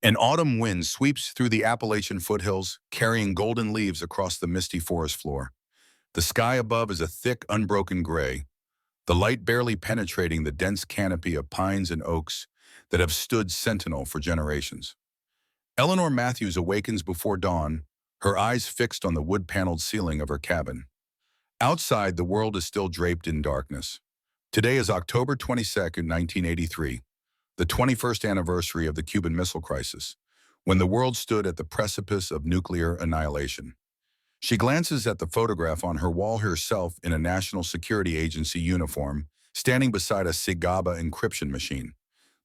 An autumn wind sweeps through the Appalachian foothills, carrying golden leaves across the misty forest floor. The sky above is a thick, unbroken gray, the light barely penetrating the dense canopy of pines and oaks that have stood sentinel for generations. Eleanor Matthews awakens before dawn, her eyes fixed on the wood-paneled ceiling of her cabin. Outside, the world is still draped in darkness. Today is October 22nd, 1983, the 21st anniversary of the Cuban Missile Crisis, when the world stood at the precipice of nuclear annihilation. She glances at the photograph on her wall, herself in a National Security Agency uniform, standing beside a SIGABA encryption machine,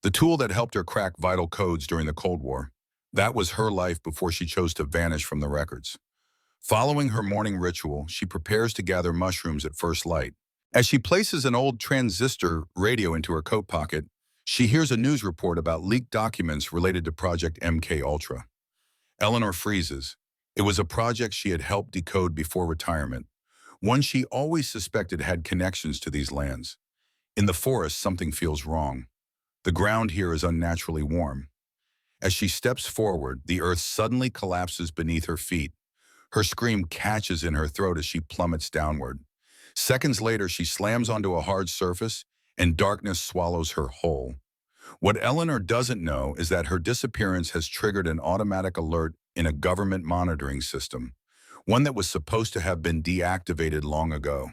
the tool that helped her crack vital codes during the Cold War. That was her life before she chose to vanish from the records. Following her morning ritual, she prepares to gather mushrooms at first light. As she places an old transistor radio into her coat pocket, she hears a news report about leaked documents related to Project MK Ultra. Eleanor freezes. It was a project she had helped decode before retirement, one she always suspected had connections to these lands. In the forest, something feels wrong. The ground here is unnaturally warm. As she steps forward, the earth suddenly collapses beneath her feet. Her scream catches in her throat as she plummets downward. Seconds later, she slams onto a hard surface, and darkness swallows her whole. What Eleanor doesn't know is that her disappearance has triggered an automatic alert in a government monitoring system, one that was supposed to have been deactivated long ago.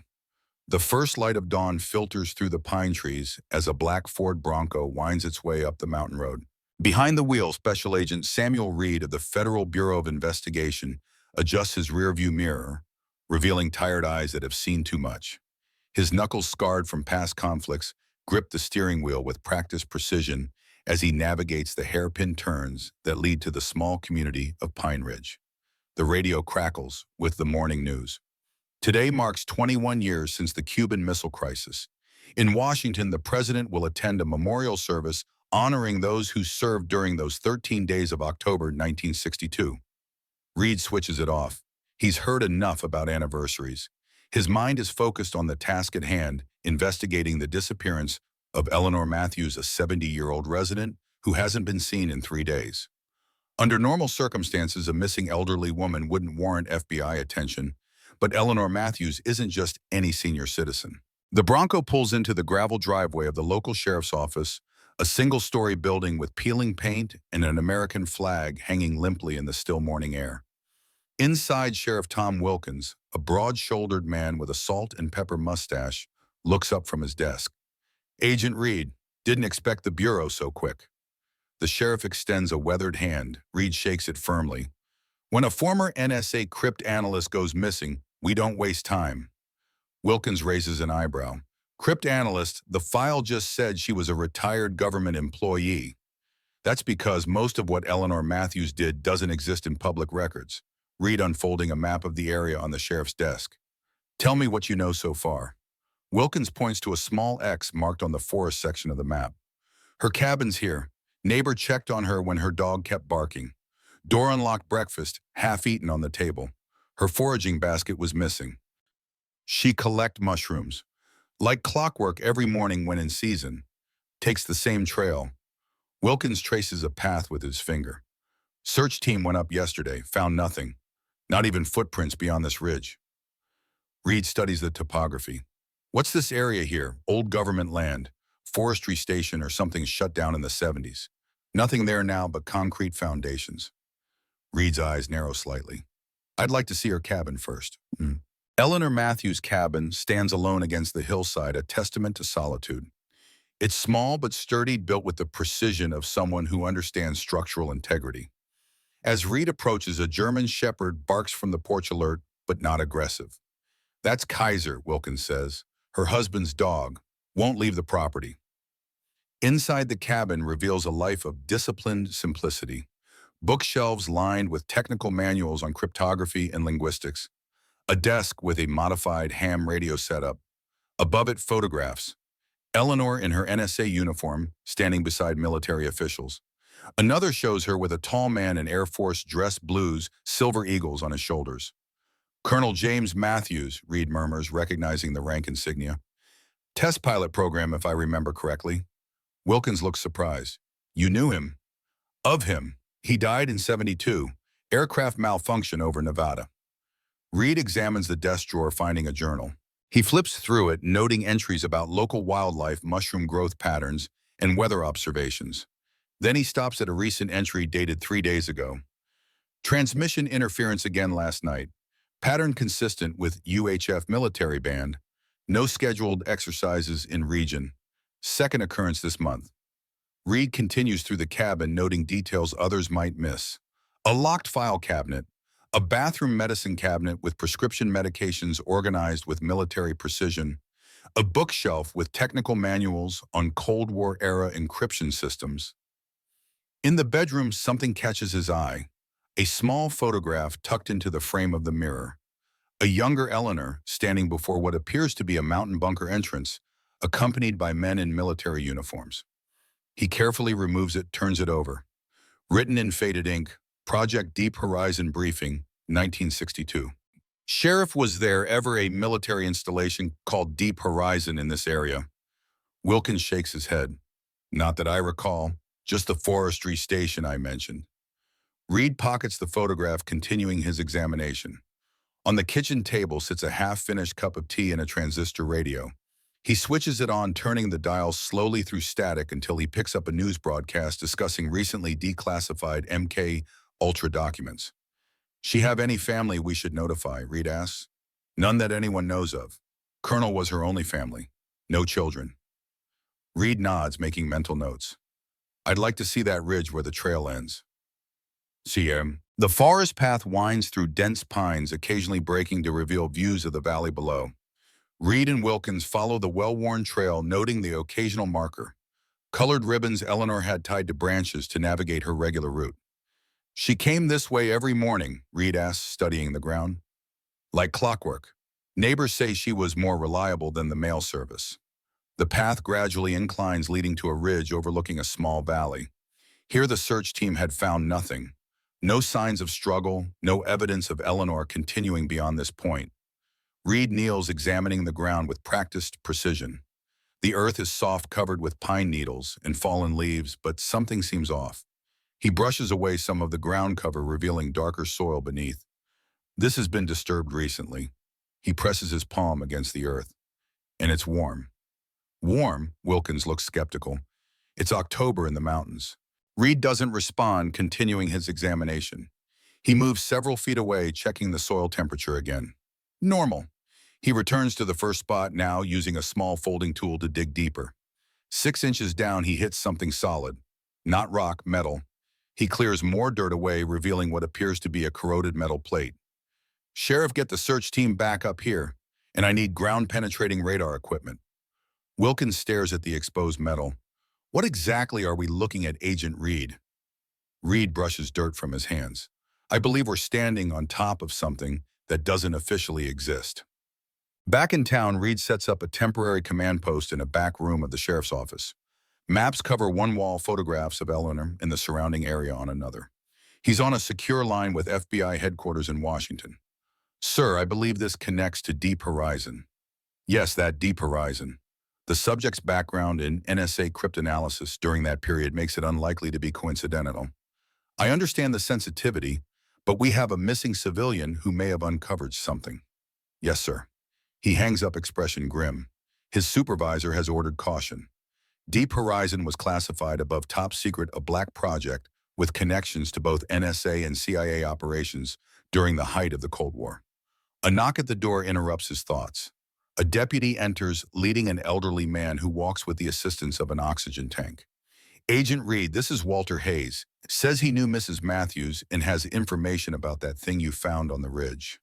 The first light of dawn filters through the pine trees as a black Ford Bronco winds its way up the mountain road. Behind the wheel, Special Agent Samuel Reed of the Federal Bureau of Investigation adjusts his rearview mirror, revealing tired eyes that have seen too much. His knuckles, scarred from past conflicts, grip the steering wheel with practiced precision as he navigates the hairpin turns that lead to the small community of Pine Ridge. The radio crackles with the morning news. Today marks 21 years since the Cuban Missile Crisis. In Washington, the president will attend a memorial service honoring those who served during those 13 days of October 1962. Reed switches it off. He's heard enough about anniversaries. His mind is focused on the task at hand, investigating the disappearance of Eleanor Matthews, a 70-year-old resident who hasn't been seen in 3 days. Under normal circumstances, a missing elderly woman wouldn't warrant FBI attention, but Eleanor Matthews isn't just any senior citizen. The Bronco pulls into the gravel driveway of the local sheriff's office, a single-story building with peeling paint and an American flag hanging limply in the still morning air. Inside, Sheriff Tom Wilkins, a broad-shouldered man with a salt and pepper mustache, looks up from his desk. "Agent Reed, didn't expect the Bureau so quick." The sheriff extends a weathered hand. Reed shakes it firmly. "When a former NSA crypt analyst goes missing, we don't waste time." Wilkins raises an eyebrow. "Crypt analyst, the file just said she was a retired government employee. That's because most of what Eleanor Matthews did doesn't exist in public records." Reed unfolding a map of the area on the sheriff's desk. "Tell me what you know so far." Wilkins points to a small X marked on the forest section of the map. "Her cabin's here. Neighbor checked on her when her dog kept barking. Door unlocked, breakfast, half-eaten on the table. Her foraging basket was missing. She collect mushrooms. Like clockwork every morning when in season. Takes the same trail." Wilkins traces a path with his finger. "Search team went up yesterday, found nothing. Not even footprints beyond this ridge." Reed studies the topography. "What's this area here? Old government land, forestry station, or something shut down in the 70s. Nothing there now but concrete foundations." Reed's eyes narrow slightly. "I'd like to see her cabin first." Eleanor Matthews' cabin stands alone against the hillside, a testament to solitude. It's small but sturdy, built with the precision of someone who understands structural integrity. As Reed approaches, a German shepherd barks from the porch, alert but not aggressive. "That's Kaiser," Wilkins says. "Her husband's dog. Won't leave the property." Inside the cabin reveals a life of disciplined simplicity. Bookshelves lined with technical manuals on cryptography and linguistics. A desk with a modified ham radio setup. Above it, photographs. Eleanor in her NSA uniform, standing beside military officials. Another shows her with a tall man in Air Force dress blues, silver eagles on his shoulders. "Colonel James Matthews," Reed murmurs, recognizing the rank insignia. "Test pilot program, if I remember correctly." Wilkins looks surprised. "You knew him?" "Of him. He died in '72. Aircraft malfunction over Nevada. Reed examines the desk drawer, finding a journal. He flips through it, noting entries about local wildlife, mushroom growth patterns, and weather observations. Then he stops at a recent entry dated 3 days ago. Transmission interference again last night. Pattern consistent with UHF military band. No scheduled exercises in region. Second occurrence this month. Reed continues through the cabin, noting details others might miss. A locked file cabinet. A bathroom medicine cabinet with prescription medications organized with military precision. A bookshelf with technical manuals on Cold War-era encryption systems. In the bedroom, something catches his eye. A small photograph tucked into the frame of the mirror. A younger Eleanor standing before what appears to be a mountain bunker entrance, accompanied by men in military uniforms. He carefully removes it, turns it over. Written in faded ink, Project Deep Horizon Briefing, 1962. Sheriff, was there ever a military installation called Deep Horizon in this area? Wilkins shakes his head. Not that I recall, just the forestry station I mentioned. Reed pockets the photograph, continuing his examination. On the kitchen table sits a half-finished cup of tea and a transistor radio. He switches it on, turning the dial slowly through static until he picks up a news broadcast discussing recently declassified MK Ultra documents. She have any family we should notify? Reed asks. None that anyone knows of. Colonel was her only family. No children. Reed nods, making mental notes. I'd like to see that ridge where the trail ends. The forest path winds through dense pines, occasionally breaking to reveal views of the valley below. Reed and Wilkins follow the well-worn trail, noting the occasional marker. Colored ribbons Eleanor had tied to branches to navigate her regular route. She came this way every morning, Reed asks, studying the ground. Like clockwork. Neighbors say she was more reliable than the mail service. The path gradually inclines, leading to a ridge overlooking a small valley. Here the search team had found nothing. No signs of struggle, no evidence of Eleanor continuing beyond this point. Reed kneels, examining the ground with practiced precision. The earth is soft, covered with pine needles and fallen leaves, but something seems off. He brushes away some of the ground cover, revealing darker soil beneath. This has been disturbed recently. He presses his palm against the earth. And it's warm. Warm? Wilkins looks skeptical. It's October in the mountains. Reed doesn't respond, continuing his examination. He moves several feet away, checking the soil temperature again. Normal. He returns to the first spot, now using a small folding tool to dig deeper. 6 inches down, he hits something solid. Not rock, metal. He clears more dirt away, revealing what appears to be a corroded metal plate. Sheriff, get the search team back up here, and I need ground-penetrating radar equipment. Wilkins stares at the exposed metal. What exactly are we looking at, Agent Reed? Reed brushes dirt from his hands. I believe we're standing on top of something that doesn't officially exist. Back in town, Reed sets up a temporary command post in a back room of the sheriff's office. Maps cover one wall, photographs of Eleanor and the surrounding area on another. He's on a secure line with FBI headquarters in Washington. Sir, I believe this connects to Deep Horizon. Yes, that Deep Horizon. The subject's background in NSA cryptanalysis during that period makes it unlikely to be coincidental. I understand the sensitivity, but we have a missing civilian who may have uncovered something. Yes, sir. He hangs up, expression grim. His supervisor has ordered caution. Deep Horizon was classified above top secret, a black project with connections to both NSA and CIA operations during the height of the Cold War. A knock at the door interrupts his thoughts. A deputy enters, leading an elderly man who walks with the assistance of an oxygen tank. Agent Reed, this is Walter Hayes. Says he knew Mrs. Matthews and has information about that thing you found on the ridge.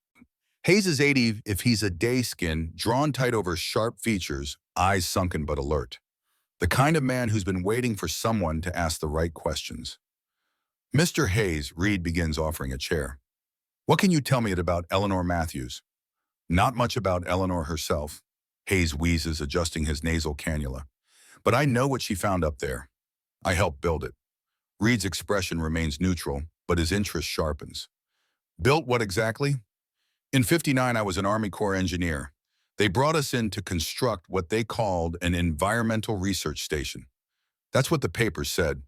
Hayes is 80 if he's a day skin, drawn tight over sharp features, eyes sunken but alert. The kind of man who's been waiting for someone to ask the right questions. Mr. Hayes, Reed begins, offering a chair. What can you tell me about Eleanor Matthews? Not much about Eleanor herself. Hayes wheezes, adjusting his nasal cannula. But I know what she found up there. I helped build it. Reed's expression remains neutral, but his interest sharpens. Built what exactly? In '59, I was an Army Corps engineer. They brought us in to construct what they called an environmental research station. That's what the papers said.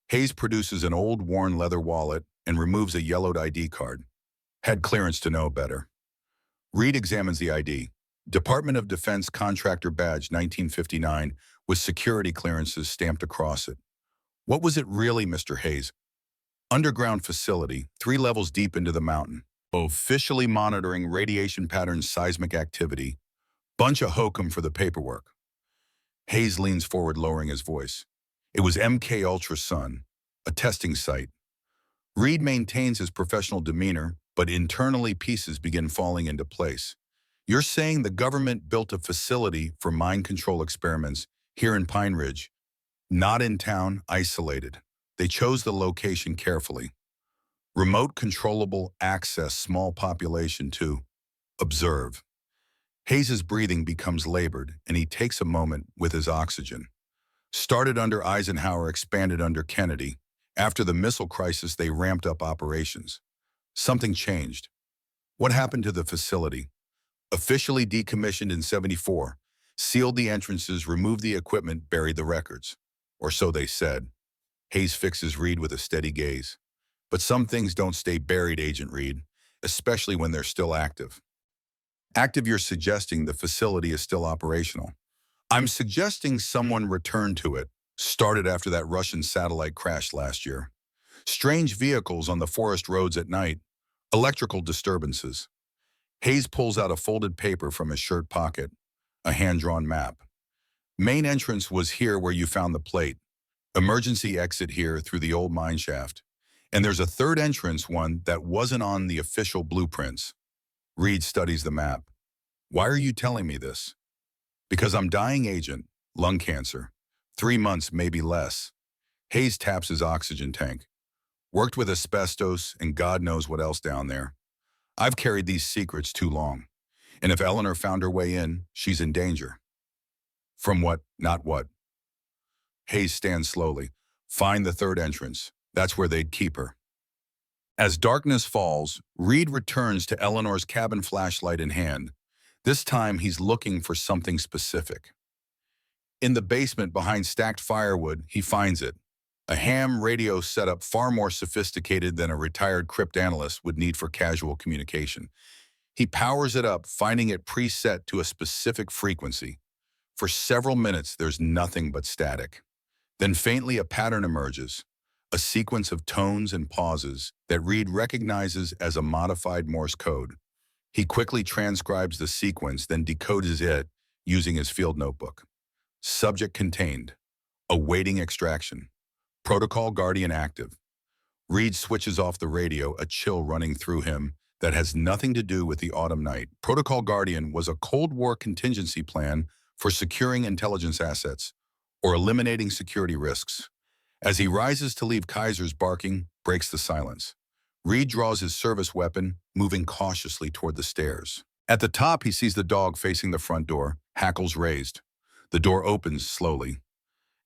Hayes produces an old, worn leather wallet and removes a yellowed ID card. Had clearance to know better. Reed examines the ID. Department of Defense Contractor Badge 1959 with security clearances stamped across it. What was it really, Mr. Hayes? Underground facility, 3 levels deep into the mountain. Officially monitoring radiation patterns, seismic activity. Bunch of hokum for the paperwork. Hayes leans forward, lowering his voice. It was MK Ultra's son, a testing site. Reed maintains his professional demeanor, but internally pieces begin falling into place. You're saying the government built a facility for mind control experiments here in Pine Ridge, not in town, isolated. They chose the location carefully. Remote controllable access, small population to observe. Hayes's breathing becomes labored, and he takes a moment with his oxygen. Started under Eisenhower, expanded under Kennedy. After the missile crisis, they ramped up operations. Something changed. What happened to the facility? Officially decommissioned in '74, sealed the entrances, removed the equipment, buried the records. Or so they said. Hayes fixes Reed with a steady gaze. But some things don't stay buried, Agent Reed, especially when they're still active. Active, you're suggesting the facility is still operational. I'm suggesting someone returned to it, started after that Russian satellite crashed last year. Strange vehicles on the forest roads at night, electrical disturbances. Hayes pulls out a folded paper from his shirt pocket, a hand-drawn map. Main entrance was here where you found the plate. Emergency exit here through the old mine shaft. And there's a third entrance, one that wasn't on the official blueprints. Reed studies the map. Why are you telling me this? Because I'm dying, Agent. Lung cancer. 3 months, maybe less. Hayes taps his oxygen tank. Worked with asbestos and God knows what else down there. I've carried these secrets too long. And if Eleanor found her way in, she's in danger. From what, not what? Hayes stands slowly. Find the third entrance. That's where they'd keep her. As darkness falls, Reed returns to Eleanor's cabin, flashlight in hand. This time he's looking for something specific. In the basement behind stacked firewood, he finds it. A ham radio setup far more sophisticated than a retired cryptanalyst would need for casual communication. He powers it up, finding it preset to a specific frequency. For several minutes, there's nothing but static. Then faintly a pattern emerges, a sequence of tones and pauses that Reed recognizes as a modified Morse code. He quickly transcribes the sequence, then decodes it using his field notebook. Subject contained. Awaiting extraction. Protocol Guardian active. Reed switches off the radio, a chill running through him that has nothing to do with the autumn night. Protocol Guardian was a Cold War contingency plan for securing intelligence assets or eliminating security risks. As he rises to leave, Kaiser's barking breaks the silence. Reed draws his service weapon, moving cautiously toward the stairs. At the top, he sees the dog facing the front door, hackles raised. The door opens slowly.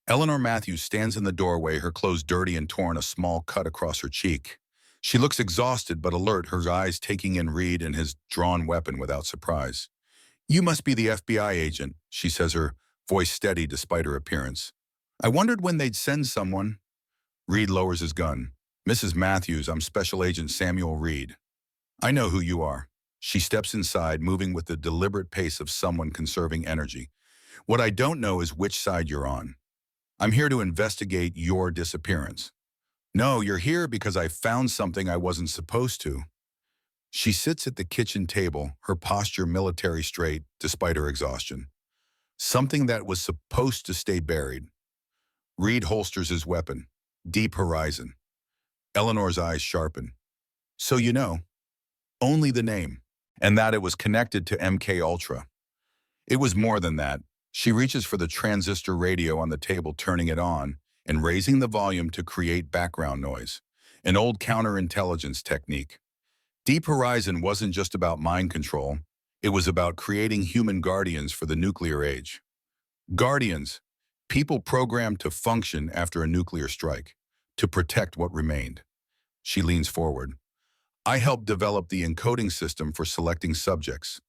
Eleanor Matthews stands in the doorway, her clothes dirty and torn, a small cut across her cheek. She looks exhausted but alert, her eyes taking in Reed and his drawn weapon without surprise. "You must be the FBI agent," she says, her voice steady despite her appearance. "I wondered when they'd send someone." Reed lowers his gun. "Mrs. Matthews, I'm Special Agent Samuel Reed." "I know who you are." She steps inside, moving with the deliberate pace of someone conserving energy. "What I don't know is which side you're on. I'm here to investigate your disappearance." "No, you're here because I found something I wasn't supposed to." She sits at the kitchen table, her posture military straight despite her exhaustion. "Something that was supposed to stay buried." Reed holsters his weapon. Deep horizon. Eleanor's eyes sharpen. "So you know." "Only the name, and that it was connected to MK Ultra." "It was more than that." She reaches for the transistor radio on the table, turning it on and raising the volume to create background noise, an old counterintelligence technique. Deep Horizon wasn't just about mind control. It was about creating human guardians for the nuclear age. Guardians, people programmed to function after a nuclear strike, to protect what remained. She leans forward. "I helped develop the encoding system for selecting subjects,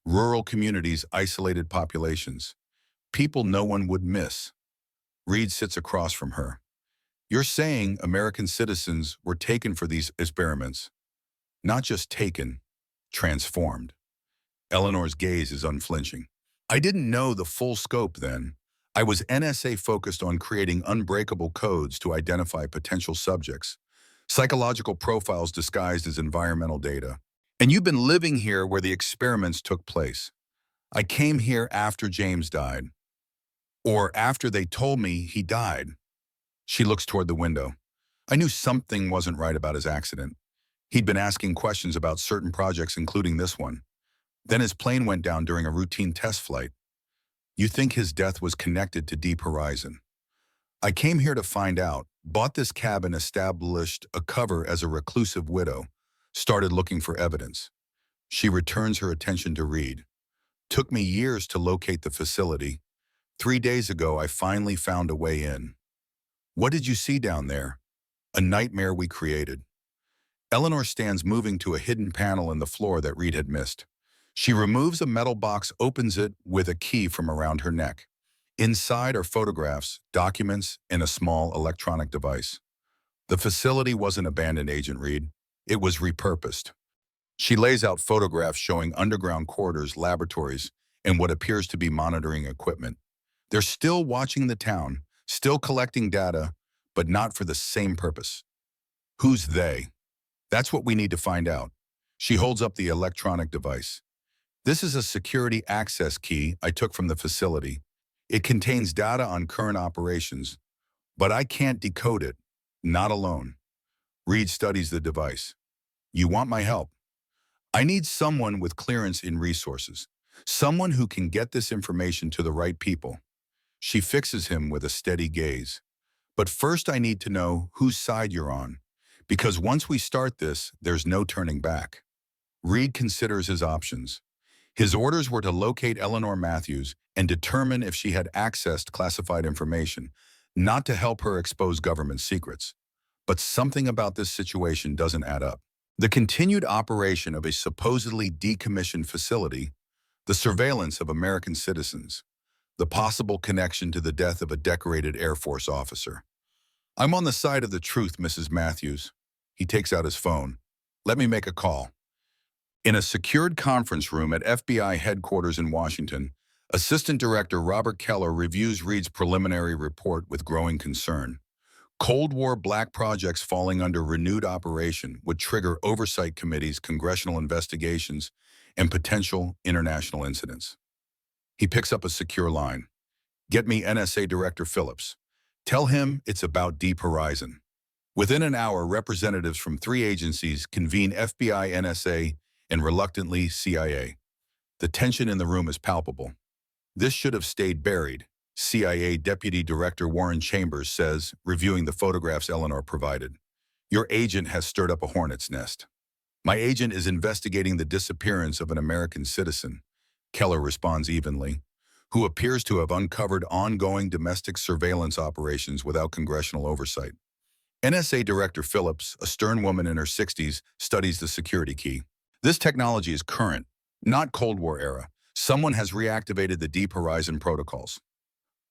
rural communities, isolated populations. People no one would miss." Reed sits across from her. You're saying American citizens were taken for these experiments. Not just taken, transformed. Eleanor's gaze is unflinching. I didn't know the full scope then. I was NSA focused on creating unbreakable codes to identify potential subjects, psychological profiles disguised as environmental data. And you've been living here where the experiments took place. I came here after James died, or after they told me he died. She looks toward the window. I knew something wasn't right about his accident. He'd been asking questions about certain projects, including this one. Then his plane went down during a routine test flight. You think his death was connected to Deep Horizon? I came here to find out, bought this cabin, established a cover as a reclusive widow, started looking for evidence. She returns her attention to Reed. Took me years to locate the facility. 3 days ago, I finally found a way in. What did you see down there? A nightmare we created. Eleanor stands moving to a hidden panel in the floor that Reed had missed. She removes a metal box, opens it with a key from around her neck. Inside are photographs, documents, and a small electronic device. The facility wasn't abandoned, Agent Reed. It was repurposed. She lays out photographs showing underground corridors, laboratories, and what appears to be monitoring equipment. They're still watching the town, still collecting data, but not for the same purpose. Who's they? That's what we need to find out. She holds up the electronic device. This is a security access key I took from the facility. It contains data on current operations, but I can't decode it, not alone. Reed studies the device. You want my help? I need someone with clearance in resources, someone who can get this information to the right people. She fixes him with a steady gaze. But first I need to know whose side you're on, because once we start this, there's no turning back. Reed considers his options. His orders were to locate Eleanor Matthews and determine if she had accessed classified information, not to help her expose government secrets. But something about this situation doesn't add up. The continued operation of a supposedly decommissioned facility, the surveillance of American citizens, the possible connection to the death of a decorated Air Force officer. I'm on the side of the truth, Mrs. Matthews. He takes out his phone. Let me make a call. In a secured conference room at FBI headquarters in Washington, Assistant Director Robert Keller reviews Reed's preliminary report with growing concern. Cold War black projects falling under renewed operation would trigger oversight committees, congressional investigations, and potential international incidents. He picks up a secure line. Get me NSA Director Phillips. Tell him it's about Deep Horizon. Within an hour, representatives from 3 agencies convene: FBI, NSA, and reluctantly CIA. The tension in the room is palpable. This should have stayed buried, CIA Deputy Director Warren Chambers says, reviewing the photographs Eleanor provided. Your agent has stirred up a hornet's nest. My agent is investigating the disappearance of an American citizen, Keller responds evenly, who appears to have uncovered ongoing domestic surveillance operations without congressional oversight. NSA Director Phillips, a stern woman in her 60s, studies the security key. This technology is current, not Cold War era. Someone has reactivated the Deep Horizon protocols.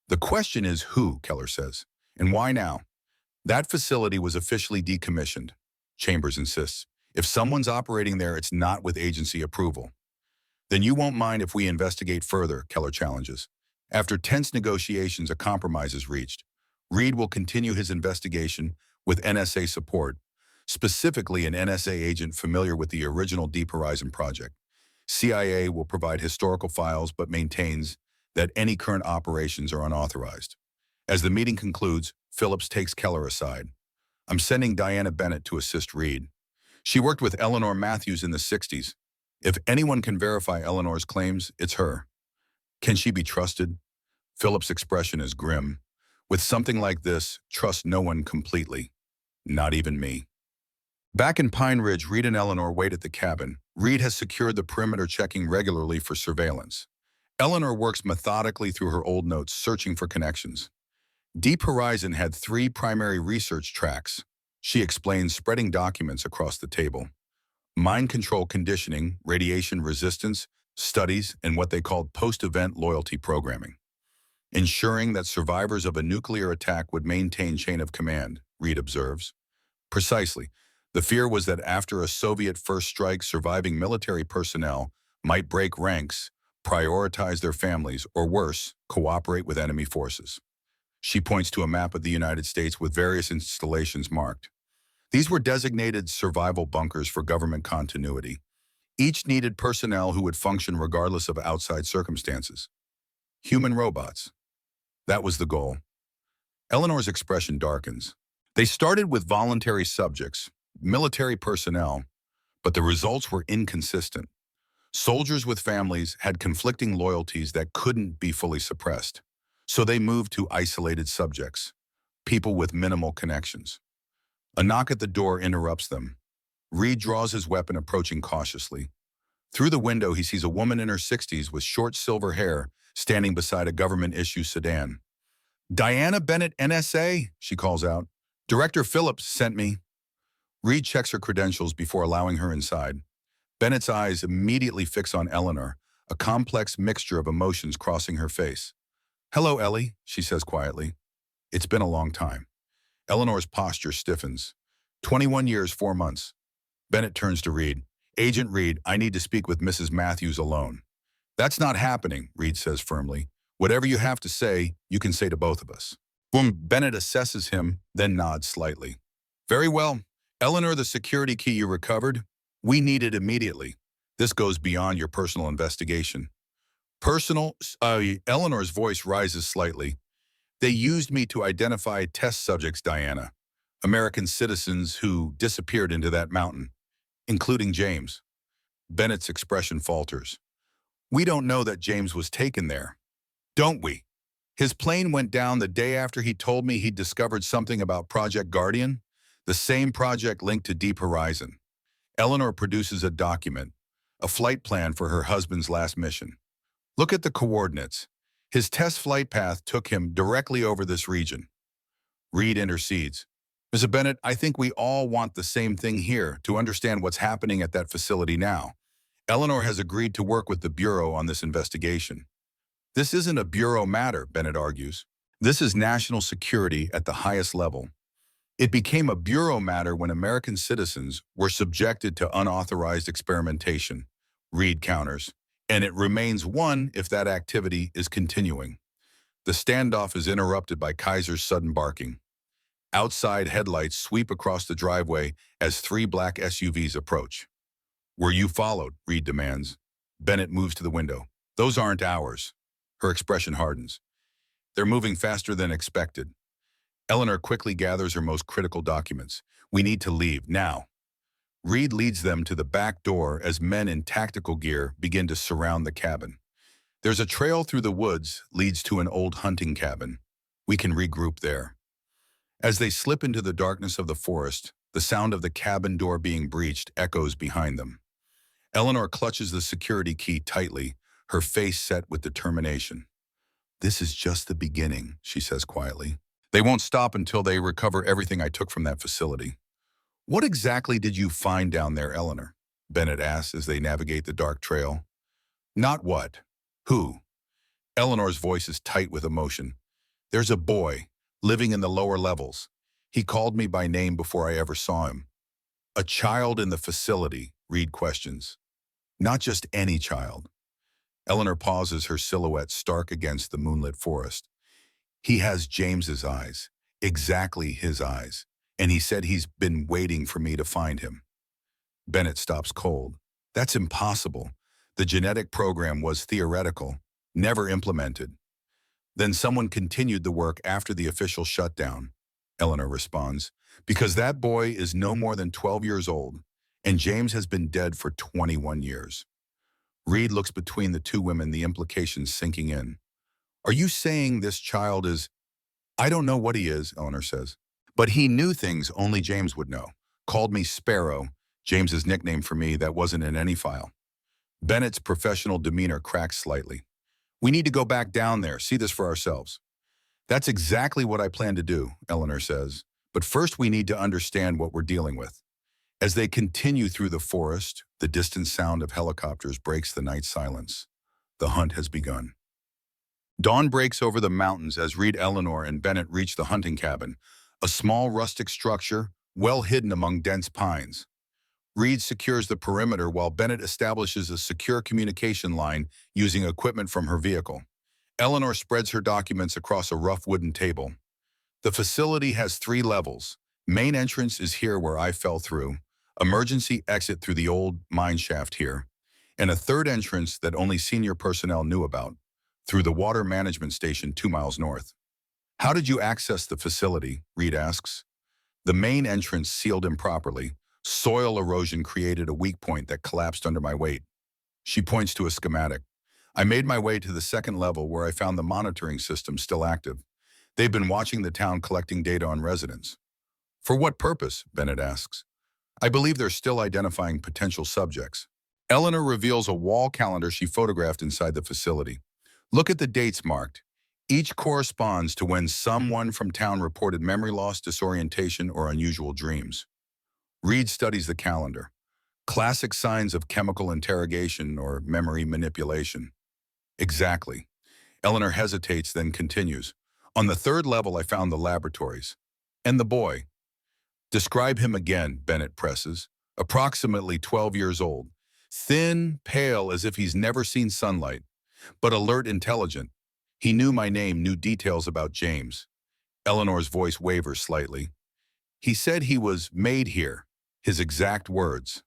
The question is who, Keller says, and why now? That facility was officially decommissioned, Chambers insists. If someone's operating there, it's not with agency approval. Then you won't mind if we investigate further, Keller challenges. After tense negotiations, a compromise is reached. Reed will continue his investigation with NSA support, specifically an NSA agent familiar with the original Deep Horizon project. CIA will provide historical files but maintains that any current operations are unauthorized. As the meeting concludes, Phillips takes Keller aside. I'm sending Diana Bennett to assist Reed. She worked with Eleanor Matthews in the 60s. If anyone can verify Eleanor's claims, it's her. Can she be trusted? Phillips' expression is grim. With something like this, trust no one completely. Not even me. Back in Pine Ridge, Reed and Eleanor wait at the cabin. Reed has secured the perimeter, checking regularly for surveillance. Eleanor works methodically through her old notes, searching for connections. Deep Horizon had 3 primary research tracks. She explains, spreading documents across the table. Mind control conditioning, radiation resistance, studies, and what they called post-event loyalty programming. Ensuring that survivors of a nuclear attack would maintain chain of command, Reed observes. Precisely. The fear was that after a Soviet first strike, surviving military personnel might break ranks, prioritize their families, or worse, cooperate with enemy forces. She points to a map of the United States with various installations marked. These were designated survival bunkers for government continuity. Each needed personnel who would function regardless of outside circumstances. Human robots. That was the goal. Eleanor's expression darkens. They started with voluntary subjects, military personnel, but the results were inconsistent. Soldiers with families had conflicting loyalties that couldn't be fully suppressed, so they moved to isolated subjects, people with minimal connections. A knock at the door interrupts them. Reed draws his weapon, approaching cautiously. Through the window, he sees a woman in her 60s with short silver hair standing beside a government-issue sedan. "Diana Bennett, NSA," she calls out. "Director Phillips sent me." Reed checks her credentials before allowing her inside. Bennett's eyes immediately fix on Eleanor, a complex mixture of emotions crossing her face. "Hello, Ellie," she says quietly. "It's been a long time." Eleanor's posture stiffens. 21 years, 4 months. Bennett turns to Reed. "Agent Reed, I need to speak with Mrs. Matthews alone." "That's not happening," Reed says firmly. "Whatever you have to say, you can say to both of us." Boom. Bennett assesses him, then nods slightly. "Very well. Eleanor, the security key you recovered, we need it immediately. This goes beyond your personal investigation." "Personal?" Eleanor's voice rises slightly. "They used me to identify test subjects, Diana. American citizens who disappeared into that mountain, including James." Bennett's expression falters. "We don't know that James was taken there, don't we? His plane went down the day after he told me he'd discovered something about Project Guardian, the same project linked to Deep Horizon." Eleanor produces a document, a flight plan for her husband's last mission. "Look at the coordinates. His test flight path took him directly over this region." Reed intercedes. "Mrs. Bennett, I think we all want the same thing here, to understand what's happening at that facility now. Eleanor has agreed to work with the Bureau on this investigation." "This isn't a Bureau matter," Bennett argues. "This is national security at the highest level. It became a Bureau matter when American citizens were subjected to unauthorized experimentation," Reed counters, "and it remains one if that activity is continuing." The standoff is interrupted by Kaiser's sudden barking. Outside headlights sweep across the driveway as 3 black SUVs approach. "Were you followed?" Reed demands. Bennett moves to the window. "Those aren't ours." Her expression hardens. "They're moving faster than expected." Eleanor quickly gathers her most critical documents. "We need to leave, now." Reed leads them to the back door as men in tactical gear begin to surround the cabin. There's a trail through the woods leads to an old hunting cabin. We can regroup there. As they slip into the darkness of the forest, the sound of the cabin door being breached echoes behind them. Eleanor clutches the security key tightly, her face set with determination. "This is just the beginning," she says quietly. "They won't stop until they recover everything I took from that facility." "What exactly did you find down there, Eleanor?" Bennett asks as they navigate the dark trail. "Not what. Who?" Eleanor's voice is tight with emotion. "There's a boy, living in the lower levels. He called me by name before I ever saw him." "A child in the facility?" Reed questions. "Not just any child." Eleanor pauses, her silhouette stark against the moonlit forest. "He has James's eyes, exactly his eyes, and he said he's been waiting for me to find him." Bennett stops cold. "That's impossible. The genetic program was theoretical, never implemented." "Then someone continued the work after the official shutdown," Eleanor responds, "because that boy is no more than 12 years old, and James has been dead for 21 years. Reed looks between the two women, the implications sinking in. "Are you saying this child is—" "I don't know what he is," Eleanor says. "But he knew things only James would know. Called me Sparrow, James's nickname for me that wasn't in any file." Bennett's professional demeanor cracks slightly. "We need to go back down there, see this for ourselves." "That's exactly what I plan to do," Eleanor says. "But first we need to understand what we're dealing with." As they continue through the forest, the distant sound of helicopters breaks the night silence. The hunt has begun. Dawn breaks over the mountains as Reed, Eleanor, and Bennett reach the hunting cabin, a small rustic structure, well hidden among dense pines. Reed secures the perimeter while Bennett establishes a secure communication line using equipment from her vehicle. Eleanor spreads her documents across a rough wooden table. The facility has 3 levels. Main entrance is here where I fell through. Emergency exit through the old mine shaft here. And a third entrance that only senior personnel knew about, through the water management station 2 miles north. How did you access the facility? Reed asks. The main entrance sealed improperly. Soil erosion created a weak point that collapsed under my weight. She points to a schematic. I made my way to the second level where I found the monitoring system still active. They've been watching the town collecting data on residents. For what purpose? Bennett asks. I believe they're still identifying potential subjects. Eleanor reveals a wall calendar she photographed inside the facility. Look at the dates marked. Each corresponds to when someone from town reported memory loss, disorientation, or unusual dreams. Reed studies the calendar. Classic signs of chemical interrogation or memory manipulation. Exactly. Eleanor hesitates, then continues. On the third level, I found the laboratories. And the boy. Describe him again, Bennett presses. Approximately 12 years old. Thin, pale, as if he's never seen sunlight. But alert, intelligent. He knew my name, knew details about James. Eleanor's voice wavers slightly. He said he was made here. His exact words.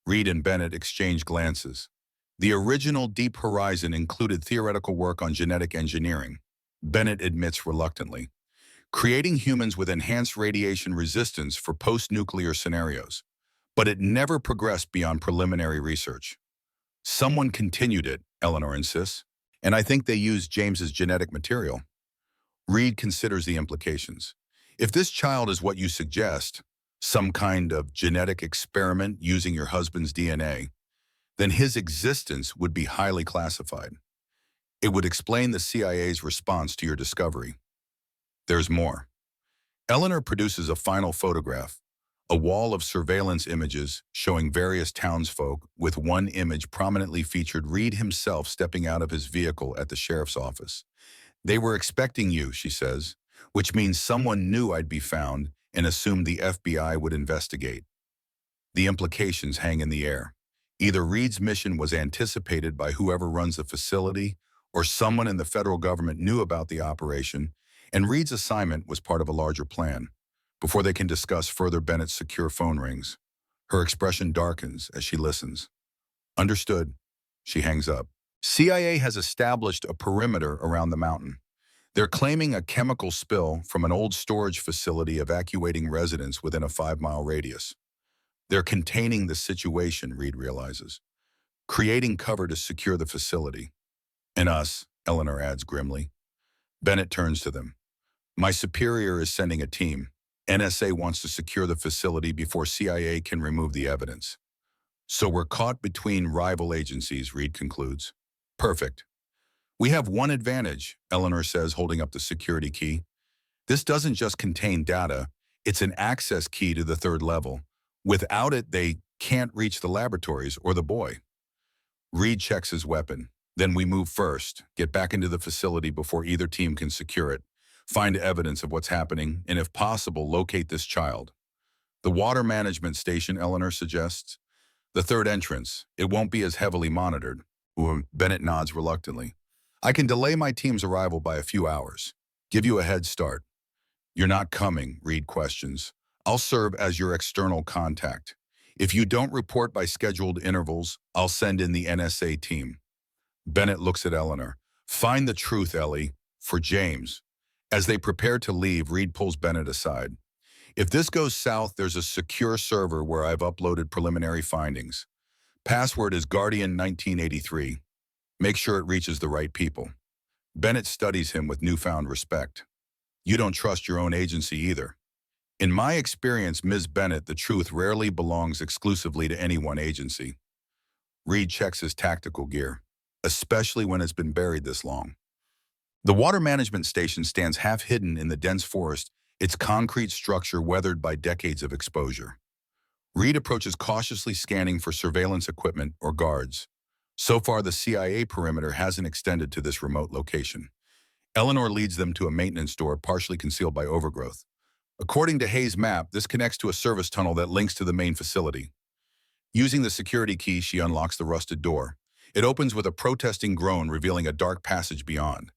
Reed and Bennett exchange glances. The original Deep Horizon included theoretical work on genetic engineering. Bennett admits reluctantly. Creating humans with enhanced radiation resistance for post-nuclear scenarios. But it never progressed beyond preliminary research. Someone continued it, Eleanor insists, and I think they used James's genetic material. Reed considers the implications. If this child is what you suggest, some kind of genetic experiment using your husband's DNA, then his existence would be highly classified. It would explain the CIA's response to your discovery. There's more. Eleanor produces a final photograph, a wall of surveillance images showing various townsfolk, with one image prominently featured Reed himself stepping out of his vehicle at the sheriff's office. They were expecting you, she says, which means someone knew I'd be found and assumed the FBI would investigate. The implications hang in the air. Either Reed's mission was anticipated by whoever runs the facility, or someone in the federal government knew about the operation, and Reed's assignment was part of a larger plan. Before they can discuss further, Bennett's secure phone rings. Her expression darkens as she listens. Understood. She hangs up. CIA has established a perimeter around the mountain. They're claiming a chemical spill from an old storage facility evacuating residents within a 5-mile radius. They're containing the situation, Reed realizes, creating cover to secure the facility. And us, Eleanor adds grimly. Bennett turns to them. My superior is sending a team. NSA wants to secure the facility before CIA can remove the evidence. So we're caught between rival agencies, Reed concludes. Perfect. We have one advantage, Eleanor says, holding up the security key. This doesn't just contain data, it's an access key to the third level. Without it, they can't reach the laboratories or the boy. Reed checks his weapon. Then we move first, get back into the facility before either team can secure it, find evidence of what's happening, and if possible, locate this child. The water management station, Eleanor suggests. The third entrance. It won't be as heavily monitored. Bennett nods reluctantly. I can delay my team's arrival by a few hours. Give you a head start. You're not coming, Reed questions. I'll serve as your external contact. If you don't report by scheduled intervals, I'll send in the NSA team. Bennett looks at Eleanor. Find the truth, Ellie, for James. As they prepare to leave, Reed pulls Bennett aside. If this goes south, there's a secure server where I've uploaded preliminary findings. Password is Guardian 1983. Make sure it reaches the right people. Bennett studies him with newfound respect. You don't trust your own agency either. In my experience, Ms. Bennett, the truth rarely belongs exclusively to any one agency. Reed checks his tactical gear, especially when it's been buried this long. The water management station stands half hidden in the dense forest, its concrete structure weathered by decades of exposure. Reed approaches cautiously, scanning for surveillance equipment or guards. So far, the CIA perimeter hasn't extended to this remote location. Eleanor leads them to a maintenance door partially concealed by overgrowth. According to Hayes' map, this connects to a service tunnel that links to the main facility. Using the security key, she unlocks the rusted door. It opens with a protesting groan, revealing a dark passage beyond.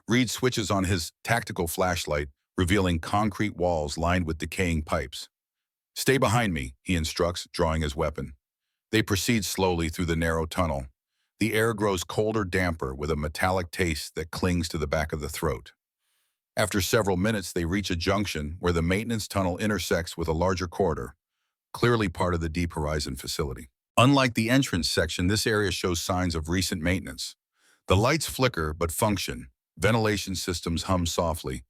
Reed switches on his tactical flashlight, revealing concrete walls lined with decaying pipes. "Stay behind me," he instructs, drawing his weapon. They proceed slowly through the narrow tunnel. The air grows colder, damper, with a metallic taste that clings to the back of the throat. After several minutes, they reach a junction where the maintenance tunnel intersects with a larger corridor, clearly part of the Deep Horizon facility. Unlike the entrance section, this area shows signs of recent maintenance. The lights flicker but function. Ventilation systems hum softly.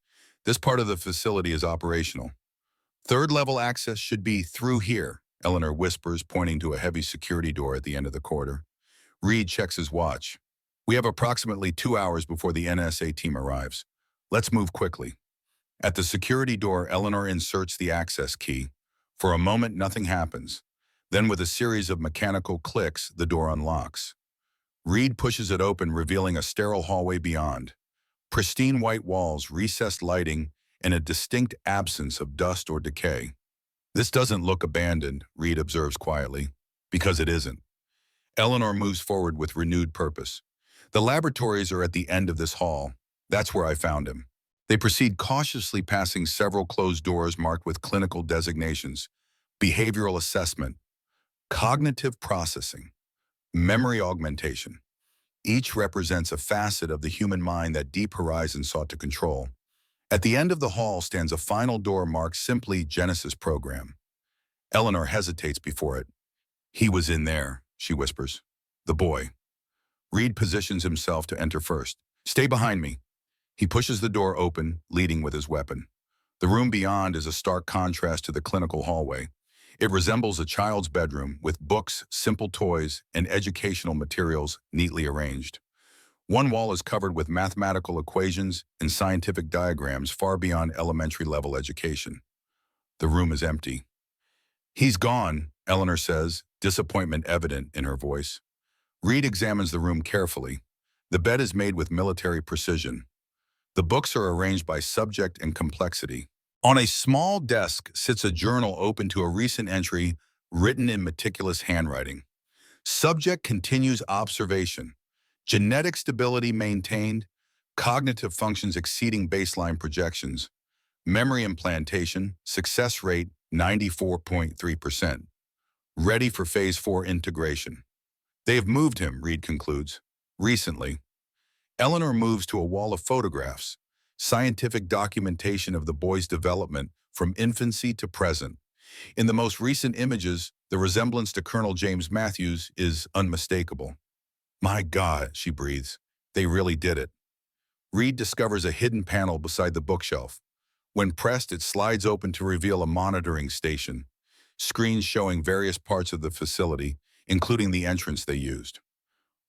This part of the facility is operational. "Third-level access should be through here," Eleanor whispers, pointing to a heavy security door at the end of the corridor. Reed checks his watch. "We have approximately 2 hours before the NSA team arrives. Let's move quickly." At the security door, Eleanor inserts the access key. For a moment, nothing happens. Then, with a series of mechanical clicks, the door unlocks. Reed pushes it open, revealing a sterile hallway beyond. Pristine white walls, recessed lighting, and a distinct absence of dust or decay. "This doesn't look abandoned," Reed observes quietly, "because it isn't." Eleanor moves forward with renewed purpose. "The laboratories are at the end of this hall. That's where I found him." They proceed cautiously, passing several closed doors marked with clinical designations: behavioral assessment, cognitive processing, memory augmentation. Each represents a facet of the human mind that Deep Horizon sought to control. At the end of the hall stands a final door marked simply Genesis Program. Eleanor hesitates before it. "He was in there," she whispers. "The boy." Reed positions himself to enter first. "Stay behind me." He pushes the door open, leading with his weapon. The room beyond is a stark contrast to the clinical hallway. It resembles a child's bedroom, with books, simple toys, and educational materials neatly arranged. One wall is covered with mathematical equations and scientific diagrams far beyond elementary-level education. The room is empty. "He's gone," Eleanor says, disappointment evident in her voice. Reed examines the room carefully. The bed is made with military precision. The books are arranged by subject and complexity. On a small desk sits a journal open to a recent entry written in meticulous handwriting. Subject continues observation. Genetic stability maintained. Cognitive functions exceeding baseline projections. Memory implantation, success rate 94.3%. Ready for Phase 4 integration. "They have moved him," Reed concludes. "Recently." Eleanor moves to a wall of photographs, scientific documentation of the boy's development from infancy to present. In the most recent images, the resemblance to Colonel James Matthews is unmistakable. "My God," she breathes, "they really did it." Reed discovers a hidden panel beside the bookshelf. When pressed, it slides open to reveal a monitoring station, screens showing various parts of the facility, including the entrance they used.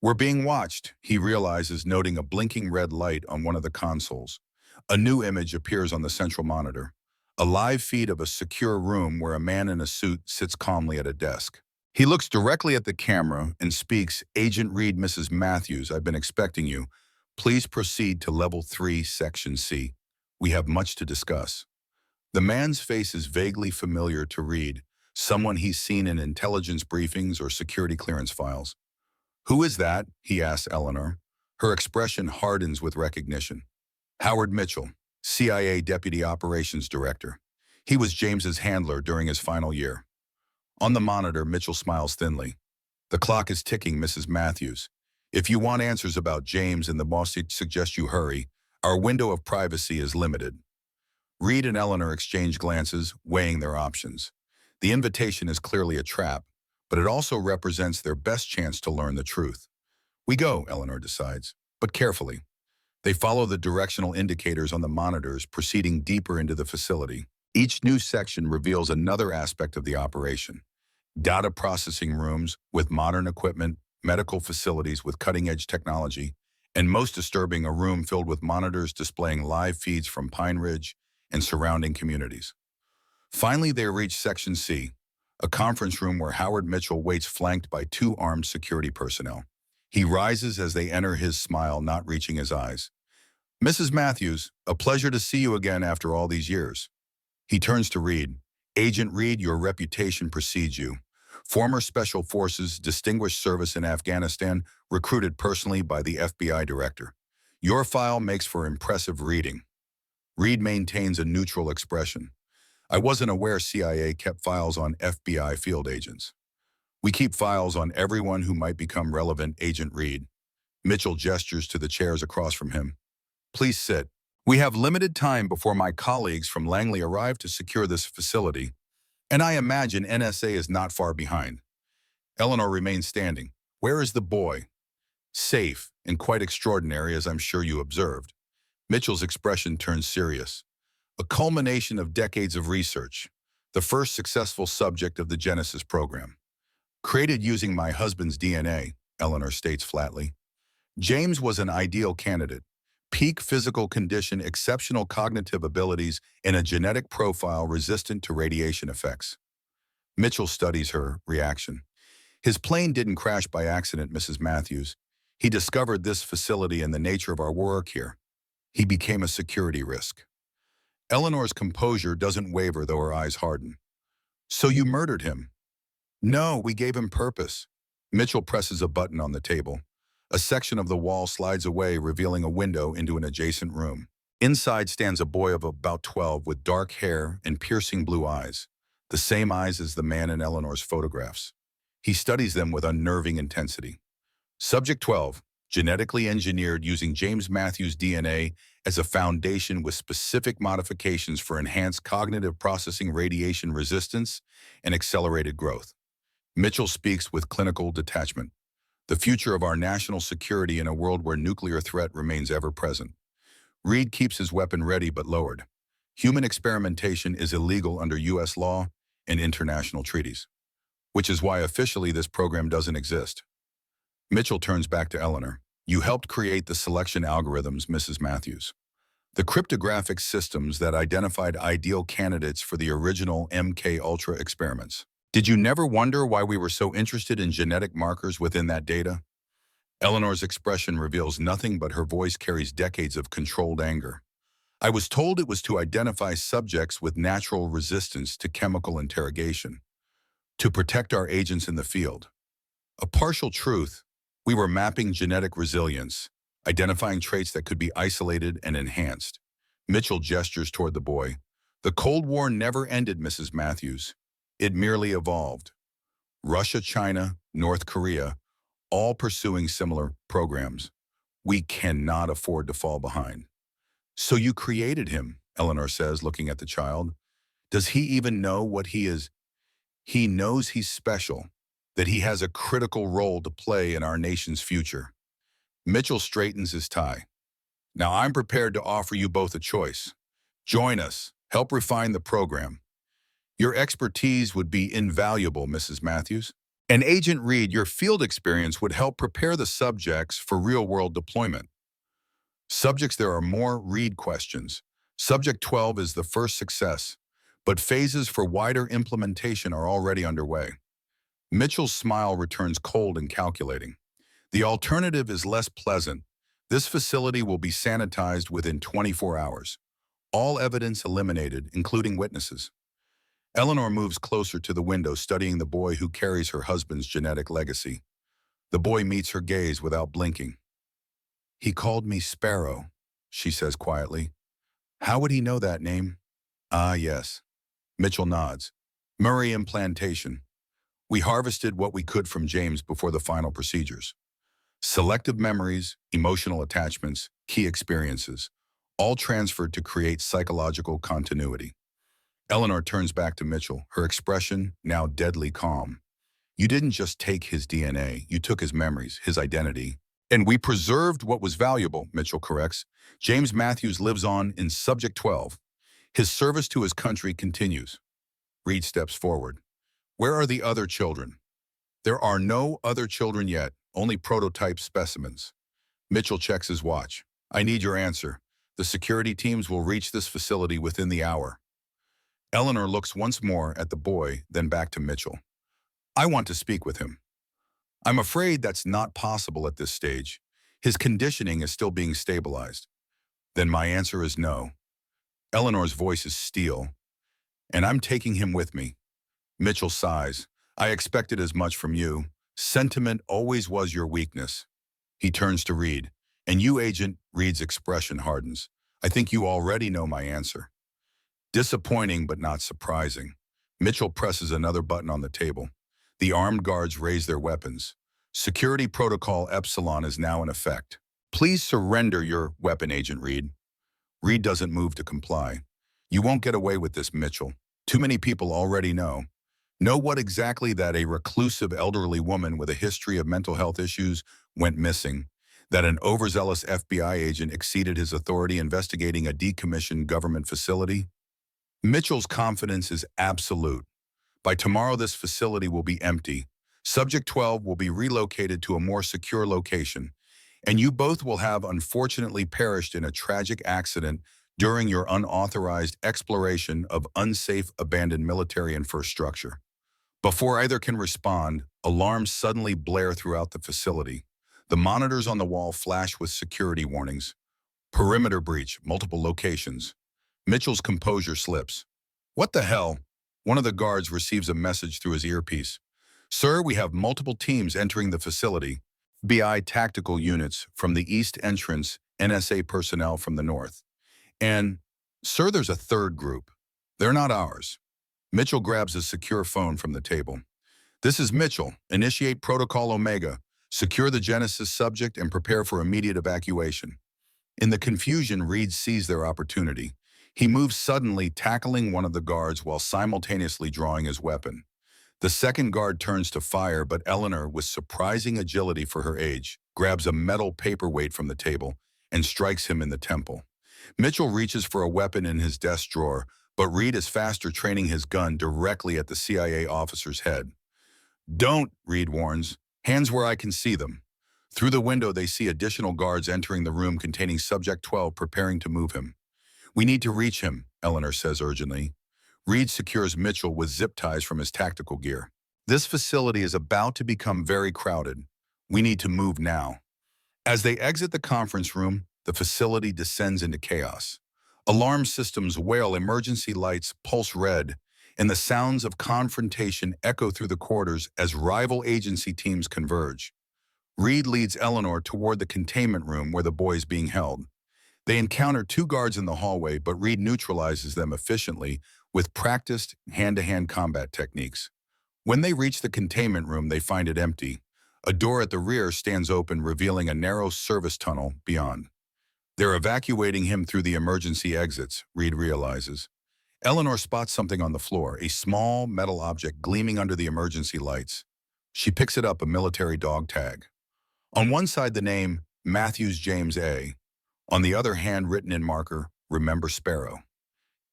"We're being watched," he realizes, noting a blinking red light on one of the consoles. A new image appears on the central monitor, a live feed of a secure room where a man in a suit sits calmly at a desk. He looks directly at the camera and speaks, "Agent Reed, Mrs. Matthews, I've been expecting you. Please proceed to Level 3, Section C. We have much to discuss." The man's face is vaguely familiar to Reed, someone he's seen in intelligence briefings or security clearance files. "Who is that?" he asks Eleanor. Her expression hardens with recognition. "Howard Mitchell, CIA Deputy Operations Director. He was James's handler during his final year." On the monitor, Mitchell smiles thinly. "The clock is ticking, Mrs. Matthews. If you want answers about James and the boss suggest you hurry, our window of privacy is limited." Reed and Eleanor exchange glances, weighing their options. The invitation is clearly a trap, but it also represents their best chance to learn the truth. "We go," Eleanor decides, "but carefully." They follow the directional indicators on the monitors, proceeding deeper into the facility. Each new section reveals another aspect of the operation. Data processing rooms with modern equipment, medical facilities with cutting-edge technology, and most disturbing, a room filled with monitors displaying live feeds from Pine Ridge and surrounding communities. Finally, they reach Section C, a conference room where Howard Mitchell waits, flanked by 2 armed security personnel. He rises as they enter, his smile not reaching his eyes. "Mrs. Matthews, a pleasure to see you again after all these years." He turns to Reed. Agent Reed, your reputation precedes you. Former Special Forces, distinguished service in Afghanistan, recruited personally by the FBI director. Your file makes for impressive reading. Reed maintains a neutral expression. I wasn't aware CIA kept files on FBI field agents. We keep files on everyone who might become relevant, Agent Reed. Mitchell gestures to the chairs across from him. Please sit. We have limited time before my colleagues from Langley arrive to secure this facility, and I imagine NSA is not far behind. Eleanor remains standing. Where is the boy? Safe, and quite extraordinary, as I'm sure you observed. Mitchell's expression turns serious. A culmination of decades of research, the first successful subject of the Genesis program. Created using my husband's DNA, Eleanor states flatly. James was an ideal candidate. Peak physical condition, exceptional cognitive abilities, and a genetic profile resistant to radiation effects. Mitchell studies her reaction. His plane didn't crash by accident, Mrs. Matthews. He discovered this facility and the nature of our work here. He became a security risk. Eleanor's composure doesn't waver, though her eyes harden. So you murdered him? No, we gave him purpose. Mitchell presses a button on the table. A section of the wall slides away, revealing a window into an adjacent room. Inside stands a boy of about 12 with dark hair and piercing blue eyes, the same eyes as the man in Eleanor's photographs. He studies them with unnerving intensity. Subject 12, genetically engineered using James Matthews' DNA as a foundation with specific modifications for enhanced cognitive processing, radiation resistance, and accelerated growth. Mitchell speaks with clinical detachment. The future of our national security in a world where nuclear threat remains ever present. Reed keeps his weapon ready but lowered. Human experimentation is illegal under U.S. law and international treaties, which is why officially this program doesn't exist. Mitchell turns back to Eleanor. You helped create the selection algorithms, Mrs. Matthews. The cryptographic systems that identified ideal candidates for the original MK Ultra experiments. Did you never wonder why we were so interested in genetic markers within that data? Eleanor's expression reveals nothing, but her voice carries decades of controlled anger. I was told it was to identify subjects with natural resistance to chemical interrogation, to protect our agents in the field. A partial truth, we were mapping genetic resilience, identifying traits that could be isolated and enhanced. Mitchell gestures toward the boy. The Cold War never ended, Mrs. Matthews. It merely evolved. Russia, China, North Korea, all pursuing similar programs. We cannot afford to fall behind. So you created him, Eleanor says, looking at the child. Does he even know what he is? He knows he's special, that he has a critical role to play in our nation's future. Mitchell straightens his tie. Now I'm prepared to offer you both a choice. Join us, help refine the program. Your expertise would be invaluable, Mrs. Matthews. And Agent Reed, your field experience would help prepare the subjects for real-world deployment. Subjects, there are more. Reed questions. Subject 12 is the first success, but phases for wider implementation are already underway. Mitchell's smile returns cold and calculating. The alternative is less pleasant. This facility will be sanitized within 24 hours. All evidence eliminated, including witnesses. Eleanor moves closer to the window, studying the boy who carries her husband's genetic legacy. The boy meets her gaze without blinking. He called me Sparrow, she says quietly. How would he know that name? Ah, yes. Mitchell nods. Murray implantation. We harvested what we could from James before the final procedures. Selective memories, emotional attachments, key experiences, all transferred to create psychological continuity. Eleanor turns back to Mitchell, her expression now deadly calm. You didn't just take his DNA, you took his memories, his identity. And we preserved what was valuable, Mitchell corrects. James Matthews lives on in Subject 12. His service to his country continues. Reed steps forward. Where are the other children? There are no other children yet, only prototype specimens. Mitchell checks his watch. I need your answer. The security teams will reach this facility within the hour. Eleanor looks once more at the boy, then back to Mitchell. I want to speak with him. I'm afraid that's not possible at this stage. His conditioning is still being stabilized. Then my answer is no. Eleanor's voice is steel. And I'm taking him with me. Mitchell sighs. I expected as much from you. Sentiment always was your weakness. He turns to Reed. And you, Agent, Reed's expression hardens. I think you already know my answer. Disappointing but not surprising. Mitchell presses another button on the table. The armed guards raise their weapons. Security Protocol Epsilon is now in effect. Please surrender your weapon, Agent Reed. Reed doesn't move to comply. You won't get away with this, Mitchell. Too many people already know. Know what exactly that a reclusive elderly woman with a history of mental health issues went missing, that an overzealous FBI agent exceeded his authority investigating a decommissioned government facility. Mitchell's confidence is absolute. By tomorrow, this facility will be empty. Subject 12 will be relocated to a more secure location, and you both will have unfortunately perished in a tragic accident during your unauthorized exploration of unsafe abandoned military infrastructure. Before either can respond, alarms suddenly blare throughout the facility. The monitors on the wall flash with security warnings. Perimeter breach, multiple locations. Mitchell's composure slips. What the hell? One of the guards receives a message through his earpiece. Sir, we have multiple teams entering the facility. FBI tactical units from the east entrance, NSA personnel from the north. And, sir, there's a third group. They're not ours. Mitchell grabs a secure phone from the table. This is Mitchell. Initiate Protocol Omega. Secure the Genesis subject and prepare for immediate evacuation. In the confusion, Reed sees their opportunity. He moves suddenly, tackling one of the guards while simultaneously drawing his weapon. The second guard turns to fire, but Eleanor, with surprising agility for her age, grabs a metal paperweight from the table and strikes him in the temple. Mitchell reaches for a weapon in his desk drawer, but Reed is faster, training his gun directly at the CIA officer's head. Don't, Reed warns. Hands where I can see them. Through the window, they see additional guards entering the room containing Subject 12, preparing to move him. We need to reach him, Eleanor says urgently. Reed secures Mitchell with zip ties from his tactical gear. This facility is about to become very crowded. We need to move now. As they exit the conference room, the facility descends into chaos. Alarm systems wail, emergency lights pulse red, and the sounds of confrontation echo through the corridors as rival agency teams converge. Reed leads Eleanor toward the containment room where the boy is being held. They encounter two guards in the hallway, but Reed neutralizes them efficiently with practiced hand-to-hand combat techniques. When they reach the containment room, they find it empty. A door at the rear stands open, revealing a narrow service tunnel beyond. They're evacuating him through the emergency exits, Reed realizes. Eleanor spots something on the floor, a small metal object gleaming under the emergency lights. She picks it up, a military dog tag. On one side, the name, Matthews James A. On the other, hand written in marker, Remember Sparrow.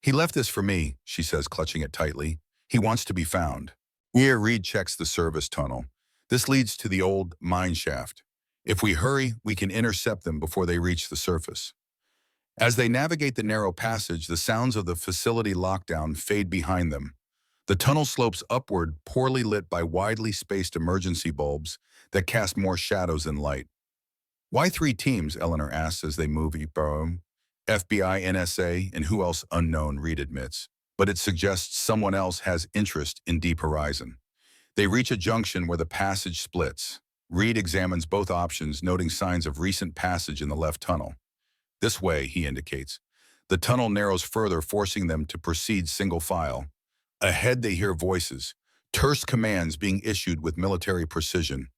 He left this for me, she says, clutching it tightly. He wants to be found. Here, Reed checks the service tunnel. This leads to the old mine shaft. If we hurry, we can intercept them before they reach the surface. As they navigate the narrow passage, the sounds of the facility lockdown fade behind them. The tunnel slopes upward, poorly lit by widely spaced emergency bulbs that cast more shadows than light. Why three teams? Eleanor asks as they move FBI, NSA, and who else unknown, Reed admits. But it suggests someone else has interest in Deep Horizon. They reach a junction where the passage splits. Reed examines both options, noting signs of recent passage in the left tunnel. This way, he indicates. The tunnel narrows further, forcing them to proceed single file. Ahead, they hear voices, terse commands being issued with military precision.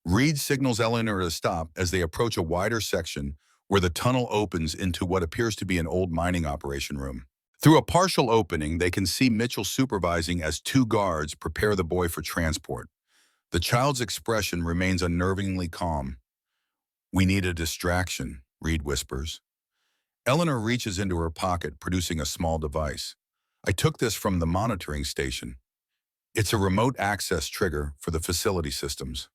Reed signals Eleanor to stop as they approach a wider section where the tunnel opens into what appears to be an old mining operation room. Through a partial opening, they can see Mitchell supervising as two guards prepare the boy for transport. The child's expression remains unnervingly calm. We need a distraction, Reed whispers. Eleanor reaches into her pocket, producing a small device. I took this from the monitoring station. It's a remote access trigger for the facility systems.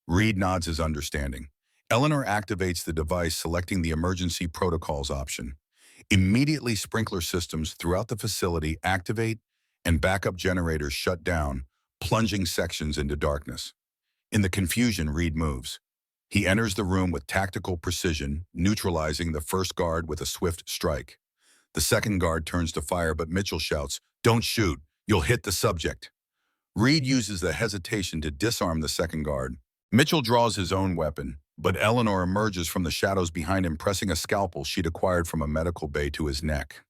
Reed nods his understanding. Eleanor activates the device, selecting the emergency protocols option. Immediately, sprinkler systems throughout the facility activate and backup generators shut down, plunging sections into darkness. In the confusion, Reed moves. He enters the room with tactical precision, neutralizing the first guard with a swift strike. The second guard turns to fire, but Mitchell shouts, Don't shoot. You'll hit the subject. Reed uses the hesitation to disarm the second guard. Mitchell draws his own weapon, but Eleanor emerges from the shadows behind him, pressing a scalpel she'd acquired from a medical bay to his neck.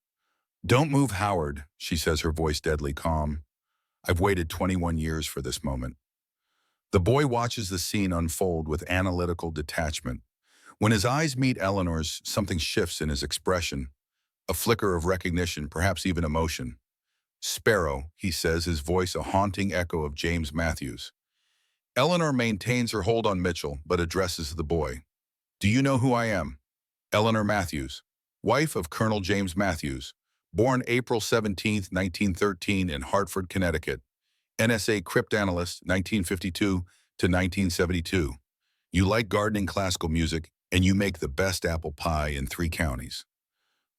"Don't move, Howard," she says, her voice deadly calm. "I've waited 21 years for this moment." The boy watches the scene unfold with analytical detachment. When his eyes meet Eleanor's, something shifts in his expression, a flicker of recognition, perhaps even emotion. "Sparrow," he says, his voice a haunting echo of James Matthews. Eleanor maintains her hold on Mitchell, but addresses the boy. "Do you know who I am?" "Eleanor Matthews, wife of Colonel James Matthews, born April 17, 1913 in Hartford, Connecticut. NSA cryptanalyst, 1952 to 1972. You like gardening, classical music, and you make the best apple pie in 3 counties."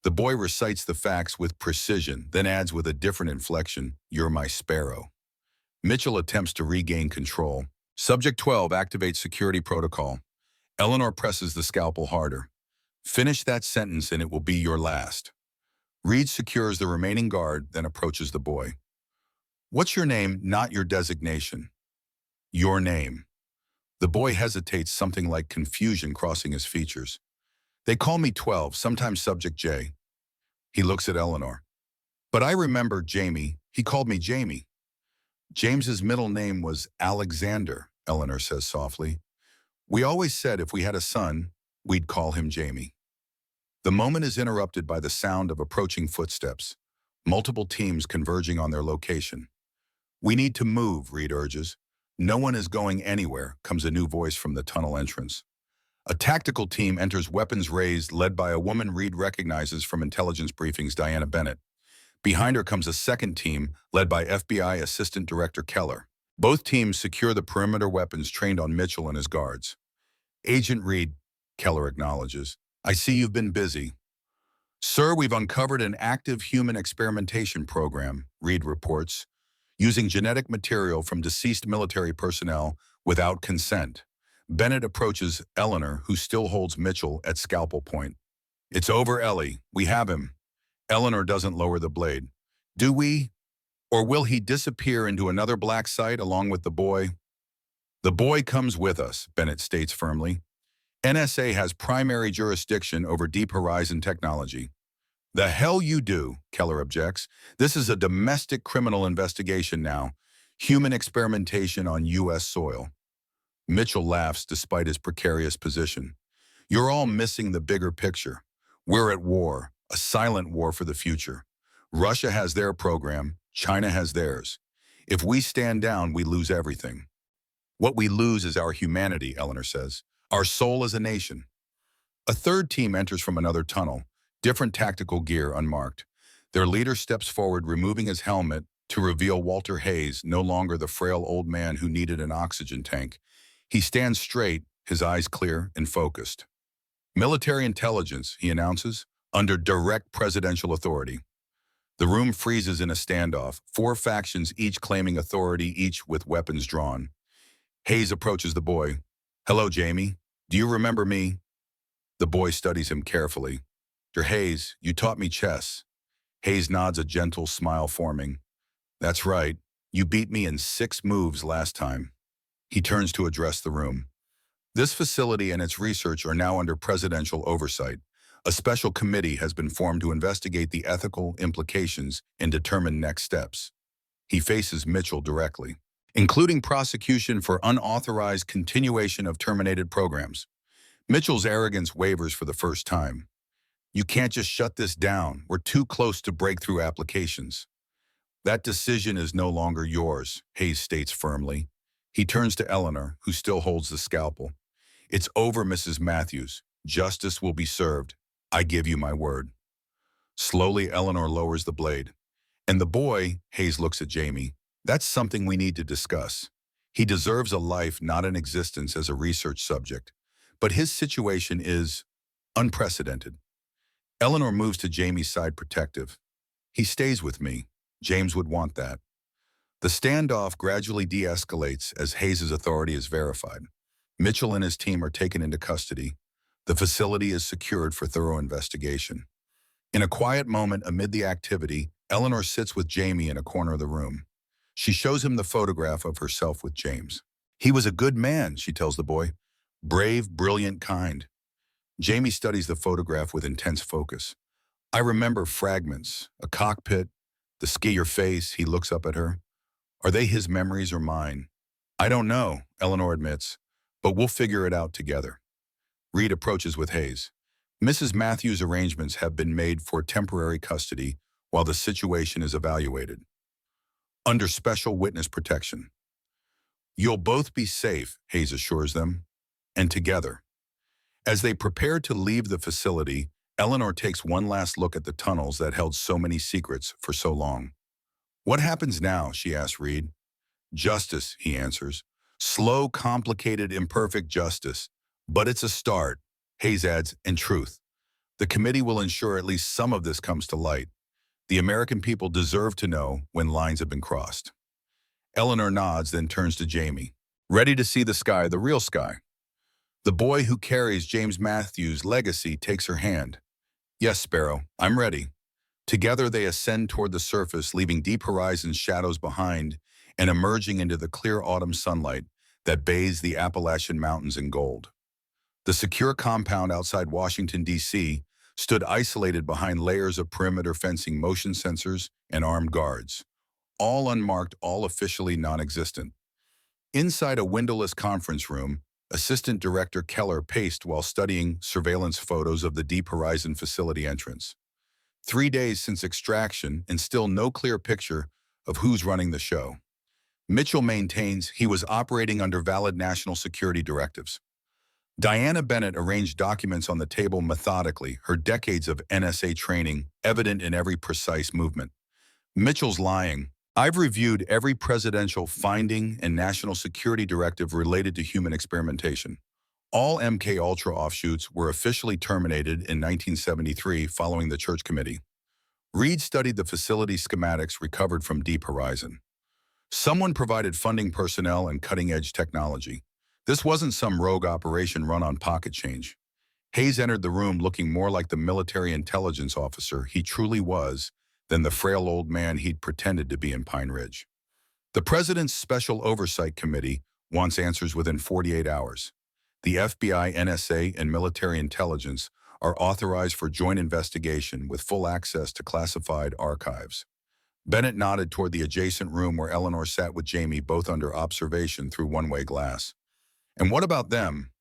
The boy recites the facts with precision, then adds with a different inflection, "You're my sparrow." Mitchell attempts to regain control. Subject 12 activates security protocol. Eleanor presses the scalpel harder. "Finish that sentence and it will be your last." Reed secures the remaining guard, then approaches the boy. "What's your name, not your designation?" "Your name." The boy hesitates, something like confusion crossing his features. "They call me 12, sometimes Subject J." He looks at Eleanor. "But I remember Jamie. He called me Jamie." "James's middle name was Alexander," Eleanor says softly. "We always said if we had a son, we'd call him Jamie." The moment is interrupted by the sound of approaching footsteps, multiple teams converging on their location. "We need to move," Reed urges. "No one is going anywhere," comes a new voice from the tunnel entrance. A tactical team enters, weapons raised, led by a woman Reed recognizes from intelligence briefings, Diana Bennett. Behind her comes a second team, led by FBI Assistant Director Keller. Both teams secure the perimeter, weapons trained on Mitchell and his guards. "Agent Reed," Keller acknowledges, "I see you've been busy." "Sir, we've uncovered an active human experimentation program," Reed reports, "using genetic material from deceased military personnel without consent." Bennett approaches Eleanor, who still holds Mitchell at scalpel point. "It's over, Ellie. We have him." Eleanor doesn't lower the blade. "Do we? Or will he disappear into another black site along with the boy?" "The boy comes with us," Bennett states firmly. "NSA has primary jurisdiction over Deep Horizon technology." "The hell you do," Keller objects. "This is a domestic criminal investigation now. Human experimentation on U.S. soil." Mitchell laughs despite his precarious position. "You're all missing the bigger picture. We're at war, a silent war for the future. Russia has their program, China has theirs. If we stand down, we lose everything." "What we lose is our humanity," Eleanor says. "Our soul as a nation." A third team enters from another tunnel, different tactical gear unmarked. Their leader steps forward, removing his helmet to reveal Walter Hayes, no longer the frail old man who needed an oxygen tank. He stands straight, his eyes clear and focused. "Military intelligence," he announces, "under direct presidential authority." The room freezes in a standoff, 4 factions each claiming authority, each with weapons drawn. Hayes approaches the boy. "Hello, Jamie. Do you remember me?" The boy studies him carefully. "Mr. Hayes, you taught me chess." Hayes nods, a gentle smile forming. "That's right. You beat me in 6 moves last time." He turns to address the room. "This facility and its research are now under presidential oversight. A special committee has been formed to investigate the ethical implications and determine next steps." He faces Mitchell directly. "Including prosecution for unauthorized continuation of terminated programs." Mitchell's arrogance wavers for the first time. "You can't just shut this down. We're too close to breakthrough applications." "That decision is no longer yours," Hayes states firmly. He turns to Eleanor, who still holds the scalpel. "It's over, Mrs. Matthews. Justice will be served. I give you my word." Slowly, Eleanor lowers the blade. "And the boy," Hayes looks at Jamie, "that's something we need to discuss. He deserves a life, not an existence as a research subject. But his situation is unprecedented." Eleanor moves to Jamie's side, protective. "He stays with me. James would want that." The standoff gradually de-escalates as Hayes' authority is verified. Mitchell and his team are taken into custody. The facility is secured for thorough investigation. In a quiet moment amid the activity, Eleanor sits with Jamie in a corner of the room. She shows him the photograph of herself with James. He was a good man, she tells the boy. Brave, brilliant, kind. Jamie studies the photograph with intense focus. I remember fragments, a cockpit, the skier face. He looks up at her. Are they his memories or mine? I don't know, Eleanor admits, but we'll figure it out together. Reed approaches with Hayes. Mrs. Matthews' arrangements have been made for temporary custody while the situation is evaluated. Under special witness protection. You'll both be safe, Hayes assures them, and together. As they prepare to leave the facility, Eleanor takes one last look at the tunnels that held so many secrets for so long. What happens now, she asks Reed. Justice, he answers. Slow, complicated, imperfect justice. But it's a start, Hayes adds, and truth. The committee will ensure at least some of this comes to light. The American people deserve to know when lines have been crossed. Eleanor nods, then turns to Jamie. Ready to see the sky, the real sky. The boy who carries James Matthews' legacy takes her hand. Yes, Sparrow, I'm ready. Together they ascend toward the surface, leaving deep horizon shadows behind and emerging into the clear autumn sunlight that bathes the Appalachian Mountains in gold. The secure compound outside Washington, D.C., stood isolated behind layers of perimeter fencing, motion sensors, and armed guards. All unmarked, all officially non-existent. Inside a windowless conference room, Assistant Director Keller paced while studying surveillance photos of the Deep Horizon facility entrance. 3 days since extraction and still no clear picture of who's running the show. Mitchell maintains he was operating under valid national security directives. Diana Bennett arranged documents on the table methodically, her decades of NSA training evident in every precise movement. Mitchell's lying. I've reviewed every presidential finding and national security directive related to human experimentation. All MKUltra offshoots were officially terminated in 1973 following the Church Committee. Reed studied the facility schematics recovered from Deep Horizon. Someone provided funding personnel and cutting-edge technology. This wasn't some rogue operation run on pocket change. Hayes entered the room looking more like the military intelligence officer he truly was than the frail old man he'd pretended to be in Pine Ridge. The President's Special Oversight Committee wants answers within 48 hours. The FBI, NSA, and military intelligence are authorized for joint investigation with full access to classified archives. Bennett nodded toward the adjacent room where Eleanor sat with Jamie, both under observation through one-way glass. And what about them?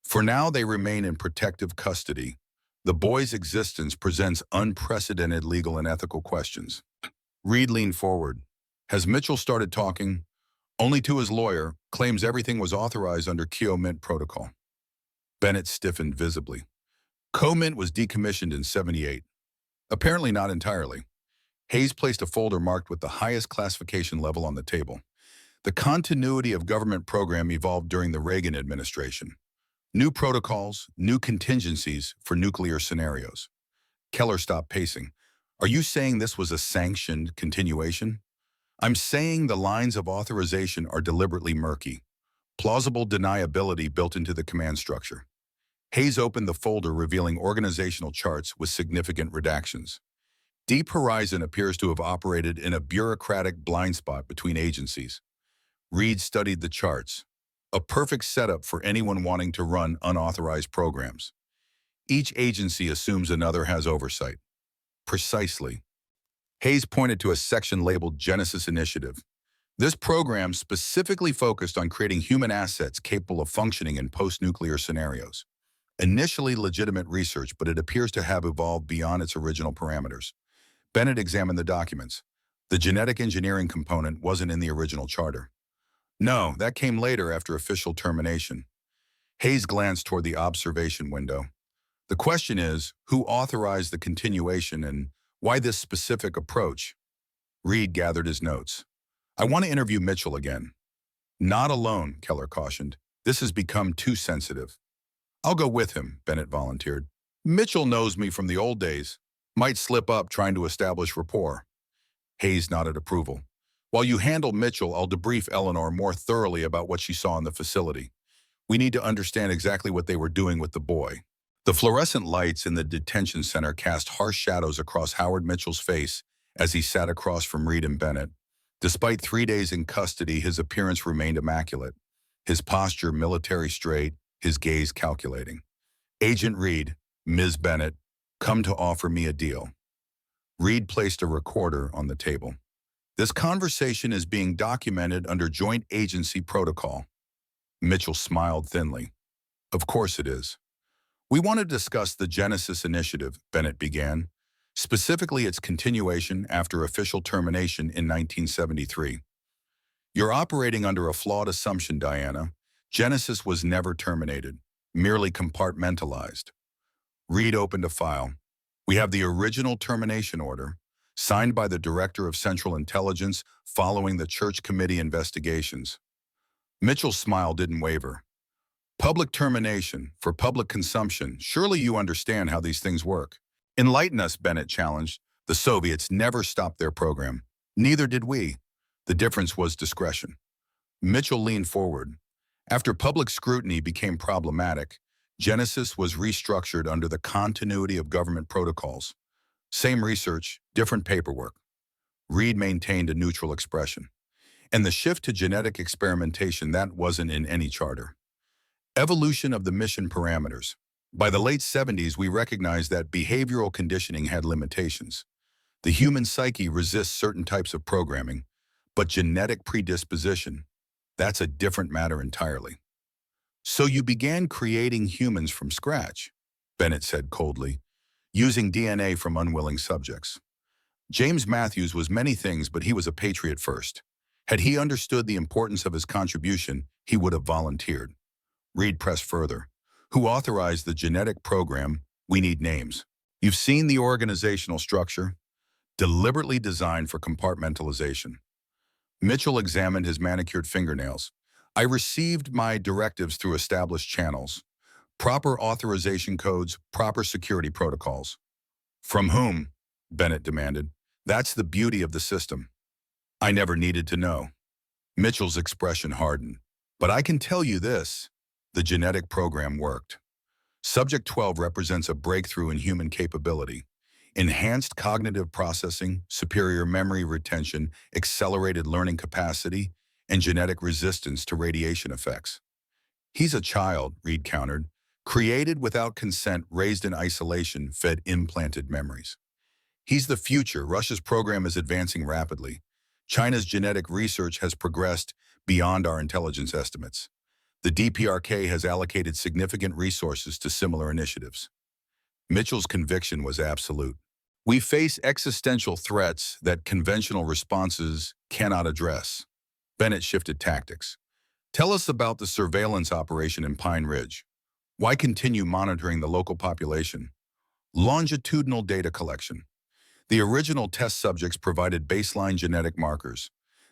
For now, they remain in protective custody. The boy's existence presents unprecedented legal and ethical questions. Reed leaned forward. Has Mitchell started talking? Only to his lawyer, claims everything was authorized under Co-Mint protocol. Bennett stiffened visibly. Co-Mint was decommissioned in '78. Apparently not entirely. Hayes placed a folder marked with the highest classification level on the table. The continuity of government program evolved during the Reagan administration. New protocols, new contingencies for nuclear scenarios. Keller stopped pacing. Are you saying this was a sanctioned continuation? I'm saying the lines of authorization are deliberately murky. Plausible deniability built into the command structure. Hayes opened the folder revealing organizational charts with significant redactions. Deep Horizon appears to have operated in a bureaucratic blind spot between agencies. Reed studied the charts. A perfect setup for anyone wanting to run unauthorized programs. Each agency assumes another has oversight. Precisely. Hayes pointed to a section labeled Genesis Initiative. This program specifically focused on creating human assets capable of functioning in post-nuclear scenarios. Initially legitimate research, but it appears to have evolved beyond its original parameters. Bennett examined the documents. The genetic engineering component wasn't in the original charter. No, that came later after official termination. Hayes glanced toward the observation window. The question is, who authorized the continuation and why this specific approach? Reed gathered his notes. I want to interview Mitchell again. Not alone, Keller cautioned. This has become too sensitive. I'll go with him, Bennett volunteered. Mitchell knows me from the old days. Might slip up trying to establish rapport. Hayes nodded approval. While you handle Mitchell, I'll debrief Eleanor more thoroughly about what she saw in the facility. We need to understand exactly what they were doing with the boy. The fluorescent lights in the detention center cast harsh shadows across Howard Mitchell's face as he sat across from Reed and Bennett. Despite 3 days in custody, his appearance remained immaculate. His posture military straight, his gaze calculating. Agent Reed, Ms. Bennett, come to offer me a deal. Reed placed a recorder on the table. This conversation is being documented under joint agency protocol. Mitchell smiled thinly. Of course it is. We want to discuss the Genesis Initiative, Bennett began, specifically its continuation after official termination in 1973. You're operating under a flawed assumption, Diana. Genesis was never terminated, merely compartmentalized. Reed opened a file. We have the original termination order, signed by the Director of Central Intelligence following the Church Committee investigations. Mitchell's smile didn't waver. Public termination, for public consumption. Surely you understand how these things work. Enlighten us, Bennett challenged. The Soviets never stopped their program. Neither did we. The difference was discretion. Mitchell leaned forward. After public scrutiny became problematic, Genesis was restructured under the continuity of government protocols. Same research, different paperwork. Reed maintained a neutral expression. And the shift to genetic experimentation, that wasn't in any charter. Evolution of the mission parameters. By the late 70s, we recognized that behavioral conditioning had limitations. The human psyche resists certain types of programming, but genetic predisposition, that's a different matter entirely. So you began creating humans from scratch, Bennett said coldly, using DNA from unwilling subjects. James Matthews was many things, but he was a patriot first. Had he understood the importance of his contribution, he would have volunteered. Reed pressed further. Who authorized the genetic program? We need names. You've seen the organizational structure, deliberately designed for compartmentalization. Mitchell examined his manicured fingernails. I received my directives through established channels. Proper authorization codes, proper security protocols. From whom? Bennett demanded. That's the beauty of the system. I never needed to know. Mitchell's expression hardened. But I can tell you this. The genetic program worked. Subject 12 represents a breakthrough in human capability. Enhanced cognitive processing, superior memory retention, accelerated learning capacity, and genetic resistance to radiation effects. He's a child, Reed countered, created without consent, raised in isolation, fed implanted memories. He's the future. Russia's program is advancing rapidly. China's genetic research has progressed beyond our intelligence estimates. The DPRK has allocated significant resources to similar initiatives. Mitchell's conviction was absolute. We face existential threats that conventional responses cannot address. Bennett shifted tactics. Tell us about the surveillance operation in Pine Ridge. Why continue monitoring the local population? Longitudinal data collection. The original test subjects provided baseline genetic markers.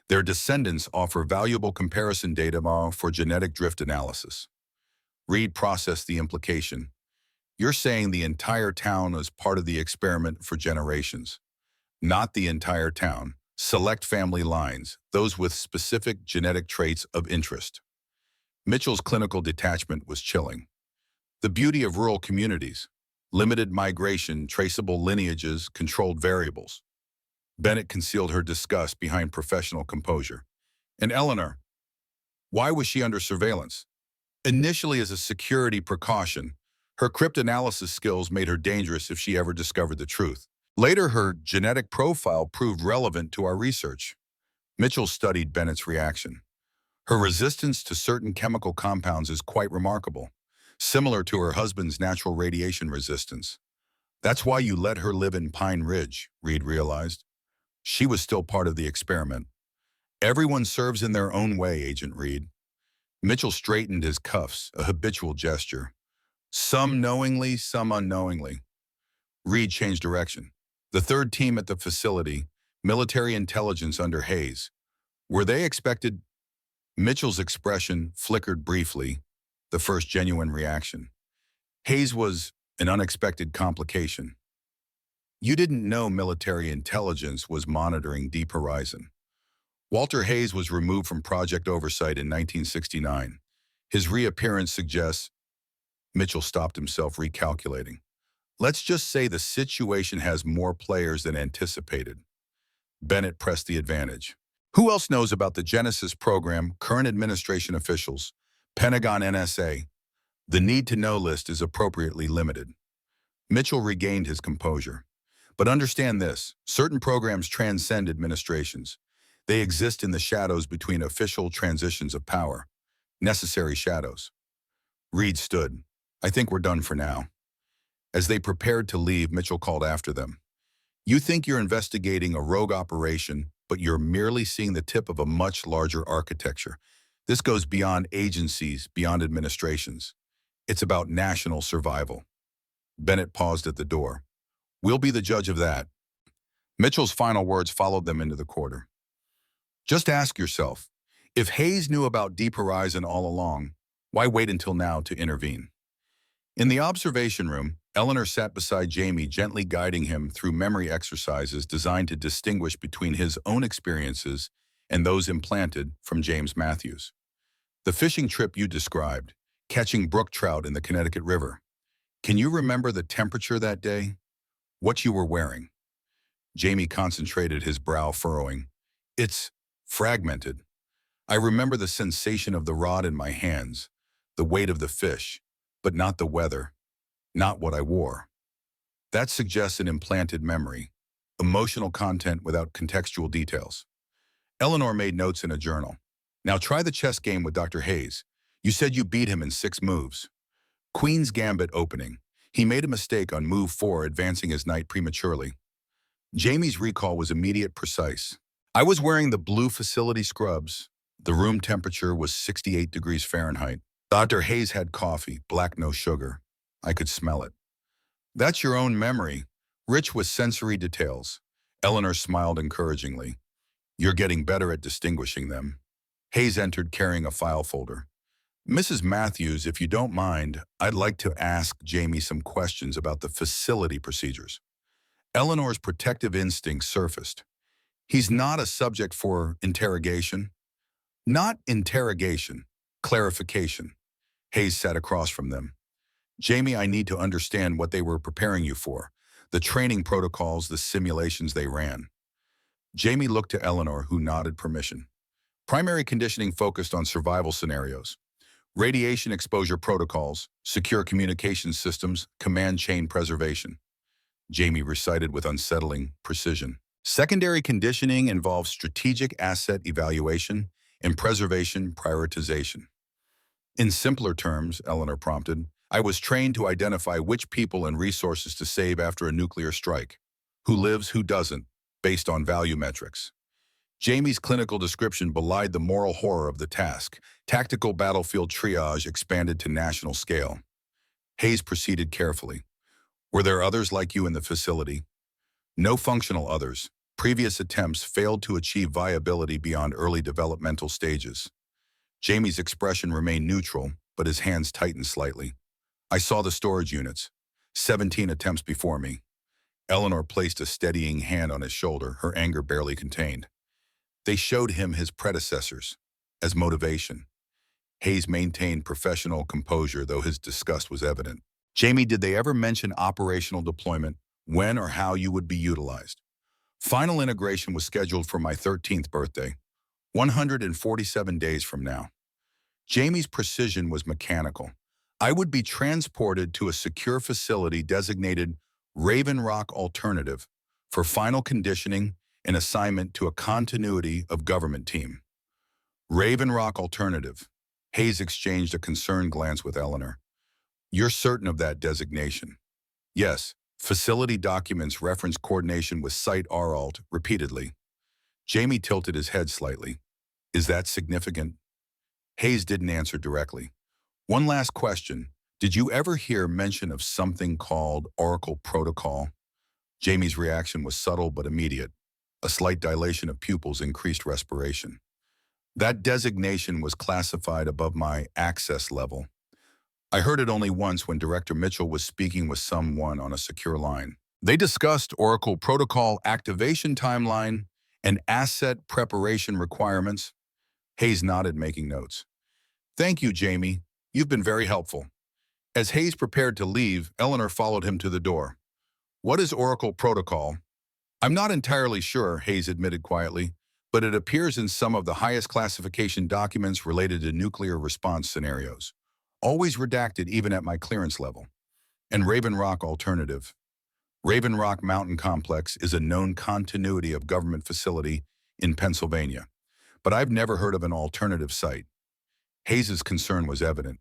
Their descendants offer valuable comparison data for genetic drift analysis. Reed processed the implication. You're saying the entire town is part of the experiment for generations. Not the entire town. Select family lines, those with specific genetic traits of interest. Mitchell's clinical detachment was chilling. The beauty of rural communities. Limited migration, traceable lineages, controlled variables. Bennett concealed her disgust behind professional composure. And Eleanor, why was she under surveillance? Initially as a security precaution, her cryptanalysis skills made her dangerous if she ever discovered the truth. Later, her genetic profile proved relevant to our research. Mitchell studied Bennett's reaction. Her resistance to certain chemical compounds is quite remarkable, similar to her husband's natural radiation resistance. That's why you let her live in Pine Ridge, Reed realized. She was still part of the experiment. Everyone serves in their own way, Agent Reed. Mitchell straightened his cuffs, a habitual gesture. Some knowingly, some unknowingly. Reed changed direction. The third team at the facility, military intelligence under Hayes. Were they expected? Mitchell's expression flickered briefly, the first genuine reaction. Hayes was an unexpected complication. You didn't know military intelligence was monitoring Deep Horizon. Walter Hayes was removed from project oversight in 1969. His reappearance suggests. Mitchell stopped himself, recalculating. Let's just say the situation has more players than anticipated. Bennett pressed the advantage. Who else knows about the Genesis program, current administration officials, Pentagon NSA? The need-to-know list is appropriately limited. Mitchell regained his composure. But understand this, certain programs transcend administrations. They exist in the shadows between official transitions of power. Necessary shadows. Reed stood. I think we're done for now. As they prepared to leave, Mitchell called after them. You think you're investigating a rogue operation, but you're merely seeing the tip of a much larger architecture. This goes beyond agencies, beyond administrations. It's about national survival. Bennett paused at the door. We'll be the judge of that. Mitchell's final words followed them into the corridor. Just ask yourself, if Hayes knew about Deep Horizon all along, why wait until now to intervene? In the observation room, Eleanor sat beside Jamie, gently guiding him through memory exercises designed to distinguish between his own experiences and those implanted from James Matthews. The fishing trip you described, catching brook trout in the Connecticut River. Can you remember the temperature that day? What you were wearing? Jamie concentrated, his brow furrowing. It's fragmented. I remember the sensation of the rod in my hands, the weight of the fish, but not the weather, not what I wore. That suggests an implanted memory, emotional content without contextual details. Eleanor made notes in a journal. Now try the chess game with Dr. Hayes. You said you beat him in 6 moves. Queen's Gambit opening. He made a mistake on move 4, advancing his knight prematurely. Jamie's recall was immediate, precise. I was wearing the blue facility scrubs. The room temperature was 68 degrees Fahrenheit. Dr. Hayes had coffee, black, no sugar. I could smell it. That's your own memory, rich with sensory details. Eleanor smiled encouragingly. You're getting better at distinguishing them. Hayes entered carrying a file folder. Mrs. Matthews, if you don't mind, I'd like to ask Jamie some questions about the facility procedures. Eleanor's protective instinct surfaced. He's not a subject for interrogation. Not interrogation, clarification. Hayes sat across from them. Jamie, I need to understand what they were preparing you for, the training protocols, the simulations they ran. Jamie looked to Eleanor, who nodded permission. Primary conditioning focused on survival scenarios. Radiation exposure protocols, secure communication systems, command chain preservation. Jamie recited with unsettling precision. Secondary conditioning involves strategic asset evaluation and preservation prioritization. In simpler terms, Eleanor prompted, I was trained to identify which people and resources to save after a nuclear strike. Who lives, who doesn't, based on value metrics. Jamie's clinical description belied the moral horror of the task. Tactical battlefield triage expanded to national scale. Hayes proceeded carefully. Were there others like you in the facility? No functional others. Previous attempts failed to achieve viability beyond early developmental stages. Jamie's expression remained neutral, but his hands tightened slightly. I saw the storage units. 17 attempts before me. Eleanor placed a steadying hand on his shoulder, her anger barely contained. They showed him his predecessors as motivation. Hayes maintained professional composure, though his disgust was evident. Jamie, did they ever mention operational deployment, when or how you would be utilized? Final integration was scheduled for my 13th birthday, 147 days from now. Jamie's precision was mechanical. I would be transported to a secure facility designated Raven Rock Alternative for final conditioning and assignment to a continuity of government team. Raven Rock Alternative. Hayes exchanged a concerned glance with Eleanor. You're certain of that designation? Yes. Facility documents reference coordination with Site RALT repeatedly. Jamie tilted his head slightly. Is that significant? Hayes didn't answer directly. One last question. Did you ever hear mention of something called Oracle Protocol? Jamie's reaction was subtle but immediate. A slight dilation of pupils, increased respiration. That designation was classified above my access level. I heard it only once when Director Mitchell was speaking with someone on a secure line. They discussed Oracle Protocol activation timeline and asset preparation requirements. Hayes nodded, making notes. Thank you, Jamie. You've been very helpful. As Hayes prepared to leave, Eleanor followed him to the door. What is Oracle Protocol? I'm not entirely sure, Hayes admitted quietly, but it appears in some of the highest classification documents related to nuclear response scenarios. Always redacted even at my clearance level. And Raven Rock Alternative. Raven Rock Mountain Complex is a known continuity of government facility in Pennsylvania, but I've never heard of an alternative site. Hayes's concern was evident.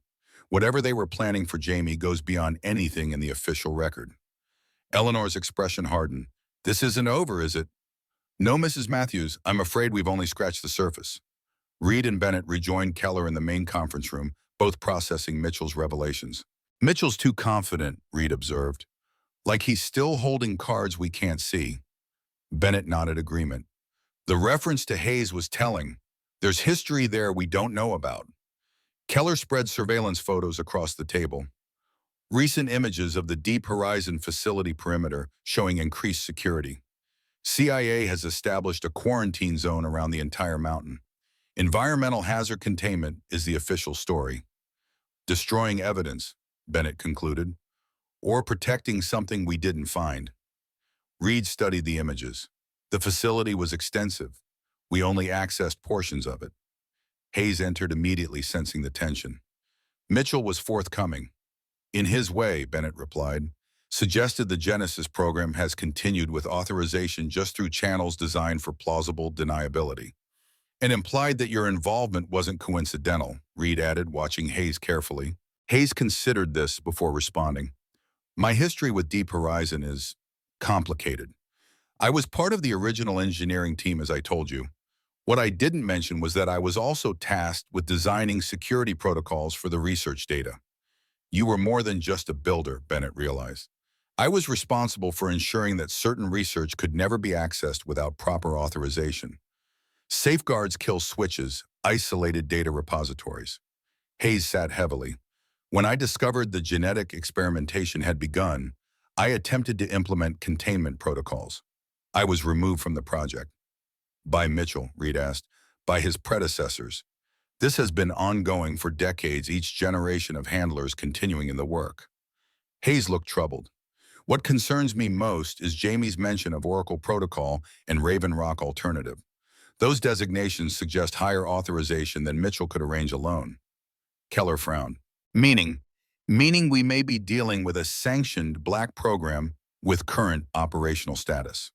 Whatever they were planning for Jamie goes beyond anything in the official record. Eleanor's expression hardened. This isn't over, is it? No, Mrs. Matthews, I'm afraid we've only scratched the surface. Reed and Bennett rejoined Keller in the main conference room, both processing Mitchell's revelations. Mitchell's too confident, Reed observed. Like he's still holding cards we can't see. Bennett nodded agreement. The reference to Hayes was telling. There's history there we don't know about. Keller spread surveillance photos across the table. Recent images of the Deep Horizon facility perimeter showing increased security. CIA has established a quarantine zone around the entire mountain. Environmental hazard containment is the official story. Destroying evidence, Bennett concluded, or protecting something we didn't find. Reed studied the images. The facility was extensive. We only accessed portions of it. Hayes entered immediately, sensing the tension. Mitchell was forthcoming. In his way, Bennett replied, suggested the Genesis program has continued with authorization just through channels designed for plausible deniability. And implied that your involvement wasn't coincidental, Reed added, watching Hayes carefully. Hayes considered this before responding. My history with Deep Horizon is complicated. I was part of the original engineering team, as I told you. What I didn't mention was that I was also tasked with designing security protocols for the research data. You were more than just a builder, Bennett realized. I was responsible for ensuring that certain research could never be accessed without proper authorization. Safeguards kill switches, isolated data repositories. Hayes sat heavily. When I discovered the genetic experimentation had begun, I attempted to implement containment protocols. I was removed from the project. By Mitchell, Reed asked. By his predecessors. This has been ongoing for decades, each generation of handlers continuing in the work. Hayes looked troubled. What concerns me most is Jamie's mention of Oracle Protocol and Raven Rock Alternative. Those designations suggest higher authorization than Mitchell could arrange alone. Keller frowned. Meaning we may be dealing with a sanctioned black program with current operational status.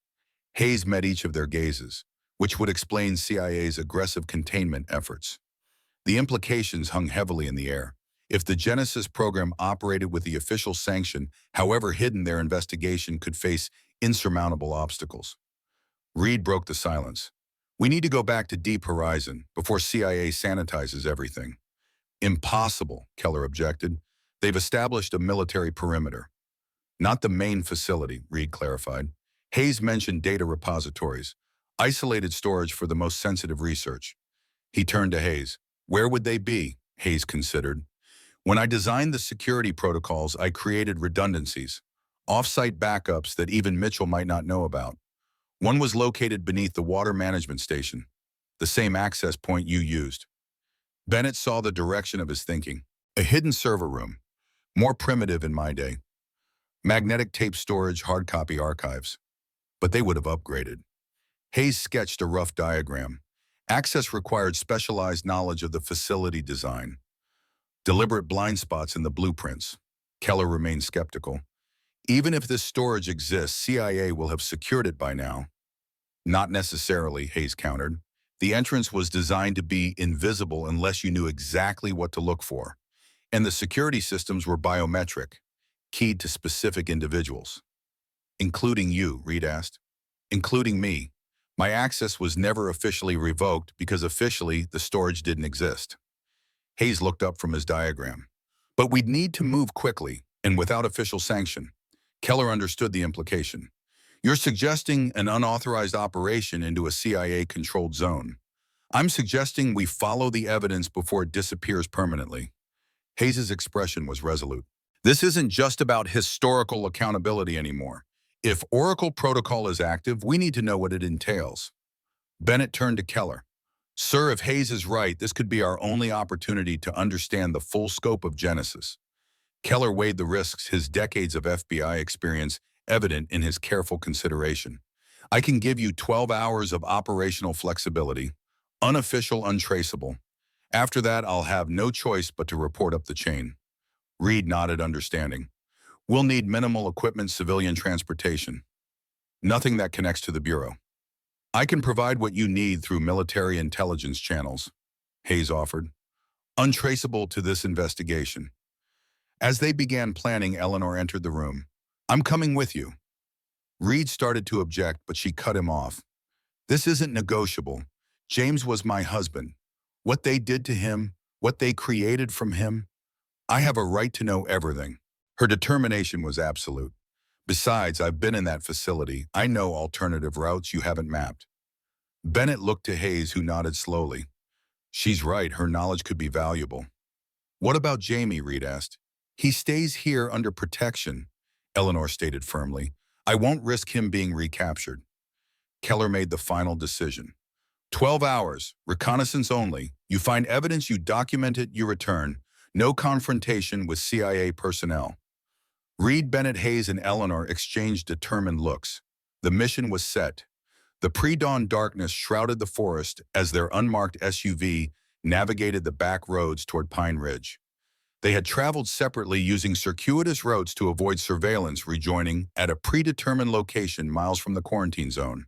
Hayes met each of their gazes, which would explain CIA's aggressive containment efforts. The implications hung heavily in the air. If the Genesis program operated with the official sanction, however hidden their investigation could face insurmountable obstacles. Reed broke the silence. We need to go back to Deep Horizon before CIA sanitizes everything. Impossible, Keller objected. They've established a military perimeter. Not the main facility, Reed clarified. Hayes mentioned data repositories, isolated storage for the most sensitive research. He turned to Hayes. Where would they be? Hayes considered. When I designed the security protocols, I created redundancies, off-site backups that even Mitchell might not know about. One was located beneath the water management station, the same access point you used. Bennett saw the direction of his thinking. A hidden server room, more primitive in my day. Magnetic tape storage, hard copy archives. But they would have upgraded. Hayes sketched a rough diagram. Access required specialized knowledge of the facility design. Deliberate blind spots in the blueprints. Keller remained skeptical. Even if this storage exists, CIA will have secured it by now. Not necessarily, Hayes countered. The entrance was designed to be invisible unless you knew exactly what to look for. And the security systems were biometric, keyed to specific individuals. Including you, Reed asked. Including me. My access was never officially revoked because officially the storage didn't exist. Hayes looked up from his diagram. But we'd need to move quickly and without official sanction. Keller understood the implication. You're suggesting an unauthorized operation into a CIA-controlled zone. I'm suggesting we follow the evidence before it disappears permanently. Hayes's expression was resolute. This isn't just about historical accountability anymore. If Oracle Protocol is active, we need to know what it entails. Bennett turned to Keller. Sir, if Hayes is right, this could be our only opportunity to understand the full scope of Genesis. Keller weighed the risks, his decades of FBI experience evident in his careful consideration. I can give you 12 hours of operational flexibility, unofficial, untraceable. After that, I'll have no choice but to report up the chain. Reed nodded, understanding. We'll need minimal equipment, civilian transportation. Nothing that connects to the Bureau. I can provide what you need through military intelligence channels, Hayes offered, untraceable to this investigation. As they began planning, Eleanor entered the room. I'm coming with you. Reed started to object, but she cut him off. This isn't negotiable. James was my husband. What they did to him, what they created from him, I have a right to know everything. Her determination was absolute. Besides, I've been in that facility. I know alternative routes you haven't mapped. Bennett looked to Hayes, who nodded slowly. She's right, her knowledge could be valuable. What about Jamie? Reed asked. He stays here under protection, Eleanor stated firmly. I won't risk him being recaptured. Keller made the final decision. 12 hours, reconnaissance only. You find evidence, you document it, you return. No confrontation with CIA personnel. Reed, Bennett, Hayes, and Eleanor exchanged determined looks. The mission was set. The pre-dawn darkness shrouded the forest as their unmarked SUV navigated the back roads toward Pine Ridge. They had traveled separately using circuitous routes to avoid surveillance, rejoining at a predetermined location miles from the quarantine zone.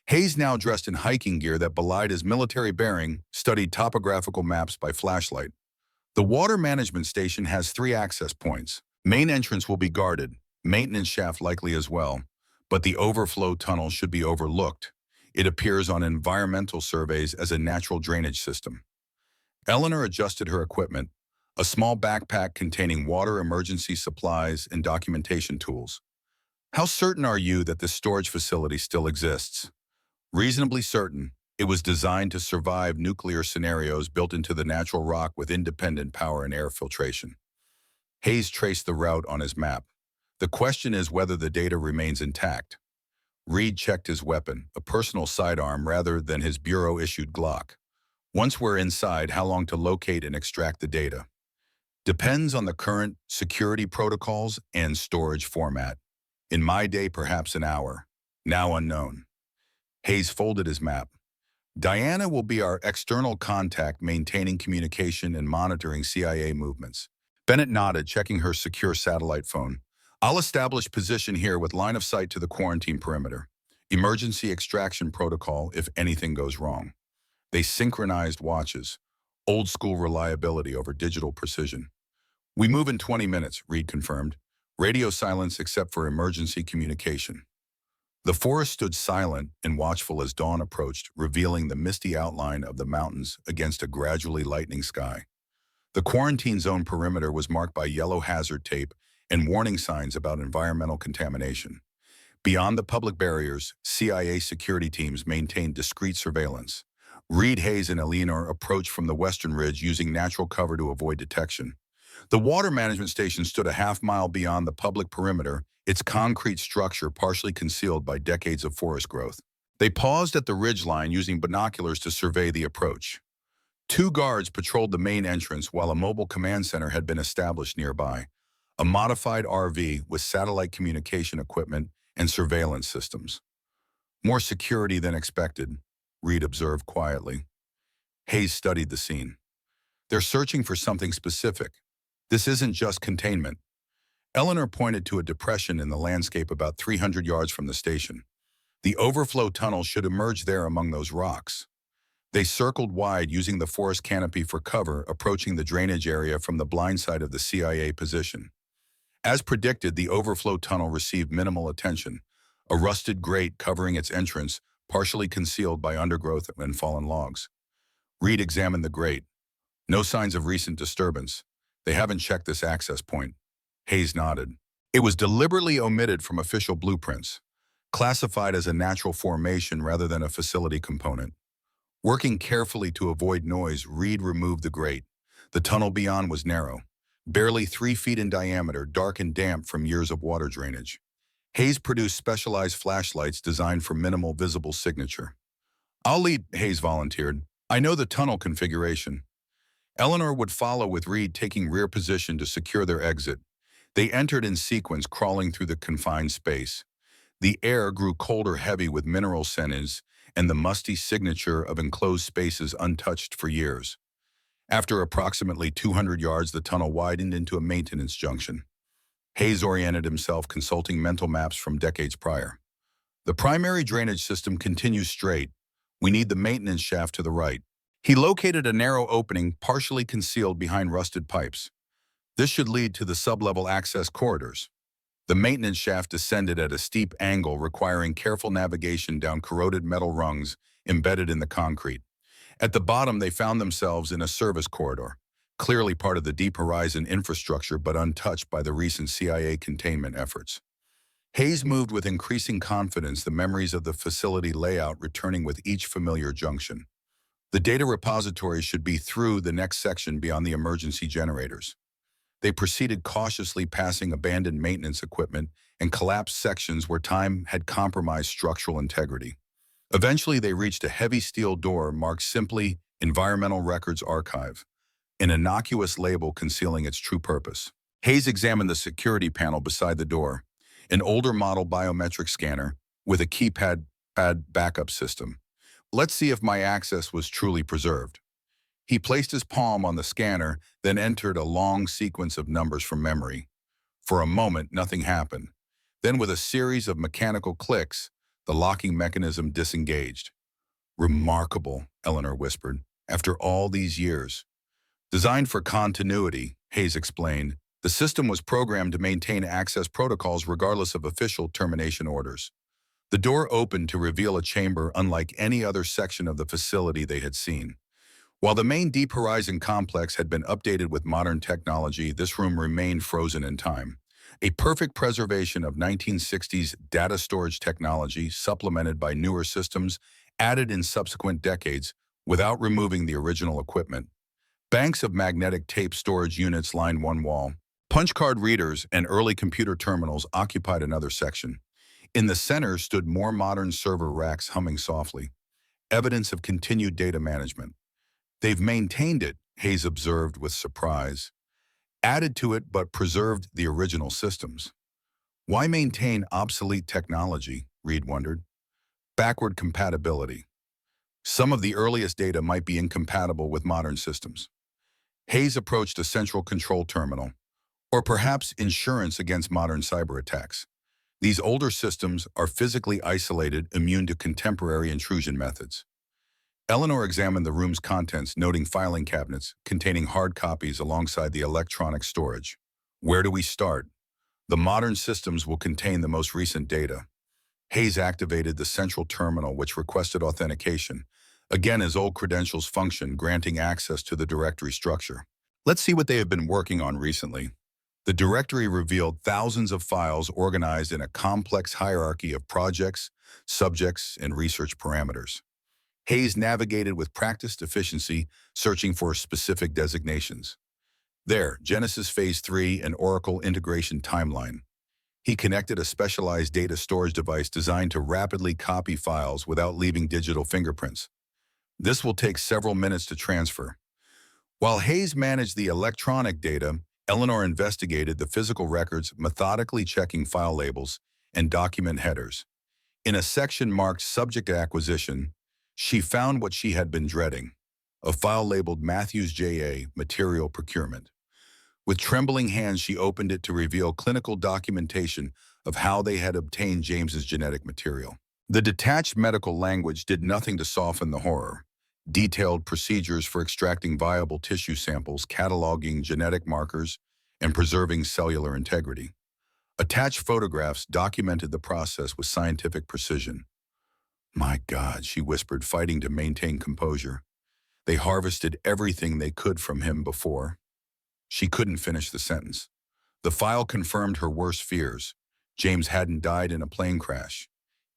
Hayes, now dressed in hiking gear that belied his military bearing, studied topographical maps by flashlight. The water management station has 3 access points. Main entrance will be guarded, maintenance shaft likely as well, but the overflow tunnel should be overlooked. It appears on environmental surveys as a natural drainage system. Eleanor adjusted her equipment, a small backpack containing water, emergency supplies, and documentation tools. How certain are you that this storage facility still exists? Reasonably certain. It was designed to survive nuclear scenarios, built into the natural rock with independent power and air filtration. Hayes traced the route on his map. The question is whether the data remains intact. Reed checked his weapon, a personal sidearm rather than his Bureau-issued Glock. Once we're inside, how long to locate and extract the data? Depends on the current security protocols and storage format. In my day, perhaps an hour. Now unknown. Hayes folded his map. Diana will be our external contact, maintaining communication and monitoring CIA movements. Bennett nodded, checking her secure satellite phone. I'll establish position here with line of sight to the quarantine perimeter. Emergency extraction protocol if anything goes wrong. They synchronized watches. Old school reliability over digital precision. We move in 20 minutes, Reed confirmed. Radio silence except for emergency communication. The forest stood silent and watchful as dawn approached, revealing the misty outline of the mountains against a gradually lightening sky. The quarantine zone perimeter was marked by yellow hazard tape and warning signs about environmental contamination. Beyond the public barriers, CIA security teams maintained discreet surveillance. Reed, Hayes, and Eleanor approached from the western ridge using natural cover to avoid detection. The water management station stood a half-mile beyond the public perimeter, its concrete structure partially concealed by decades of forest growth. They paused at the ridgeline using binoculars to survey the approach. 2 guards patrolled the main entrance while a mobile command center had been established nearby, a modified RV with satellite communication equipment and surveillance systems. More security than expected, Reed observed quietly. Hayes studied the scene. They're searching for something specific. This isn't just containment. Eleanor pointed to a depression in the landscape about 300 yards from the station. The overflow tunnel should emerge there among those rocks. They circled wide using the forest canopy for cover, approaching the drainage area from the blind side of the CIA position. As predicted, the overflow tunnel received minimal attention, a rusted grate covering its entrance, partially concealed by undergrowth and fallen logs. Reed examined the grate. No signs of recent disturbance. They haven't checked this access point. Hayes nodded. It was deliberately omitted from official blueprints, classified as a natural formation rather than a facility component. Working carefully to avoid noise, Reed removed the grate. The tunnel beyond was narrow, barely 3 feet in diameter, dark and damp from years of water drainage. Hayes produced specialized flashlights designed for minimal visible signature. I'll lead, Hayes volunteered. I know the tunnel configuration. Eleanor would follow, with Reed taking rear position to secure their exit. They entered in sequence, crawling through the confined space. The air grew colder, heavy with mineral scents and the musty signature of enclosed spaces untouched for years. After approximately 200 yards, the tunnel widened into a maintenance junction. Hayes oriented himself, consulting mental maps from decades prior. The primary drainage system continues straight. We need the maintenance shaft to the right. He located a narrow opening partially concealed behind rusted pipes. This should lead to the sublevel access corridors. The maintenance shaft descended at a steep angle, requiring careful navigation down corroded metal rungs embedded in the concrete. At the bottom, they found themselves in a service corridor, clearly part of the Deep Horizon infrastructure but untouched by the recent CIA containment efforts. Hayes moved with increasing confidence, the memories of the facility layout returning with each familiar junction. The data repository should be through the next section beyond the emergency generators. They proceeded cautiously, passing abandoned maintenance equipment and collapsed sections where time had compromised structural integrity. Eventually, they reached a heavy steel door marked simply Environmental Records Archive, an innocuous label concealing its true purpose. Hayes examined the security panel beside the door, an older model biometric scanner with a keypad backup system. Let's see if my access was truly preserved. He placed his palm on the scanner, then entered a long sequence of numbers from memory. For a moment, nothing happened. Then, with a series of mechanical clicks, the locking mechanism disengaged. "Remarkable," Eleanor whispered, "after all these years." "Designed for continuity," Hayes explained. "The system was programmed to maintain access protocols regardless of official termination orders." The door opened to reveal a chamber unlike any other section of the facility they had seen. While the main Deep Horizon complex had been updated with modern technology, this room remained frozen in time. A perfect preservation of 1960s data storage technology supplemented by newer systems added in subsequent decades without removing the original equipment. Banks of magnetic tape storage units lined one wall. Punch card readers and early computer terminals occupied another section. In the center stood more modern server racks humming softly, evidence of continued data management. "They've maintained it," Hayes observed with surprise. "Added to it but preserved the original systems." "Why maintain obsolete technology?" Reed wondered. "Backward compatibility. Some of the earliest data might be incompatible with modern systems." Hayes approached a central control terminal, or perhaps insurance against modern cyber attacks. These older systems are physically isolated, immune to contemporary intrusion methods. Eleanor examined the room's contents, noting filing cabinets containing hard copies alongside the electronic storage. "Where do we start?" "The modern systems will contain the most recent data." Hayes activated the central terminal, which requested authentication. Again, his old credentials functioned, granting access to the directory structure. "Let's see what they have been working on recently." The directory revealed thousands of files organized in a complex hierarchy of projects, subjects, and research parameters. Hayes navigated with practiced efficiency, searching for specific designations. There, Genesis Phase 3 and Oracle Integration Timeline. He connected a specialized data storage device designed to rapidly copy files without leaving digital fingerprints. This will take several minutes to transfer. While Hayes managed the electronic data, Eleanor investigated the physical records, methodically checking file labels and document headers. In a section marked Subject Acquisition, she found what she had been dreading, a file labeled Matthews J.A. Material Procurement. With trembling hands, she opened it to reveal clinical documentation of how they had obtained James's genetic material. The detached medical language did nothing to soften the horror. Detailed procedures for extracting viable tissue samples, cataloging genetic markers, and preserving cellular integrity. Attached photographs documented the process with scientific precision. "My God," she whispered, fighting to maintain composure. "They harvested everything they could from him before." She couldn't finish the sentence. The file confirmed her worst fears. James hadn't died in a plane crash.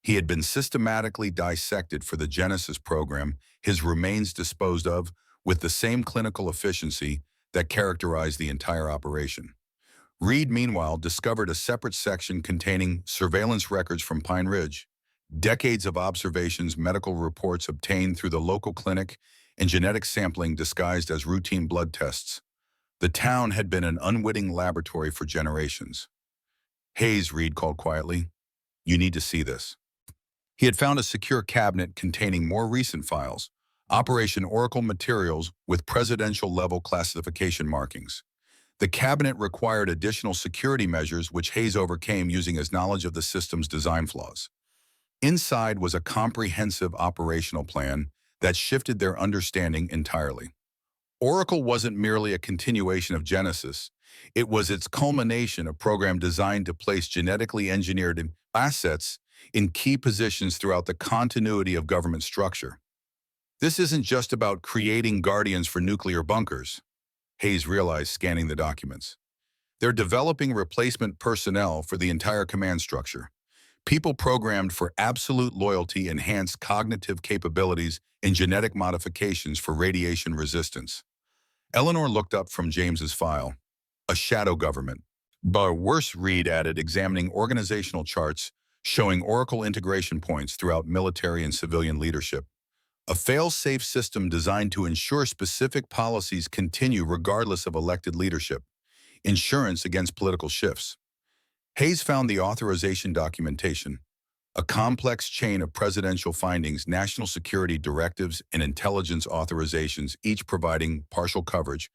He had been systematically dissected for the Genesis program, his remains disposed of with the same clinical efficiency that characterized the entire operation. Reed, meanwhile, discovered a separate section containing surveillance records from Pine Ridge, decades of observations, medical reports obtained through the local clinic, and genetic sampling disguised as routine blood tests. The town had been an unwitting laboratory for generations. "Hayes," Reed called quietly, You need to see this. He had found a secure cabinet containing more recent files, Operation Oracle materials with presidential-level classification markings. The cabinet required additional security measures which Hayes overcame using his knowledge of the system's design flaws. Inside was a comprehensive operational plan that shifted their understanding entirely. Oracle wasn't merely a continuation of Genesis. It was its culmination, a program designed to place genetically engineered assets in key positions throughout the continuity of government structure. This isn't just about creating guardians for nuclear bunkers, Hayes realized scanning the documents. They're developing replacement personnel for the entire command structure. People programmed for absolute loyalty, enhanced cognitive capabilities, and genetic modifications for radiation resistance. Eleanor looked up from James's file. A shadow government. But worse, Reed added, examining organizational charts showing Oracle integration points throughout military and civilian leadership. A fail-safe system designed to ensure specific policies continue regardless of elected leadership. Insurance against political shifts. Hayes found the authorization documentation, a complex chain of presidential findings, national security directives, and intelligence authorizations, each providing partial coverage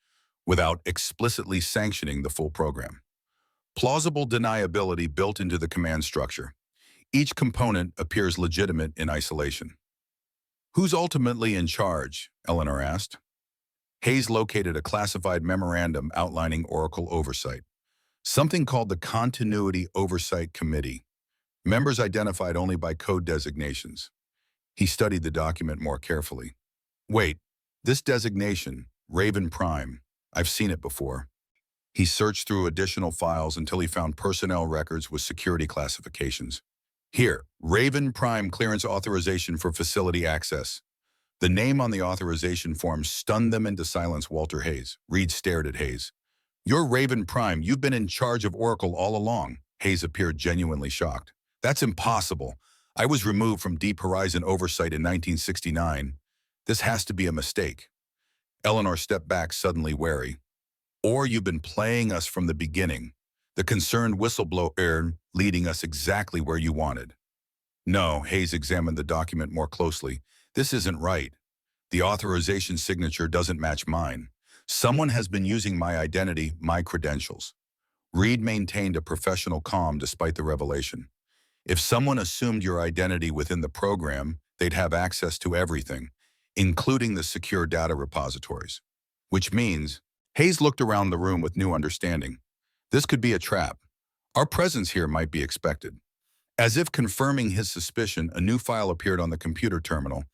without explicitly sanctioning the full program. Plausible deniability built into the command structure. Each component appears legitimate in isolation. Who's ultimately in charge? Eleanor asked. Hayes located a classified memorandum outlining Oracle oversight. Something called the Continuity Oversight Committee. Members identified only by code designations. He studied the document more carefully. Wait, this designation, Raven Prime, I've seen it before. He searched through additional files until he found personnel records with security classifications. Here, Raven Prime clearance authorization for facility access. The name on the authorization form stunned them into silence. Walter Hayes. Reed stared at Hayes. You're Raven Prime. You've been in charge of Oracle all along. Hayes appeared genuinely shocked. That's impossible. I was removed from Deep Horizon oversight in 1969. This has to be a mistake. Eleanor stepped back, suddenly wary. Or you've been playing us from the beginning. The concerned whistleblower leading us exactly where you wanted. No, Hayes examined the document more closely. This isn't right. The authorization signature doesn't match mine. Someone has been using my identity, my credentials. Reed maintained a professional calm despite the revelation. If someone assumed your identity within the program, they'd have access to everything, including the secure data repositories. Which means, Hayes looked around the room with new understanding. This could be a trap. Our presence here might be expected. As if confirming his suspicion, a new file appeared on the computer terminal,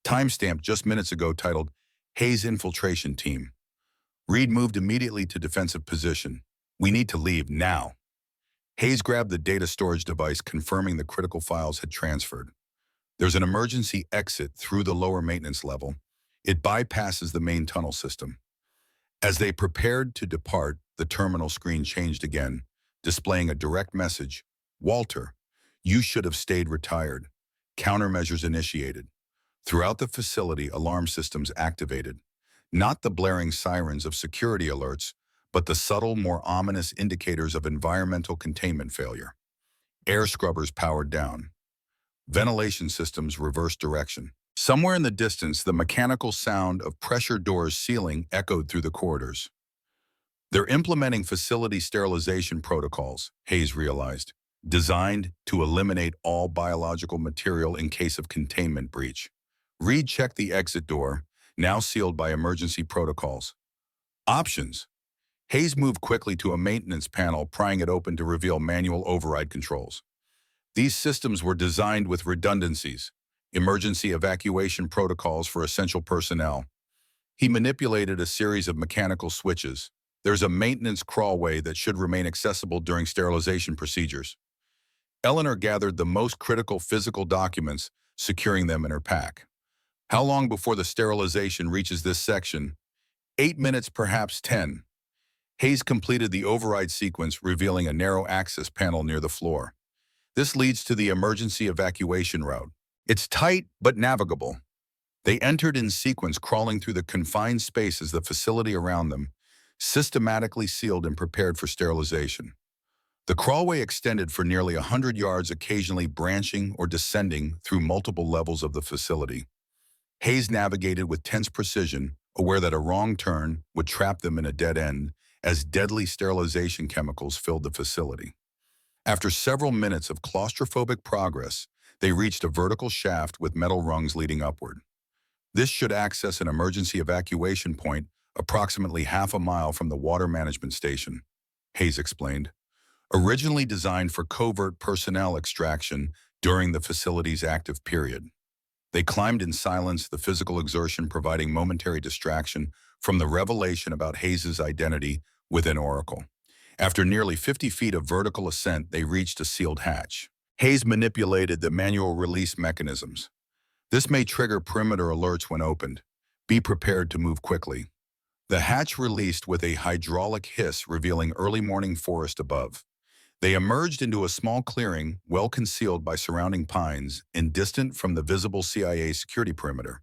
timestamped just minutes ago, titled Hayes Infiltration Team. Reed moved immediately to defensive position. We need to leave now. Hayes grabbed the data storage device, confirming the critical files had transferred. There's an emergency exit through the lower maintenance level. It bypasses the main tunnel system. As they prepared to depart, the terminal screen changed again, displaying a direct message. Walter, you should have stayed retired. Countermeasures initiated. Throughout the facility, alarm systems activated. Not the blaring sirens of security alerts, but the subtle, more ominous indicators of environmental containment failure. Air scrubbers powered down. Ventilation systems reversed direction. Somewhere in the distance, the mechanical sound of pressure doors sealing echoed through the corridors. They're implementing facility sterilization protocols, Hayes realized, designed to eliminate all biological material in case of containment breach. Reed checked the exit door, now sealed by emergency protocols. Options. Hayes moved quickly to a maintenance panel, prying it open to reveal manual override controls. These systems were designed with redundancies, emergency evacuation protocols for essential personnel. He manipulated a series of mechanical switches. There's a maintenance crawlway that should remain accessible during sterilization procedures. Eleanor gathered the most critical physical documents, securing them in her pack. How long before the sterilization reaches this section? 8 minutes, perhaps 10. Hayes completed the override sequence, revealing a narrow access panel near the floor. This leads to the emergency evacuation route. It's tight but navigable. They entered in sequence, crawling through the confined spaces, the facility around them, systematically sealed and prepared for sterilization. The crawlway extended for nearly 100 yards, occasionally branching or descending through multiple levels of the facility. Hayes navigated with tense precision, aware that a wrong turn would trap them in a dead end as deadly sterilization chemicals filled the facility. After several minutes of claustrophobic progress, they reached a vertical shaft with metal rungs leading upward. This should access an emergency evacuation point approximately half a mile from the water management station, Hayes explained. Originally designed for covert personnel extraction during the facility's active period. They climbed in silence, the physical exertion providing momentary distraction from the revelation about Hayes's identity within Oracle. After nearly 50 feet of vertical ascent, they reached a sealed hatch. Hayes manipulated the manual release mechanisms. This may trigger perimeter alerts when opened. Be prepared to move quickly. The hatch released with a hydraulic hiss, revealing early morning forest above. They emerged into a small clearing, well concealed by surrounding pines and distant from the visible CIA security perimeter.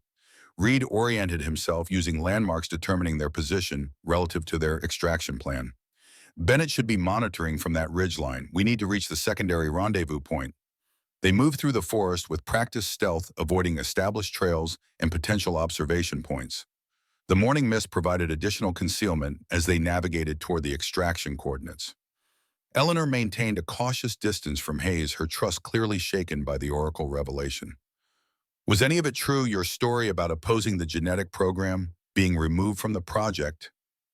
Reed oriented himself using landmarks determining their position relative to their extraction plan. Bennett should be monitoring from that ridgeline. We need to reach the secondary rendezvous point. They moved through the forest with practiced stealth, avoiding established trails and potential observation points. The morning mist provided additional concealment as they navigated toward the extraction coordinates. Eleanor maintained a cautious distance from Hayes, her trust clearly shaken by the Oracle revelation. Was any of it true, your story about opposing the genetic program, being removed from the project?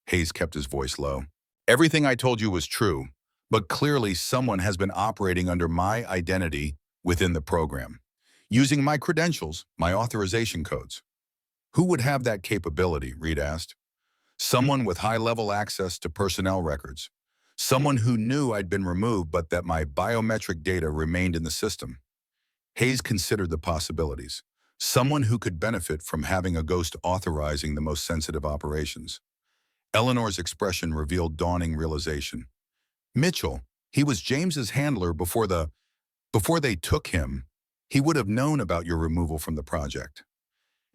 Hayes kept his voice low. Everything I told you was true, but clearly someone has been operating under my identity within the program, using my credentials, my authorization codes. Who would have that capability? Reed asked. Someone with high-level access to personnel records. Someone who knew I'd been removed but that my biometric data remained in the system. Hayes considered the possibilities. Someone who could benefit from having a ghost authorizing the most sensitive operations. Eleanor's expression revealed dawning realization. Mitchell, he was James's handler before they took him. He would have known about your removal from the project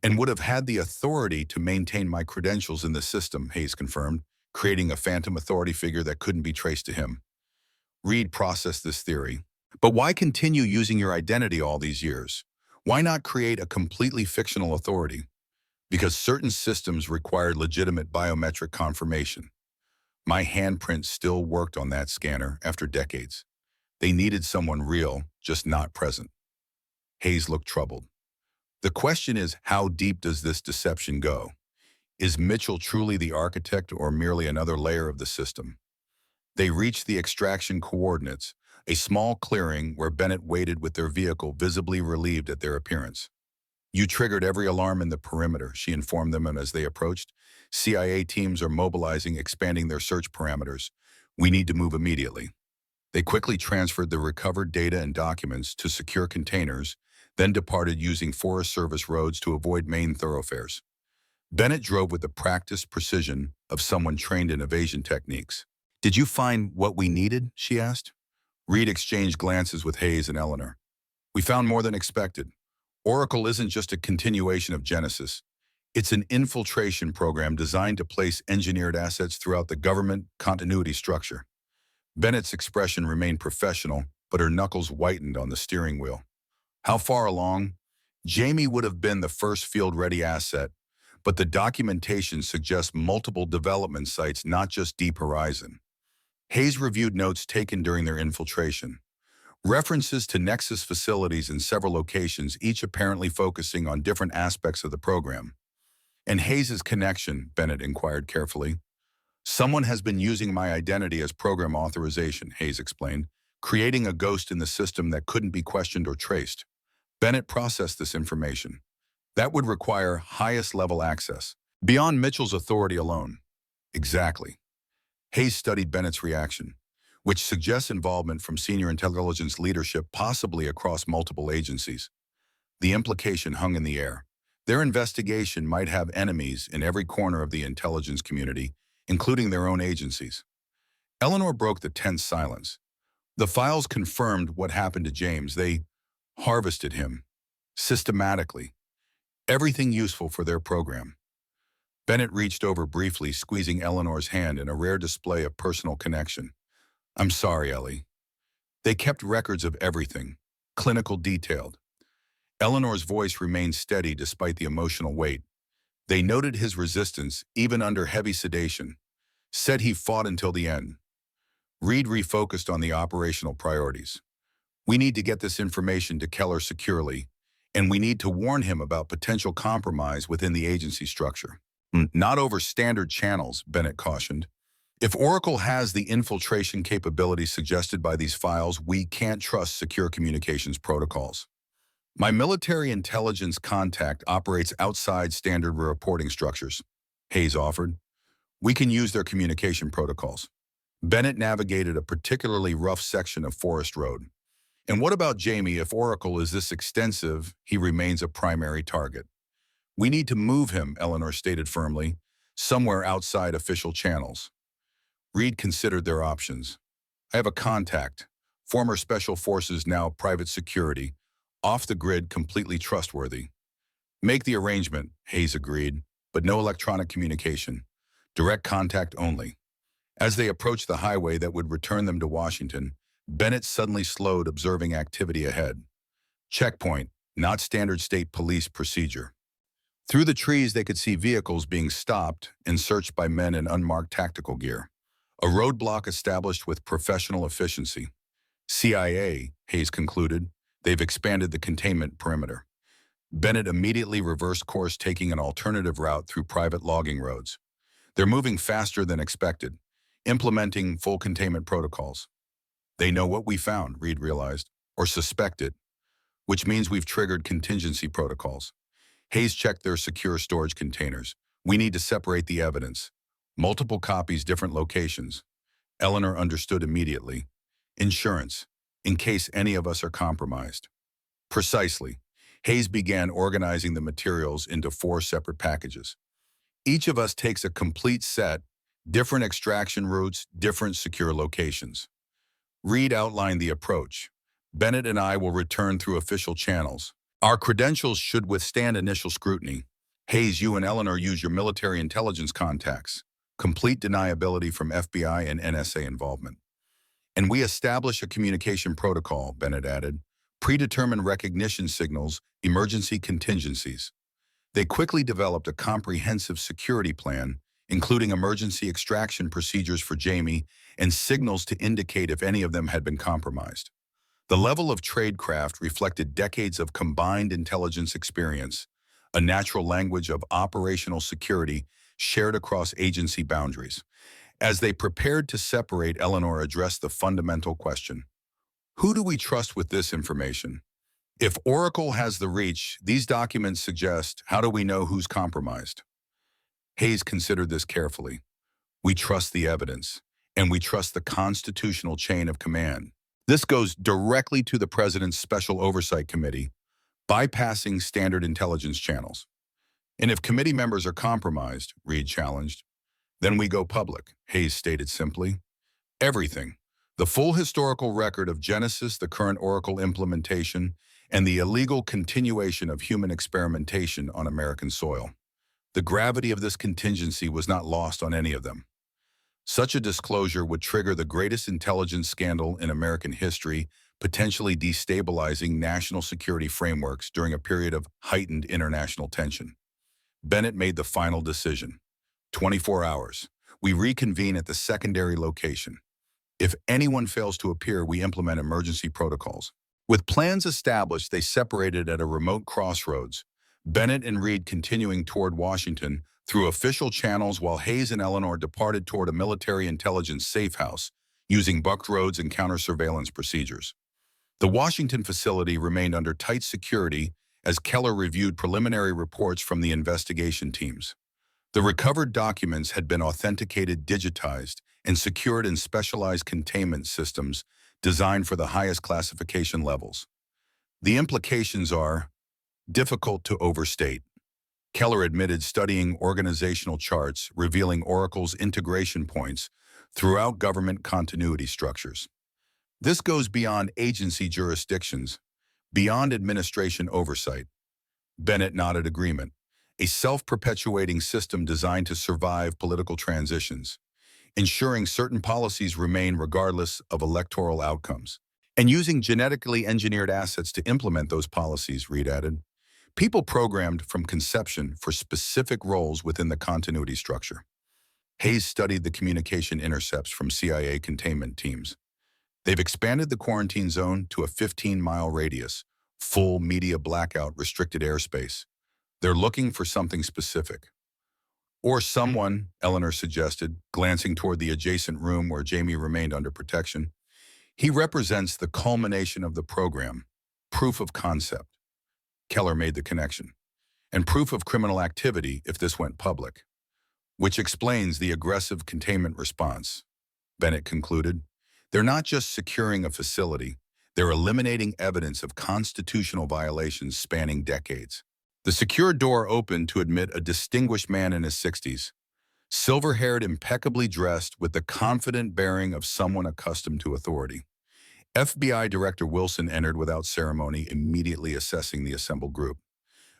and would have had the authority to maintain my credentials in the system, Hayes confirmed, creating a phantom authority figure that couldn't be traced to him. Reed processed this theory. But why continue using your identity all these years? Why not create a completely fictional authority? Because certain systems required legitimate biometric confirmation. My handprint still worked on that scanner after decades. They needed someone real, just not present. Hayes looked troubled. The question is, how deep does this deception go? Is Mitchell truly the architect or merely another layer of the system? They reached the extraction coordinates, a small clearing where Bennett waited with their vehicle visibly relieved at their appearance. You triggered every alarm in the perimeter, she informed them as they approached. CIA teams are mobilizing, expanding their search parameters. We need to move immediately. They quickly transferred the recovered data and documents to secure containers, then departed using Forest Service roads to avoid main thoroughfares. Bennett drove with the practiced precision of someone trained in evasion techniques. Did you find what we needed? She asked. Reed exchanged glances with Hayes and Eleanor. We found more than expected. Oracle isn't just a continuation of Genesis. It's an infiltration program designed to place engineered assets throughout the government continuity structure. Bennett's expression remained professional, but her knuckles whitened on the steering wheel. How far along? Jamie would have been the first field-ready asset, but the documentation suggests multiple development sites, not just Deep Horizon. Hayes reviewed notes taken during their infiltration. References to Nexus facilities in several locations, each apparently focusing on different aspects of the program. And Hayes's connection, Bennett inquired carefully. Someone has been using my identity as program authorization, Hayes explained, creating a ghost in the system that couldn't be questioned or traced. Bennett processed this information. That would require highest level access, beyond Mitchell's authority alone. Exactly. Hayes studied Bennett's reaction, which suggests involvement from senior intelligence leadership, possibly across multiple agencies. The implication hung in the air. Their investigation might have enemies in every corner of the intelligence community, including their own agencies. Eleanor broke the tense silence. The files confirmed what happened to James. They harvested him, systematically. Everything useful for their program. Bennett reached over briefly, squeezing Eleanor's hand in a rare display of personal connection. I'm sorry, Ellie. They kept records of everything, clinical detailed. Eleanor's voice remained steady despite the emotional weight. They noted his resistance, even under heavy sedation, said he fought until the end. Reed refocused on the operational priorities. We need to get this information to Keller securely, and we need to warn him about potential compromise within the agency structure. Not over standard channels, Bennett cautioned. If Oracle has the infiltration capabilities suggested by these files, we can't trust secure communications protocols. My military intelligence contact operates outside standard reporting structures, Hayes offered. We can use their communication protocols. Bennett navigated a particularly rough section of Forest Road. And what about Jamie? If Oracle is this extensive, he remains a primary target. We need to move him, Eleanor stated firmly, somewhere outside official channels. Reed considered their options. I have a contact, former Special Forces, now private security, off the grid, completely trustworthy. Make the arrangement, Hayes agreed, but no electronic communication. Direct contact only. As they approached the highway that would return them to Washington, Bennett suddenly slowed, observing activity ahead. Checkpoint, not standard state police procedure. Through the trees, they could see vehicles being stopped and searched by men in unmarked tactical gear. A roadblock established with professional efficiency. CIA, Hayes concluded. They've expanded the containment perimeter. Bennett immediately reversed course, taking an alternative route through private logging roads. They're moving faster than expected, implementing full containment protocols. They know what we found, Reed realized, or suspected, which means we've triggered contingency protocols. Hayes checked their secure storage containers. We need to separate the evidence. Multiple copies, different locations. Eleanor understood immediately. Insurance, in case any of us are compromised. Precisely. Hayes began organizing the materials into 4 separate packages. Each of us takes a complete set, different extraction routes, different secure locations. Reed outlined the approach. Bennett and I will return through official channels. Our credentials should withstand initial scrutiny. Hayes, you and Eleanor use your military intelligence contacts. Complete deniability from FBI and NSA involvement. And we establish a communication protocol, Bennett added. Predetermined recognition signals, emergency contingencies. They quickly developed a comprehensive security plan, including emergency extraction procedures for Jamie and signals to indicate if any of them had been compromised. The level of tradecraft reflected decades of combined intelligence experience, a natural language of operational security shared across agency boundaries. As they prepared to separate, Eleanor addressed the fundamental question. Who do we trust with this information? If Oracle has the reach these documents suggest, how do we know who's compromised? Hayes considered this carefully. We trust the evidence, and we trust the constitutional chain of command. This goes directly to the President's Special Oversight Committee, bypassing standard intelligence channels. And if committee members are compromised, Reed challenged, then we go public, Hayes stated simply. Everything. The full historical record of Genesis, the current Oracle implementation, and the illegal continuation of human experimentation on American soil. The gravity of this contingency was not lost on any of them. Such a disclosure would trigger the greatest intelligence scandal in American history, potentially destabilizing national security frameworks during a period of heightened international tension. Bennett made the final decision. 24 hours. We reconvene at the secondary location. If anyone fails to appear, we implement emergency protocols. With plans established, they separated at a remote crossroads, Bennett and Reed continuing toward Washington through official channels while Hayes and Eleanor departed toward a military intelligence safe house, using bucked roads and counter-surveillance procedures. The Washington facility remained under tight security as Keller reviewed preliminary reports from the investigation teams. The recovered documents had been authenticated, digitized, and secured in specialized containment systems designed for the highest classification levels. The implications are difficult to overstate. Keller admitted studying organizational charts revealing Oracle's integration points throughout government continuity structures. This goes beyond agency jurisdictions, beyond administration oversight. Bennett nodded agreement. A self-perpetuating system designed to survive political transitions. ensuring certain policies remain regardless of electoral outcomes, and using genetically engineered assets to implement those policies, Reed added. People programmed from conception for specific roles within the continuity structure. Hayes studied the communication intercepts from CIA containment teams. They've expanded the quarantine zone to a 15-mile radius, full media blackout restricted airspace. They're looking for something specific. Or someone, Eleanor suggested, glancing toward the adjacent room where Jamie remained under protection. He represents the culmination of the program, proof of concept. Keller made the connection. And proof of criminal activity if this went public. Which explains the aggressive containment response. Bennett concluded. They're not just securing a facility, they're eliminating evidence of constitutional violations spanning decades. The secure door opened to admit a distinguished man in his 60s, silver-haired, impeccably dressed with the confident bearing of someone accustomed to authority. FBI Director Wilson entered without ceremony, immediately assessing the assembled group.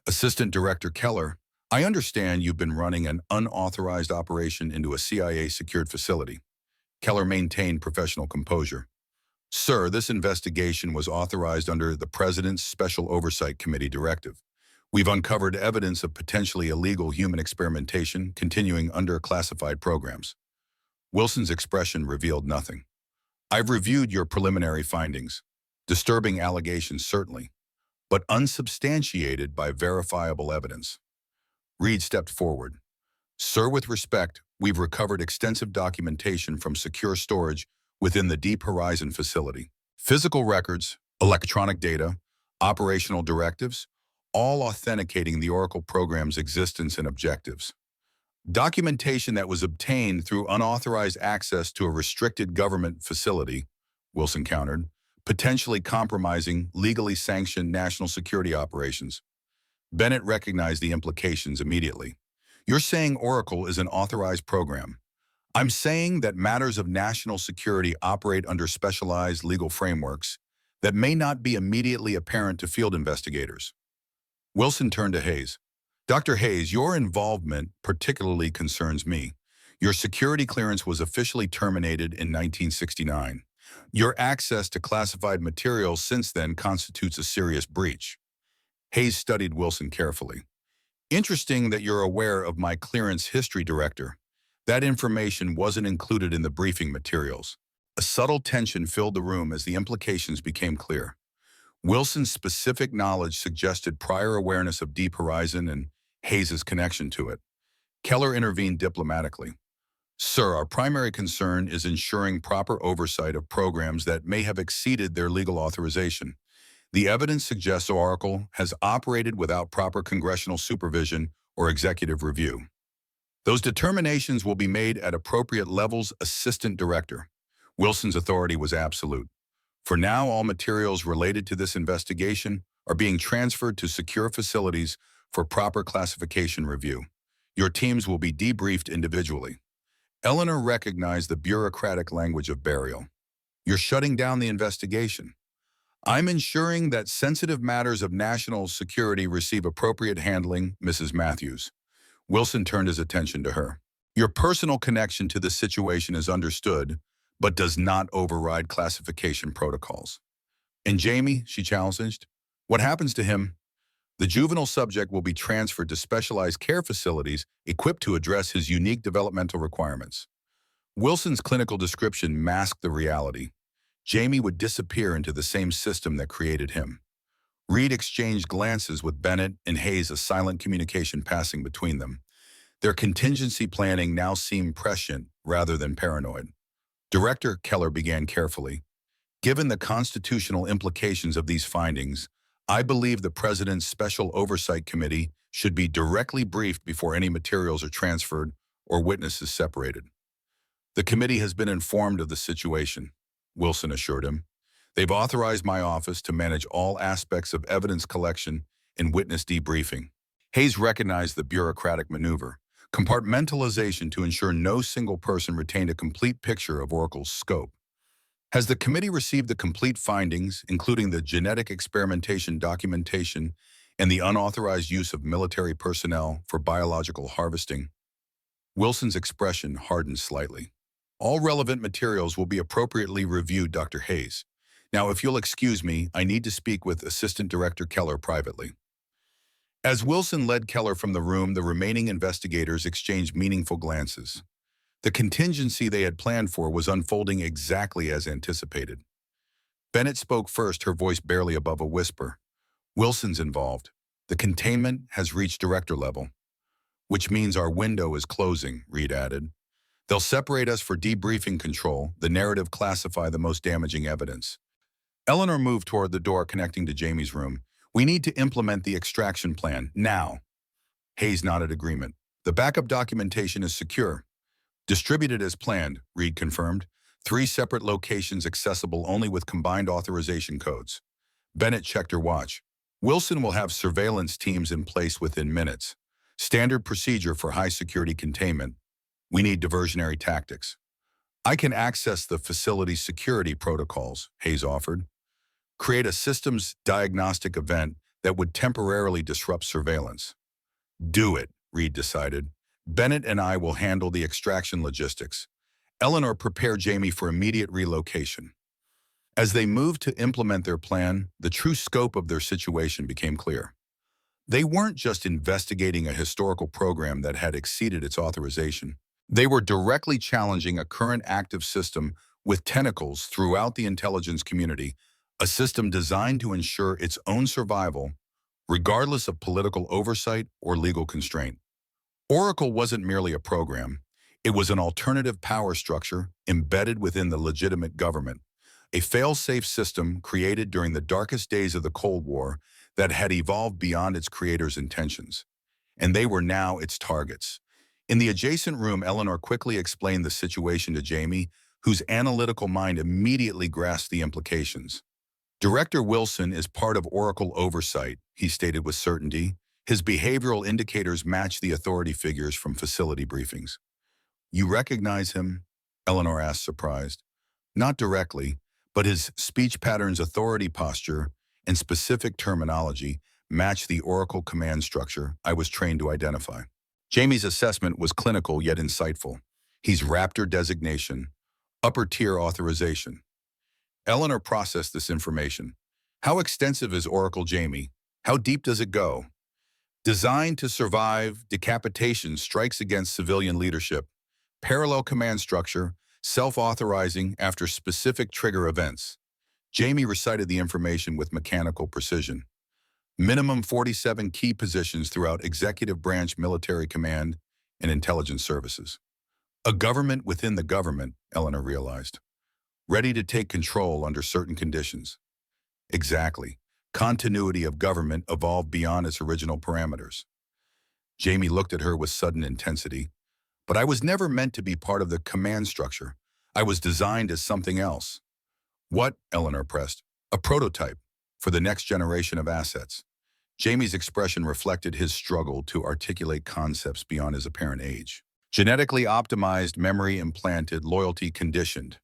Assistant Director Keller, I understand you've been running an unauthorized operation into a CIA-secured facility. Keller maintained professional composure. Sir, this investigation was authorized under the President's Special Oversight Committee directive. We've uncovered evidence of potentially illegal human experimentation continuing under classified programs. Wilson's expression revealed nothing. I've reviewed your preliminary findings. Disturbing allegations, certainly, but unsubstantiated by verifiable evidence. Reed stepped forward. Sir, with respect, we've recovered extensive documentation from secure storage within the Deep Horizon facility. Physical records, electronic data, operational directives, all authenticating the Oracle program's existence and objectives. Documentation that was obtained through unauthorized access to a restricted government facility, Wilson countered, potentially compromising legally sanctioned national security operations. Bennett recognized the implications immediately. You're saying Oracle is an authorized program. I'm saying that matters of national security operate under specialized legal frameworks that may not be immediately apparent to field investigators. Wilson turned to Hayes. Dr. Hayes, your involvement particularly concerns me. Your security clearance was officially terminated in 1969. Your access to classified materials since then constitutes a serious breach. Hayes studied Wilson carefully. Interesting that you're aware of my clearance history, Director. That information wasn't included in the briefing materials. A subtle tension filled the room as the implications became clear. Wilson's specific knowledge suggested prior awareness of Deep Horizon and Hayes's connection to it. Keller intervened diplomatically. Sir, our primary concern is ensuring proper oversight of programs that may have exceeded their legal authorization. The evidence suggests Oracle has operated without proper congressional supervision or executive review. Those determinations will be made at appropriate levels, Assistant Director. Wilson's authority was absolute. For now, all materials related to this investigation are being transferred to secure facilities for proper classification review. Your teams will be debriefed individually. Eleanor recognized the bureaucratic language of burial. You're shutting down the investigation. I'm ensuring that sensitive matters of national security receive appropriate handling, Mrs. Matthews. Wilson turned his attention to her. Your personal connection to this situation is understood, but does not override classification protocols. And Jamie, she challenged, what happens to him? The juvenile subject will be transferred to specialized care facilities equipped to address his unique developmental requirements. Wilson's clinical description masked the reality. Jamie would disappear into the same system that created him. Reed exchanged glances with Bennett and Hayes, a silent communication passing between them. Their contingency planning now seemed prescient rather than paranoid. Director Keller began carefully. Given the constitutional implications of these findings, I believe the President's Special Oversight Committee should be directly briefed before any materials are transferred or witnesses separated. The committee has been informed of the situation, Wilson assured him. They've authorized my office to manage all aspects of evidence collection and witness debriefing. Hayes recognized the bureaucratic maneuver, compartmentalization to ensure no single person retained a complete picture of Oracle's scope. Has the committee received the complete findings, including the genetic experimentation documentation and the unauthorized use of military personnel for biological harvesting? Wilson's expression hardened slightly. All relevant materials will be appropriately reviewed, Dr. Hayes. Now, if you'll excuse me, I need to speak with Assistant Director Keller privately. As Wilson led Keller from the room, the remaining investigators exchanged meaningful glances. The contingency they had planned for was unfolding exactly as anticipated. Bennett spoke first, her voice barely above a whisper. Wilson's involved. The containment has reached director level, which means our window is closing, Reed added. They'll separate us for debriefing control, the narrative classify the most damaging evidence. Eleanor moved toward the door connecting to Jamie's room. We need to implement the extraction plan, now. Hayes nodded agreement. The backup documentation is secure. Distributed as planned, Reed confirmed. 3 separate locations accessible only with combined authorization codes. Bennett checked her watch. Wilson will have surveillance teams in place within minutes. Standard procedure for high-security containment. We need diversionary tactics. I can access the facility's security protocols, Hayes offered. Create a systems diagnostic event that would temporarily disrupt surveillance. Do it, Reed decided. Bennett and I will handle the extraction logistics. Eleanor prepared Jamie for immediate relocation. As they moved to implement their plan, the true scope of their situation became clear. They weren't just investigating a historical program that had exceeded its authorization. They were directly challenging a current active system with tentacles throughout the intelligence community, a system designed to ensure its own survival, regardless of political oversight or legal constraint. Oracle wasn't merely a program. It was an alternative power structure embedded within the legitimate government, a fail-safe system created during the darkest days of the Cold War that had evolved beyond its creator's intentions. And they were now its targets. In the adjacent room, Eleanor quickly explained the situation to Jamie, whose analytical mind immediately grasped the implications. Director Wilson is part of Oracle oversight, he stated with certainty. His behavioral indicators match the authority figures from facility briefings. You recognize him? Eleanor asked, surprised. Not directly, but his speech patterns, authority posture, and specific terminology match the Oracle command structure I was trained to identify. Jamie's assessment was clinical yet insightful. He's Raptor designation, upper tier authorization. Eleanor processed this information. How extensive is Oracle, Jamie? How deep does it go? Designed to survive decapitation, strikes against civilian leadership, parallel command structure, self-authorizing after specific trigger events. Jamie recited the information with mechanical precision. Minimum 47 key positions throughout executive branch military command and intelligence services. A government within the government, Eleanor realized. Ready to take control under certain conditions. Exactly. Continuity of government evolved beyond its original parameters. Jamie looked at her with sudden intensity. But I was never meant to be part of the command structure. I was designed as something else. What? Eleanor pressed. A prototype for the next generation of assets. Jamie's expression reflected his struggle to articulate concepts beyond his apparent age. Genetically optimized, memory implanted, loyalty conditioned,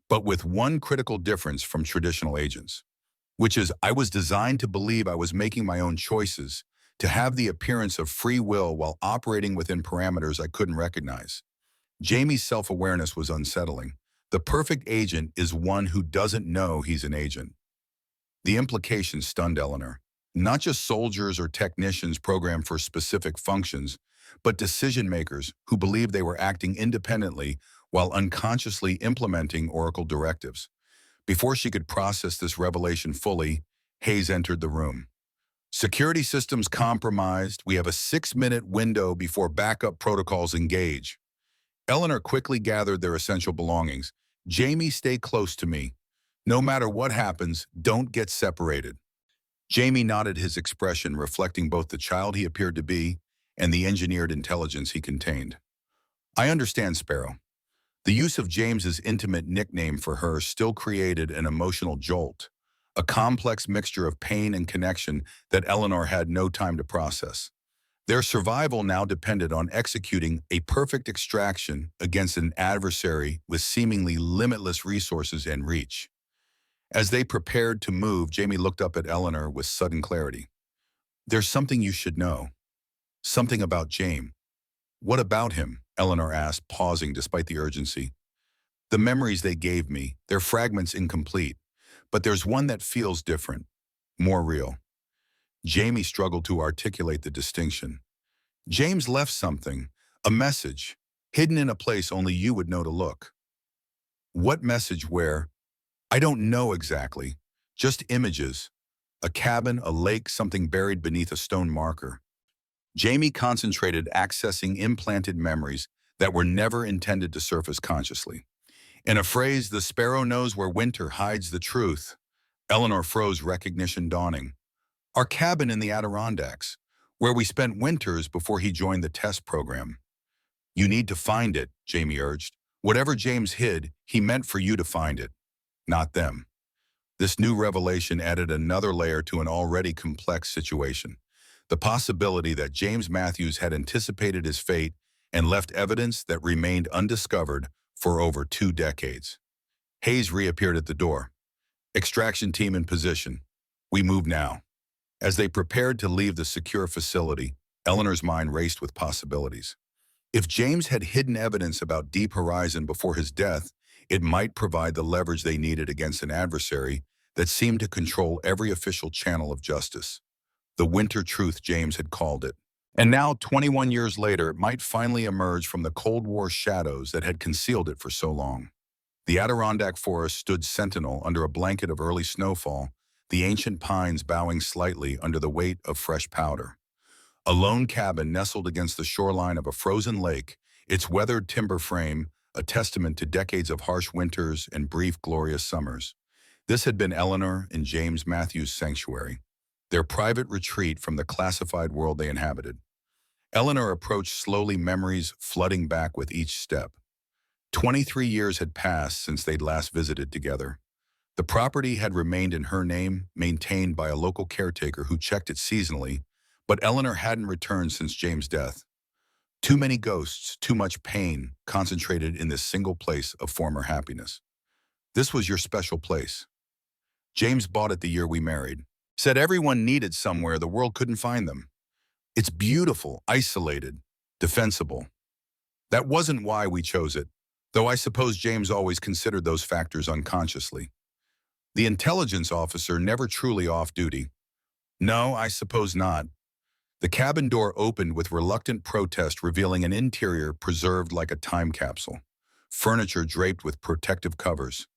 but with one critical difference from traditional agents, which is I was designed to believe I was making my own choices, to have the appearance of free will while operating within parameters I couldn't recognize. Jamie's self-awareness was unsettling. The perfect agent is one who doesn't know he's an agent. The implication stunned Eleanor. Not just soldiers or technicians programmed for specific functions, but decision-makers who believed they were acting independently while unconsciously implementing Oracle directives. Before she could process this revelation fully, Hayes entered the room. Security systems compromised. We have a 6-minute window before backup protocols engage. Eleanor quickly gathered their essential belongings. Jamie, stay close to me. No matter what happens, don't get separated. Jamie nodded, his expression reflecting both the child he appeared to be and the engineered intelligence he contained. I understand, Sparrow. The use of James's intimate nickname for her still created an emotional jolt, a complex mixture of pain and connection that Eleanor had no time to process. Their survival now depended on executing a perfect extraction against an adversary with seemingly limitless resources and reach. As they prepared to move, Jamie looked up at Eleanor with sudden clarity. There's something you should know. Something about James. What about him? Eleanor asked, pausing despite the urgency. The memories they gave me, they're fragments incomplete, but there's one that feels different, more real. Jamie struggled to articulate the distinction. James left something, a message, hidden in a place only you would know to look. What message where? I don't know exactly. Just images. A cabin, a lake, something buried beneath a stone marker. Jamie concentrated accessing implanted memories that were never intended to surface consciously. In a phrase, the sparrow knows where winter hides the truth. Eleanor froze, recognition dawning. Our cabin in the Adirondacks, where we spent winters before he joined the test program. You need to find it, Jamie urged. Whatever James hid, he meant for you to find it, not them. This new revelation added another layer to an already complex situation. The possibility that James Matthews had anticipated his fate and left evidence that remained undiscovered for over 2 decades. Hayes reappeared at the door. Extraction team in position. We move now. As they prepared to leave the secure facility, Eleanor's mind raced with possibilities. If James had hidden evidence about Deep Horizon before his death, it might provide the leverage they needed against an adversary that seemed to control every official channel of justice. The winter truth, James had called it. And now, 21 years later, it might finally emerge from the Cold War shadows that had concealed it for so long. The Adirondack forest stood sentinel under a blanket of early snowfall, the ancient pines bowing slightly under the weight of fresh powder. A lone cabin nestled against the shoreline of a frozen lake, its weathered timber frame a testament to decades of harsh winters and brief, glorious summers. This had been Eleanor and James Matthews' sanctuary, their private retreat from the classified world they inhabited. Eleanor approached slowly, memories flooding back with each step. 23 years had passed since they'd last visited together. The property had remained in her name, maintained by a local caretaker who checked it seasonally, but Eleanor hadn't returned since James' death. Too many ghosts, too much pain, concentrated in this single place of former happiness. This was your special place. James bought it the year we married. Said everyone needed somewhere the world couldn't find them. It's beautiful, isolated, defensible. That wasn't why we chose it, though I suppose James always considered those factors unconsciously. The intelligence officer never truly off duty. No, I suppose not. The cabin door opened with reluctant protest, revealing an interior preserved like a time capsule. Furniture draped with protective covers.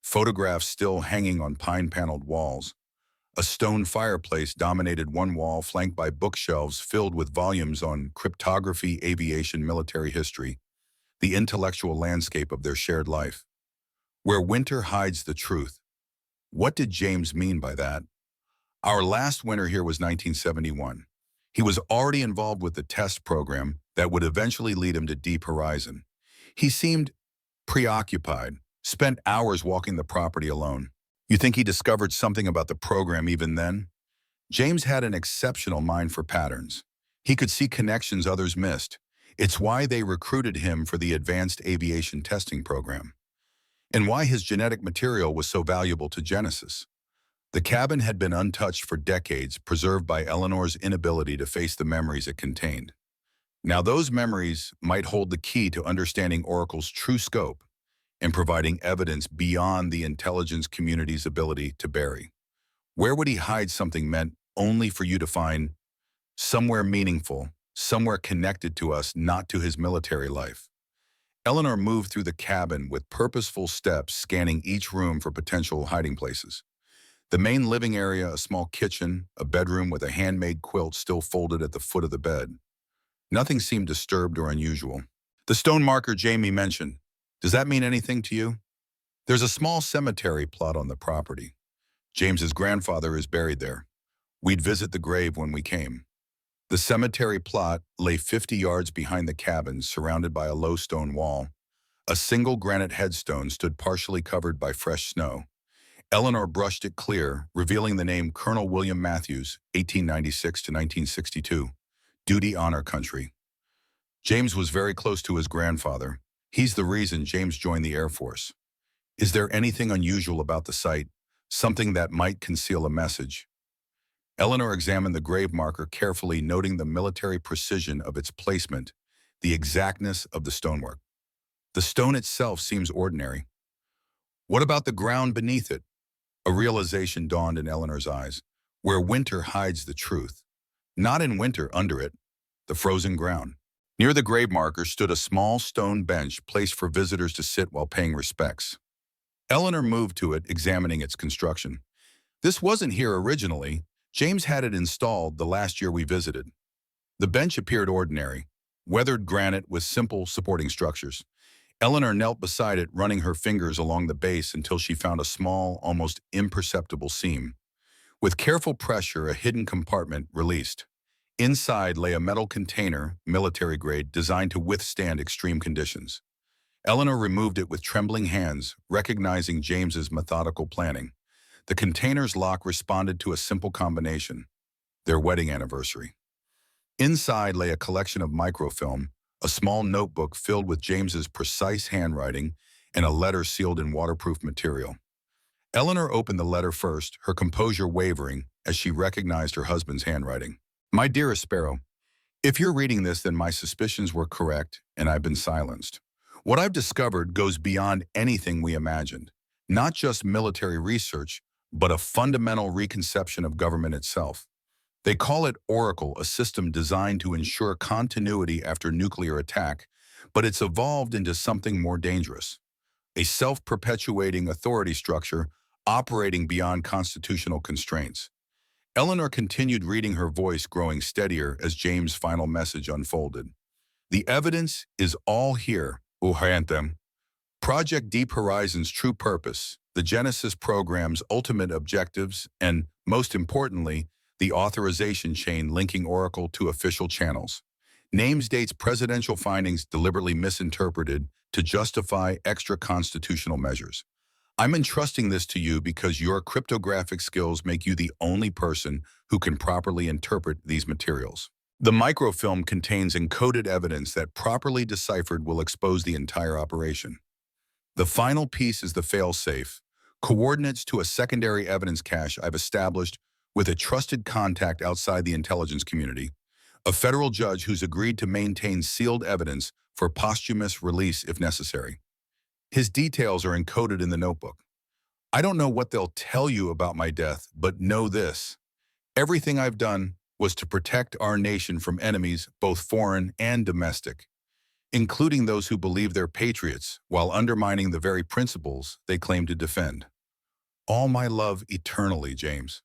Photographs still hanging on pine-paneled walls. A stone fireplace dominated one wall, flanked by bookshelves filled with volumes on cryptography, aviation, military history, the intellectual landscape of their shared life. Where winter hides the truth. What did James mean by that? Our last winter here was 1971. He was already involved with the test program that would eventually lead him to Deep Horizon. He seemed preoccupied, spent hours walking the property alone. You think he discovered something about the program even then? James had an exceptional mind for patterns. He could see connections others missed. It's why they recruited him for the advanced aviation testing program. And why his genetic material was so valuable to Genesis. The cabin had been untouched for decades, preserved by Eleanor's inability to face the memories it contained. Now those memories might hold the key to understanding Oracle's true scope and providing evidence beyond the intelligence community's ability to bury. Where would he hide something meant only for you to find? Somewhere meaningful, somewhere connected to us, not to his military life. Eleanor moved through the cabin with purposeful steps, scanning each room for potential hiding places. The main living area, a small kitchen, a bedroom with a handmade quilt still folded at the foot of the bed. Nothing seemed disturbed or unusual. The stone marker Jamie mentioned, does that mean anything to you? There's a small cemetery plot on the property. James's grandfather is buried there. We'd visit the grave when we came. The cemetery plot lay 50 yards behind the cabin, surrounded by a low stone wall. A single granite headstone stood partially covered by fresh snow. Eleanor brushed it clear, revealing the name Colonel William Matthews, 1896 to 1962. Duty, honor, country. James was very close to his grandfather. He's the reason James joined the Air Force. Is there anything unusual about the site? Something that might conceal a message? Eleanor examined the grave marker carefully, noting the military precision of its placement, the exactness of the stonework. The stone itself seems ordinary. What about the ground beneath it? A realization dawned in Eleanor's eyes, where winter hides the truth. Not in winter, under it, the frozen ground. Near the grave marker stood a small stone bench placed for visitors to sit while paying respects. Eleanor moved to it, examining its construction. This wasn't here originally. James had it installed the last year we visited. The bench appeared ordinary, weathered granite with simple supporting structures. Eleanor knelt beside it, running her fingers along the base until she found a small, almost imperceptible seam. With careful pressure, a hidden compartment released. Inside lay a metal container, military grade, designed to withstand extreme conditions. Eleanor removed it with trembling hands, recognizing James's methodical planning. The container's lock responded to a simple combination: their wedding anniversary. Inside lay a collection of microfilm, a small notebook filled with James's precise handwriting, and a letter sealed in waterproof material. Eleanor opened the letter first, her composure wavering as she recognized her husband's handwriting. My dearest Sparrow, if you're reading this, then my suspicions were correct, and I've been silenced. What I've discovered goes beyond anything we imagined. Not just military research, but a fundamental reconception of government itself. They call it Oracle, a system designed to ensure continuity after nuclear attack, but it's evolved into something more dangerous. A self-perpetuating authority structure operating beyond constitutional constraints. Eleanor continued reading, her voice growing steadier as James' final message unfolded. The evidence is all here, Heartland. Project Deep Horizon's true purpose, the Genesis program's ultimate objectives, and, most importantly, the authorization chain linking Oracle to official channels. Names, dates, presidential findings deliberately misinterpreted to justify extra-constitutional measures. I'm entrusting this to you because your cryptographic skills make you the only person who can properly interpret these materials. The microfilm contains encoded evidence that, properly deciphered, will expose the entire operation. The final piece is the fail-safe, coordinates to a secondary evidence cache I've established with a trusted contact outside the intelligence community, a federal judge who's agreed to maintain sealed evidence for posthumous release if necessary. His details are encoded in the notebook. I don't know what they'll tell you about my death, but know this: everything I've done was to protect our nation from enemies, both foreign and domestic, including those who believe they're patriots while undermining the very principles they claim to defend. All my love eternally, James.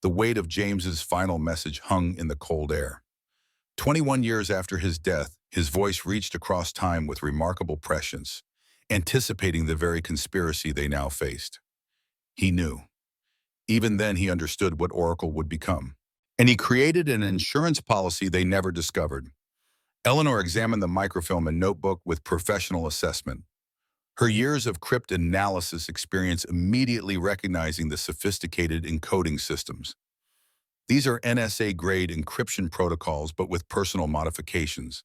The weight of James's final message hung in the cold air. 21 years after his death, his voice reached across time with remarkable prescience, anticipating the very conspiracy they now faced. He knew. Even then, he understood what Oracle would become. And he created an insurance policy they never discovered. Eleanor examined the microfilm and notebook with professional assessment. Her years of cryptanalysis experience immediately recognizing the sophisticated encoding systems. These are NSA-grade encryption protocols, but with personal modifications.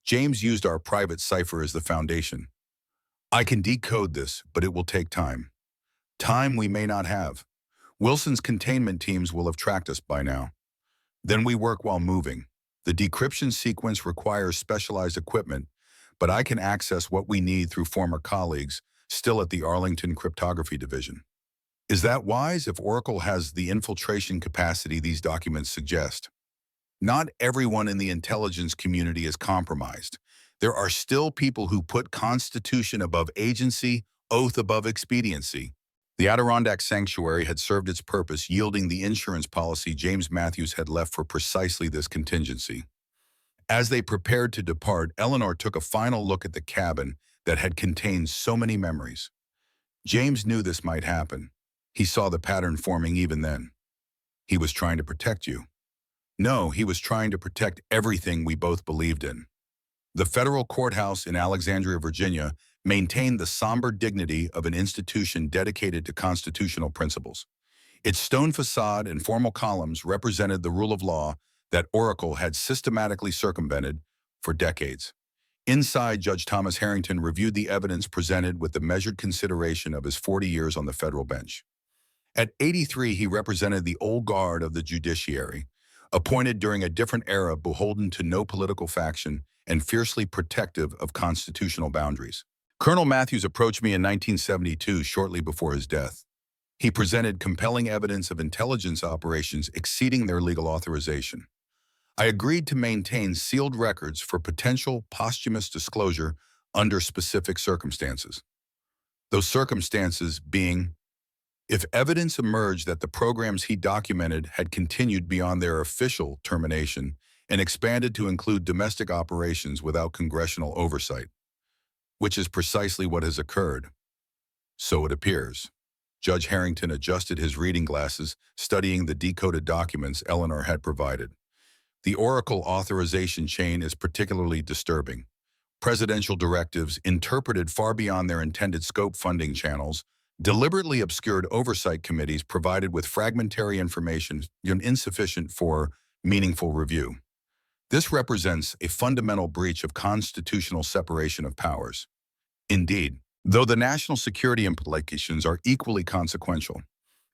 James used our private cipher as the foundation. I can decode this, but it will take time. Time we may not have. Wilson's containment teams will have tracked us by now. Then we work while moving. The decryption sequence requires specialized equipment, but I can access what we need through former colleagues, still at the Arlington Cryptography Division. Is that wise if Oracle has the infiltration capacity these documents suggest? Not everyone in the intelligence community is compromised. There are still people who put Constitution above agency, oath above expediency. The Adirondack Sanctuary had served its purpose, yielding the insurance policy James Matthews had left for precisely this contingency. As they prepared to depart, Eleanor took a final look at the cabin that had contained so many memories. James knew this might happen. He saw the pattern forming even then. He was trying to protect you. No, he was trying to protect everything we both believed in. The federal courthouse in Alexandria, Virginia, maintained the somber dignity of an institution dedicated to constitutional principles. Its stone facade and formal columns represented the rule of law that Oracle had systematically circumvented for decades. Inside, Judge Thomas Harrington reviewed the evidence presented with the measured consideration of his 40 years on the federal bench. At 83, he represented the old guard of the judiciary, appointed during a different era, beholden to no political faction and fiercely protective of constitutional boundaries. Colonel Matthews approached me in 1972, shortly before his death. He presented compelling evidence of intelligence operations exceeding their legal authorization. I agreed to maintain sealed records for potential posthumous disclosure under specific circumstances. Those circumstances being, if evidence emerged that the programs he documented had continued beyond their official termination and expanded to include domestic operations without congressional oversight, which is precisely what has occurred. So it appears. Judge Harrington adjusted his reading glasses, studying the decoded documents Eleanor had provided. The Oracle authorization chain is particularly disturbing. Presidential directives, interpreted far beyond their intended scope, funding channels, deliberately obscured oversight committees provided with fragmentary information insufficient for meaningful review. This represents a fundamental breach of constitutional separation of powers. Indeed, though the national security implications are equally consequential,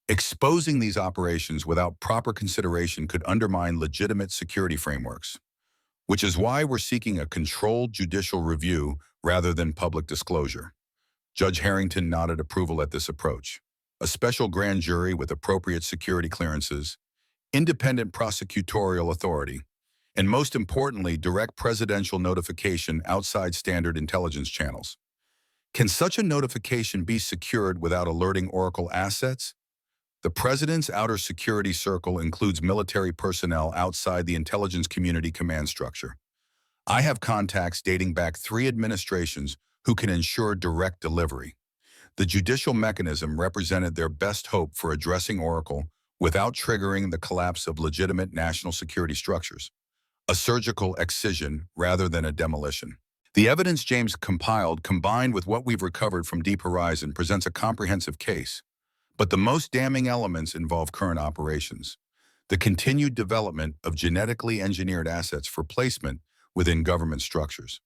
exposing these operations without proper consideration could undermine legitimate security frameworks, which is why we're seeking a controlled judicial review rather than public disclosure. Judge Harrington nodded approval at this approach. A special grand jury with appropriate security clearances, independent prosecutorial authority, and most importantly, direct presidential notification outside standard intelligence channels. Can such a notification be secured without alerting Oracle assets? The president's outer security circle includes military personnel outside the intelligence community command structure. I have contacts dating back 3 administrations who can ensure direct delivery. The judicial mechanism represented their best hope for addressing Oracle without triggering the collapse of legitimate national security structures. A surgical excision rather than a demolition. The evidence James compiled, combined with what we've recovered from Deep Horizon, presents a comprehensive case. But the most damning elements involve current operations. The continued development of genetically engineered assets for placement within government structures.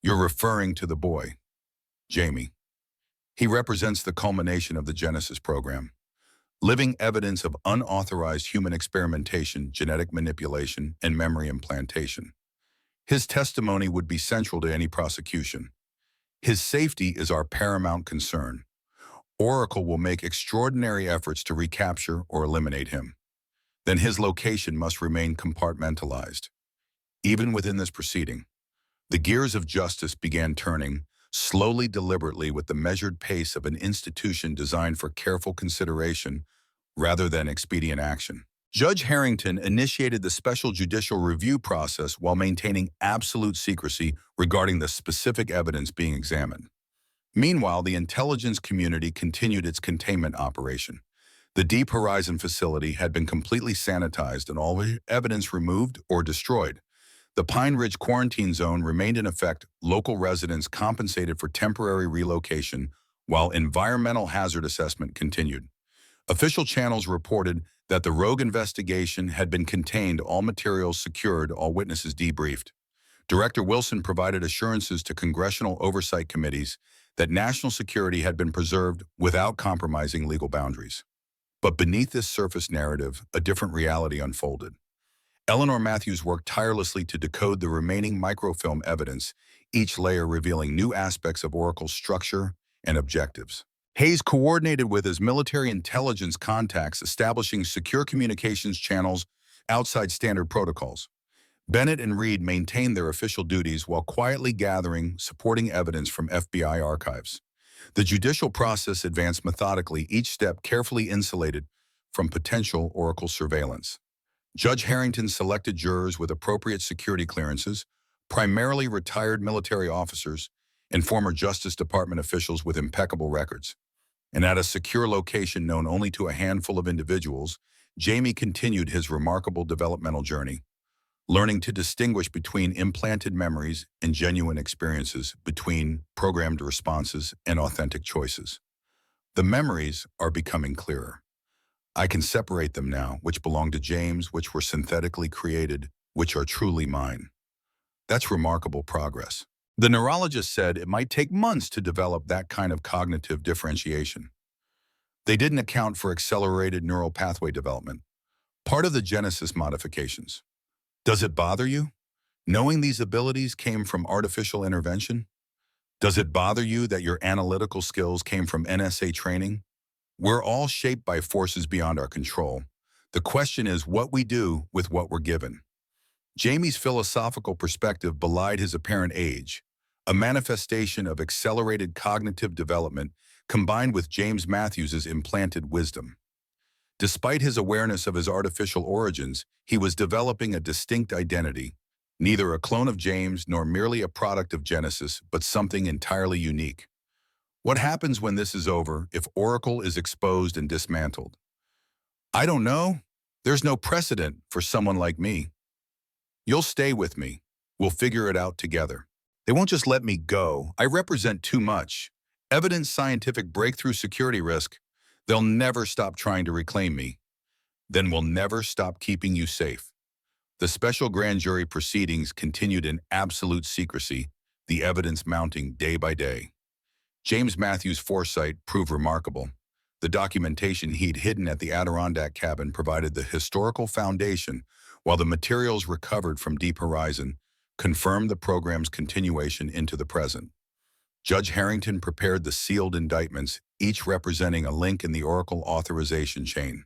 You're referring to the boy, Jamie. He represents the culmination of the Genesis program. Living evidence of unauthorized human experimentation, genetic manipulation, and memory implantation. His testimony would be central to any prosecution. His safety is our paramount concern. Oracle will make extraordinary efforts to recapture or eliminate him. Then his location must remain compartmentalized. Even within this proceeding, the gears of justice began turning, slowly, deliberately, with the measured pace of an institution designed for careful consideration rather than expedient action. Judge Harrington initiated the special judicial review process while maintaining absolute secrecy regarding the specific evidence being examined. Meanwhile, the intelligence community continued its containment operation. The Deep Horizon facility had been completely sanitized and all evidence removed or destroyed. The Pine Ridge quarantine zone remained in effect. Local residents compensated for temporary relocation while environmental hazard assessment continued. Official channels reported that the rogue investigation had been contained, all materials secured, all witnesses debriefed. Director Wilson provided assurances to congressional oversight committees that national security had been preserved without compromising legal boundaries. But beneath this surface narrative, a different reality unfolded. Eleanor Matthews worked tirelessly to decode the remaining microfilm evidence, each layer revealing new aspects of Oracle's structure and objectives. Hayes coordinated with his military intelligence contacts, establishing secure communications channels outside standard protocols. Bennett and Reed maintained their official duties while quietly gathering supporting evidence from FBI archives. The judicial process advanced methodically, each step carefully insulated from potential Oracle surveillance. Judge Harrington selected jurors with appropriate security clearances, primarily retired military officers and former Justice Department officials with impeccable records. And at a secure location known only to a handful of individuals, Jamie continued his remarkable developmental journey, learning to distinguish between implanted memories and genuine experiences, between programmed responses and authentic choices. The memories are becoming clearer. I can separate them now, which belong to James, which were synthetically created, which are truly mine. That's remarkable progress. The neurologist said it might take months to develop that kind of cognitive differentiation. They didn't account for accelerated neural pathway development, part of the Genesis modifications. Does it bother you, knowing these abilities came from artificial intervention? Does it bother you that your analytical skills came from NSA training? We're all shaped by forces beyond our control. The question is what we do with what we're given. Jamie's philosophical perspective belied his apparent age, a manifestation of accelerated cognitive development combined with James Matthews's implanted wisdom. Despite his awareness of his artificial origins, he was developing a distinct identity, neither a clone of James nor merely a product of Genesis, but something entirely unique. What happens when this is over, if Oracle is exposed and dismantled? I don't know. There's no precedent for someone like me. You'll stay with me. We'll figure it out together. They won't just let me go. I represent too much. Evidence scientific breakthrough security risk. They'll never stop trying to reclaim me. Then we'll never stop keeping you safe. The special grand jury proceedings continued in absolute secrecy, the evidence mounting day by day. James Matthews' foresight proved remarkable. The documentation he'd hidden at the Adirondack cabin provided the historical foundation, while the materials recovered from Deep Horizon confirmed the program's continuation into the present. Judge Harrington prepared the sealed indictments, each representing a link in the Oracle authorization chain.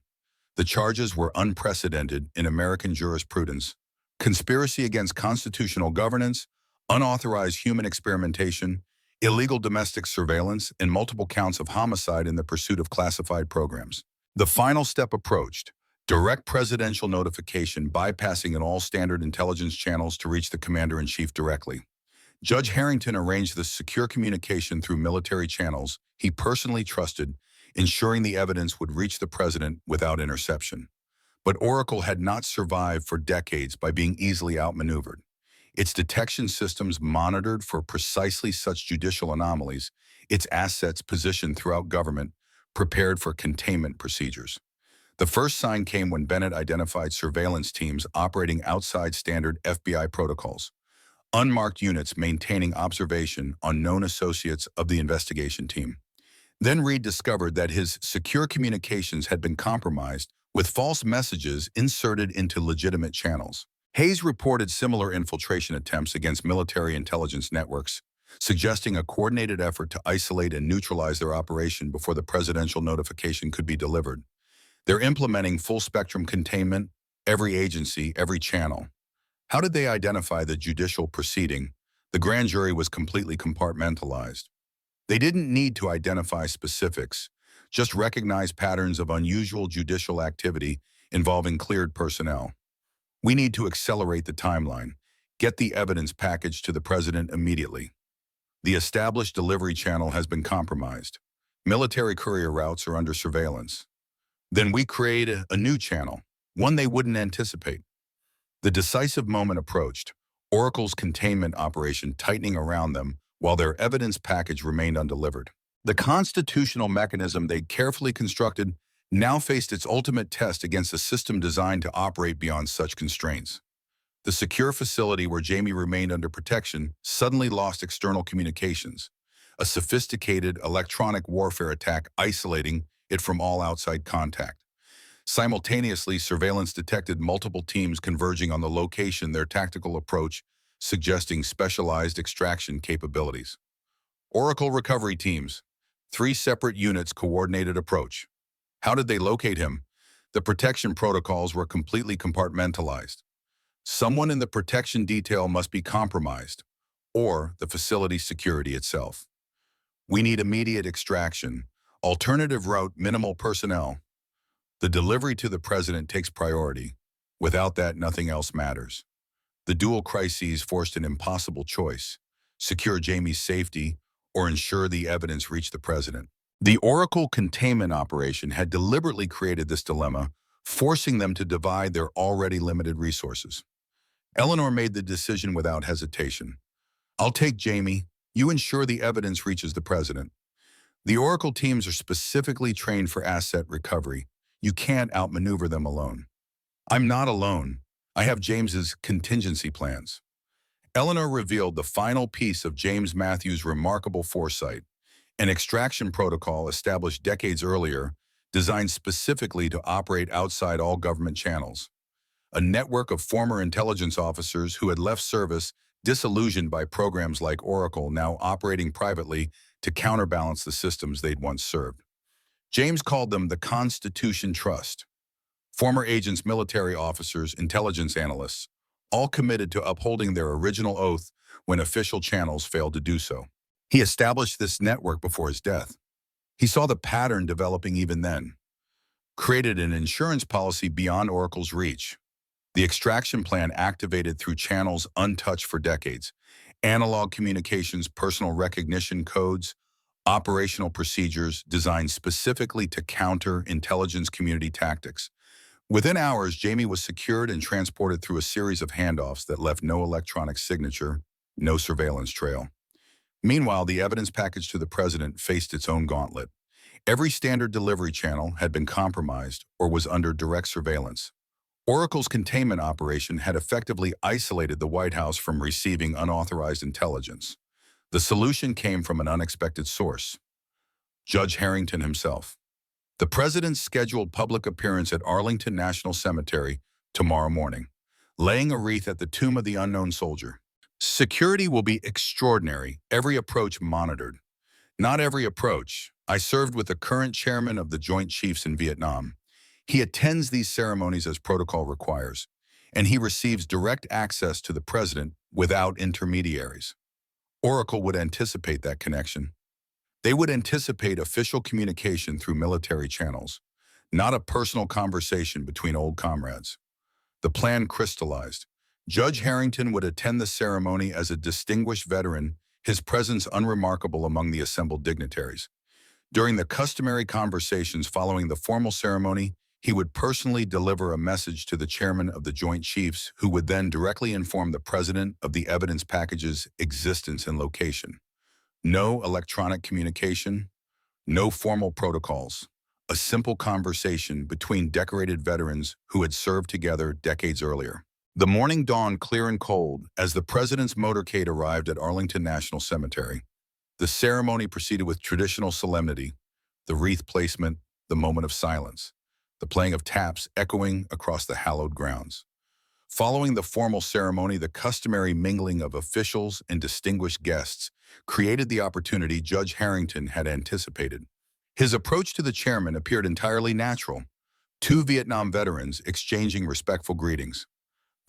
The charges were unprecedented in American jurisprudence: conspiracy against constitutional governance, unauthorized human experimentation, illegal domestic surveillance, and multiple counts of homicide in the pursuit of classified programs. The final step approached: direct presidential notification bypassing all standard intelligence channels to reach the commander-in-chief directly. Judge Harrington arranged the secure communication through military channels he personally trusted, ensuring the evidence would reach the president without interception. But Oracle had not survived for decades by being easily outmaneuvered. Its detection systems monitored for precisely such judicial anomalies, its assets positioned throughout government, prepared for containment procedures. The first sign came when Bennett identified surveillance teams operating outside standard FBI protocols, unmarked units maintaining observation on known associates of the investigation team. Then Reed discovered that his secure communications had been compromised, with false messages inserted into legitimate channels. Hayes reported similar infiltration attempts against military intelligence networks, suggesting a coordinated effort to isolate and neutralize their operation before the presidential notification could be delivered. They're implementing full-spectrum containment, every agency, every channel. How did they identify the judicial proceeding? The grand jury was completely compartmentalized. They didn't need to identify specifics, just recognize patterns of unusual judicial activity involving cleared personnel. We need to accelerate the timeline, get the evidence package to the president immediately. The established delivery channel has been compromised. Military courier routes are under surveillance. Then we create a new channel, one they wouldn't anticipate. The decisive moment approached, Oracle's containment operation tightening around them while their evidence package remained undelivered. The constitutional mechanism they'd carefully constructed now faced its ultimate test against a system designed to operate beyond such constraints. The secure facility where Jamie remained under protection suddenly lost external communications, a sophisticated electronic warfare attack isolating it from all outside contact. Simultaneously, surveillance detected multiple teams converging on the location, their tactical approach suggesting specialized extraction capabilities. Oracle recovery teams, 3 separate units, coordinated approach. How did they locate him? The protection protocols were completely compartmentalized. Someone in the protection detail must be compromised, or the facility security itself. We need immediate extraction. Alternative route, minimal personnel. The delivery to the president takes priority. Without that, nothing else matters. The dual crises forced an impossible choice: secure Jamie's safety or ensure the evidence reached the president. The Oracle containment operation had deliberately created this dilemma, forcing them to divide their already limited resources. Eleanor made the decision without hesitation. I'll take Jamie. You ensure the evidence reaches the president. The Oracle teams are specifically trained for asset recovery. You can't outmaneuver them alone. I'm not alone. I have James's contingency plans. Eleanor revealed the final piece of James Matthews' remarkable foresight, an extraction protocol established decades earlier, designed specifically to operate outside all government channels. A network of former intelligence officers who had left service disillusioned by programs like Oracle now operating privately to counterbalance the systems they'd once served. James called them the Constitution Trust. Former agents, military officers, intelligence analysts, all committed to upholding their original oath when official channels failed to do so. He established this network before his death. He saw the pattern developing even then, created an insurance policy beyond Oracle's reach. The extraction plan activated through channels untouched for decades, analog communications, personal recognition codes, operational procedures designed specifically to counter intelligence community tactics. Within hours, Jamie was secured and transported through a series of handoffs that left no electronic signature, no surveillance trail. Meanwhile, the evidence package to the president faced its own gauntlet. Every standard delivery channel had been compromised or was under direct surveillance. Oracle's containment operation had effectively isolated the White House from receiving unauthorized intelligence. The solution came from an unexpected source: Judge Harrington himself. The president's scheduled public appearance at Arlington National Cemetery tomorrow morning, laying a wreath at the tomb of the unknown soldier. Security will be extraordinary, every approach monitored. Not every approach. I served with the current chairman of the Joint Chiefs in Vietnam. He attends these ceremonies as protocol requires, and he receives direct access to the president without intermediaries. Oracle would anticipate that connection. They would anticipate official communication through military channels, not a personal conversation between old comrades. The plan crystallized. Judge Harrington would attend the ceremony as a distinguished veteran, his presence unremarkable among the assembled dignitaries. During the customary conversations following the formal ceremony, he would personally deliver a message to the chairman of the Joint Chiefs, who would then directly inform the president of the evidence package's existence and location. No electronic communication, no formal protocols. A simple conversation between decorated veterans who had served together decades earlier. The morning dawned clear and cold as the president's motorcade arrived at Arlington National Cemetery. The ceremony proceeded with traditional solemnity, the wreath placement, the moment of silence, the playing of taps echoing across the hallowed grounds. Following the formal ceremony, the customary mingling of officials and distinguished guests created the opportunity Judge Harrington had anticipated. His approach to the chairman appeared entirely natural, two Vietnam veterans exchanging respectful greetings.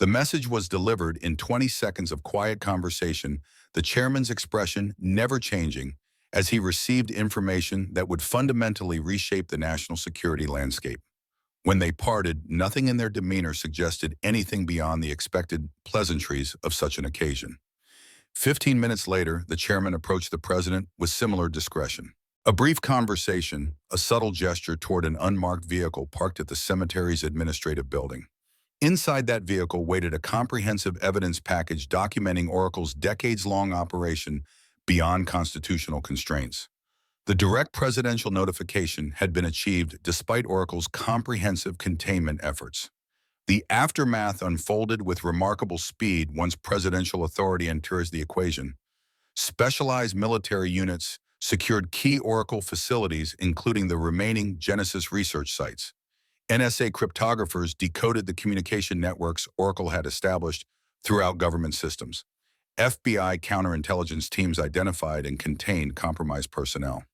The message was delivered in 20 seconds of quiet conversation, the chairman's expression never changing as he received information that would fundamentally reshape the national security landscape. When they parted, nothing in their demeanor suggested anything beyond the expected pleasantries of such an occasion. 15 minutes later, the chairman approached the president with similar discretion. A brief conversation, a subtle gesture toward an unmarked vehicle parked at the cemetery's administrative building. Inside that vehicle waited a comprehensive evidence package documenting Oracle's decades-long operation beyond constitutional constraints. The direct presidential notification had been achieved despite Oracle's comprehensive containment efforts. The aftermath unfolded with remarkable speed once presidential authority enters the equation. Specialized military units secured key Oracle facilities, including the remaining Genesis research sites. NSA cryptographers decoded the communication networks Oracle had established throughout government systems. FBI counterintelligence teams identified and contained compromised personnel.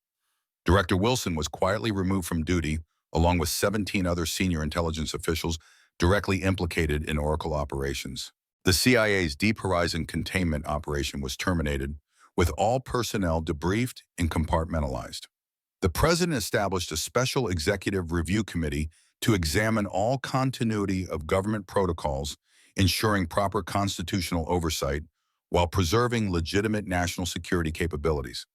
Director Wilson was quietly removed from duty, along with 17 other senior intelligence officials directly implicated in Oracle operations. The CIA's Deep Horizon containment operation was terminated, with all personnel debriefed and compartmentalized. The president established a special executive review committee to examine all continuity of government protocols, ensuring proper constitutional oversight while preserving legitimate national security capabilities.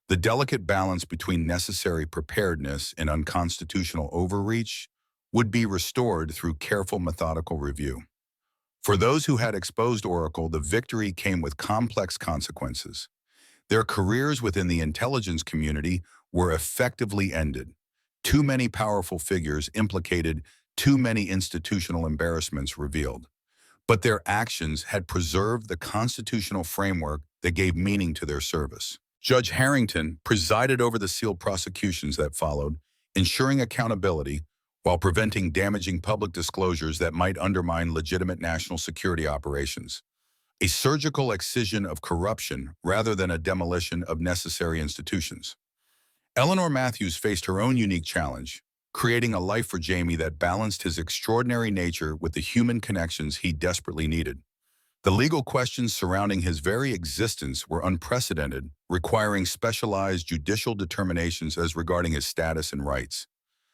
The delicate balance between necessary preparedness and unconstitutional overreach would be restored through careful methodical review. For those who had exposed Oracle, the victory came with complex consequences. Their careers within the intelligence community were effectively ended. Too many powerful figures implicated, too many institutional embarrassments revealed. But their actions had preserved the constitutional framework that gave meaning to their service. Judge Harrington presided over the sealed prosecutions that followed, ensuring accountability while preventing damaging public disclosures that might undermine legitimate national security operations. a surgical excision of corruption rather than a demolition of necessary institutions. Eleanor Matthews faced her own unique challenge, creating a life for Jamie that balanced his extraordinary nature with the human connections he desperately needed. The legal questions surrounding his very existence were unprecedented, requiring specialized judicial determinations as regarding his status and rights.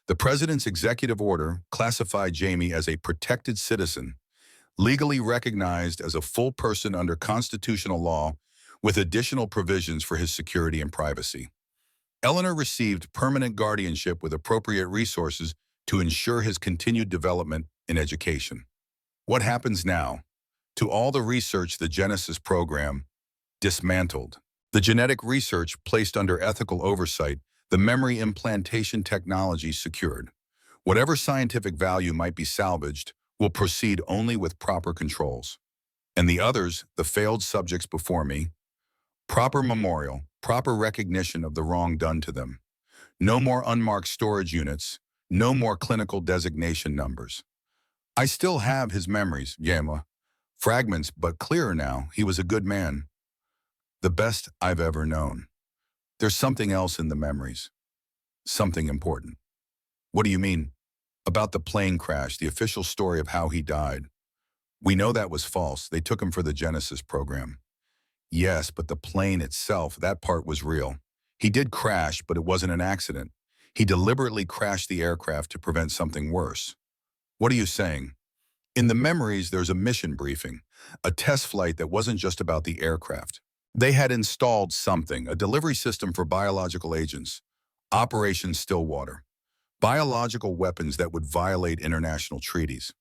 The president's executive order classified Jamie as a protected citizen, legally recognized as a full person under constitutional law, with additional provisions for his security and privacy. Eleanor received permanent guardianship with appropriate resources to ensure his continued development in education. What happens now? To all the research, the Genesis program dismantled. The genetic research placed under ethical oversight, the memory implantation technology secured. Whatever scientific value might be salvaged will proceed only with proper controls. And the others, the failed subjects before me, proper memorial, proper recognition of the wrong done to them. No more unmarked storage units, no more clinical designation numbers. I still have his memories, Yama. Fragments, but clearer now. He was a good man. The best I've ever known. There's something else in the memories. Something important. What do you mean? About the plane crash, the official story of how he died. We know that was false. They took him for the Genesis program. Yes, but the plane itself, that part was real. He did crash, but it wasn't an accident. He deliberately crashed the aircraft to prevent something worse. What are you saying? In the memories, there's a mission briefing, a test flight that wasn't just about the aircraft. They had installed something, a delivery system for biological agents, Operation Stillwater, biological weapons that would violate international treaties.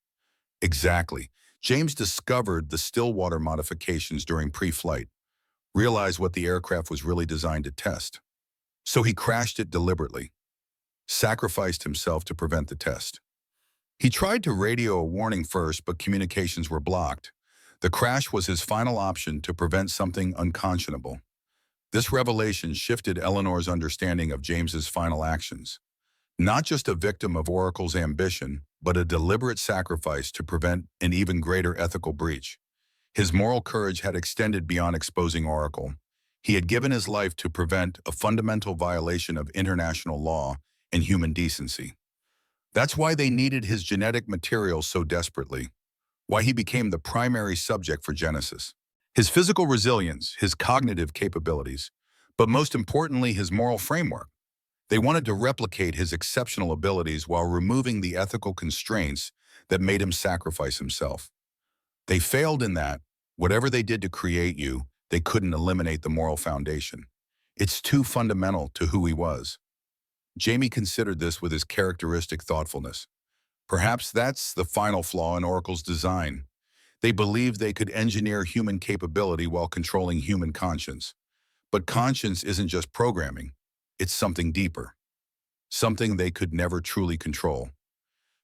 Exactly. James discovered the Stillwater modifications during pre-flight, realized what the aircraft was really designed to test. So he crashed it deliberately, sacrificed himself to prevent the test. He tried to radio a warning first, but communications were blocked. The crash was his final option to prevent something unconscionable. This revelation shifted Eleanor's understanding of James's final actions. Not just a victim of Oracle's ambition, but a deliberate sacrifice to prevent an even greater ethical breach. His moral courage had extended beyond exposing Oracle. He had given his life to prevent a fundamental violation of international law and human decency. That's why they needed his genetic material so desperately, why he became the primary subject for Genesis. His physical resilience, his cognitive capabilities, but most importantly, his moral framework. They wanted to replicate his exceptional abilities while removing the ethical constraints that made him sacrifice himself. They failed in that. Whatever they did to create you, they couldn't eliminate the moral foundation. It's too fundamental to who he was. Jamie considered this with his characteristic thoughtfulness. Perhaps that's the final flaw in Oracle's design. They believed they could engineer human capability while controlling human conscience. But conscience isn't just programming. It's something deeper. Something they could never truly control.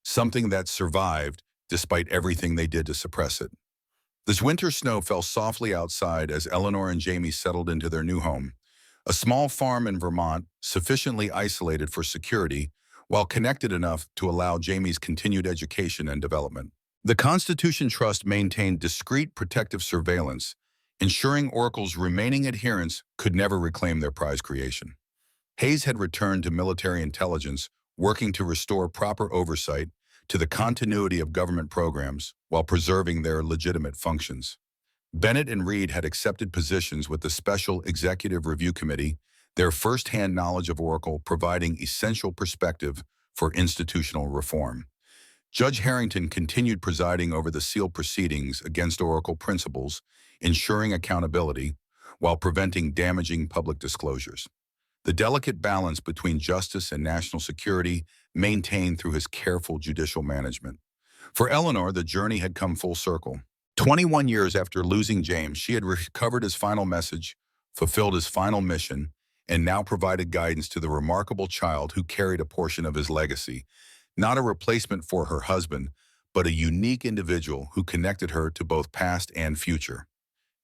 Something that survived despite everything they did to suppress it. This winter snow fell softly outside as Eleanor and Jamie settled into their new home, a small farm in Vermont, sufficiently isolated for security, while connected enough to allow Jamie's continued education and development. The Constitution Trust maintained discreet protective surveillance, ensuring Oracle's remaining adherents could never reclaim their prized creation. Hayes had returned to military intelligence, working to restore proper oversight to the continuity of government programs while preserving their legitimate functions. Bennett and Reed had accepted positions with the Special Executive Review Committee, their first-hand knowledge of Oracle providing essential perspective for institutional reform. Judge Harrington continued presiding over the sealed proceedings against Oracle principals, ensuring accountability while preventing damaging public disclosures. The delicate balance between justice and national security maintained through his careful judicial management. For Eleanor, the journey had come full circle. 21 years after losing James, she had recovered his final message, fulfilled his final mission, and now provided guidance to the remarkable child who carried a portion of his legacy. Not a replacement for her husband, but a unique individual who connected her to both past and future.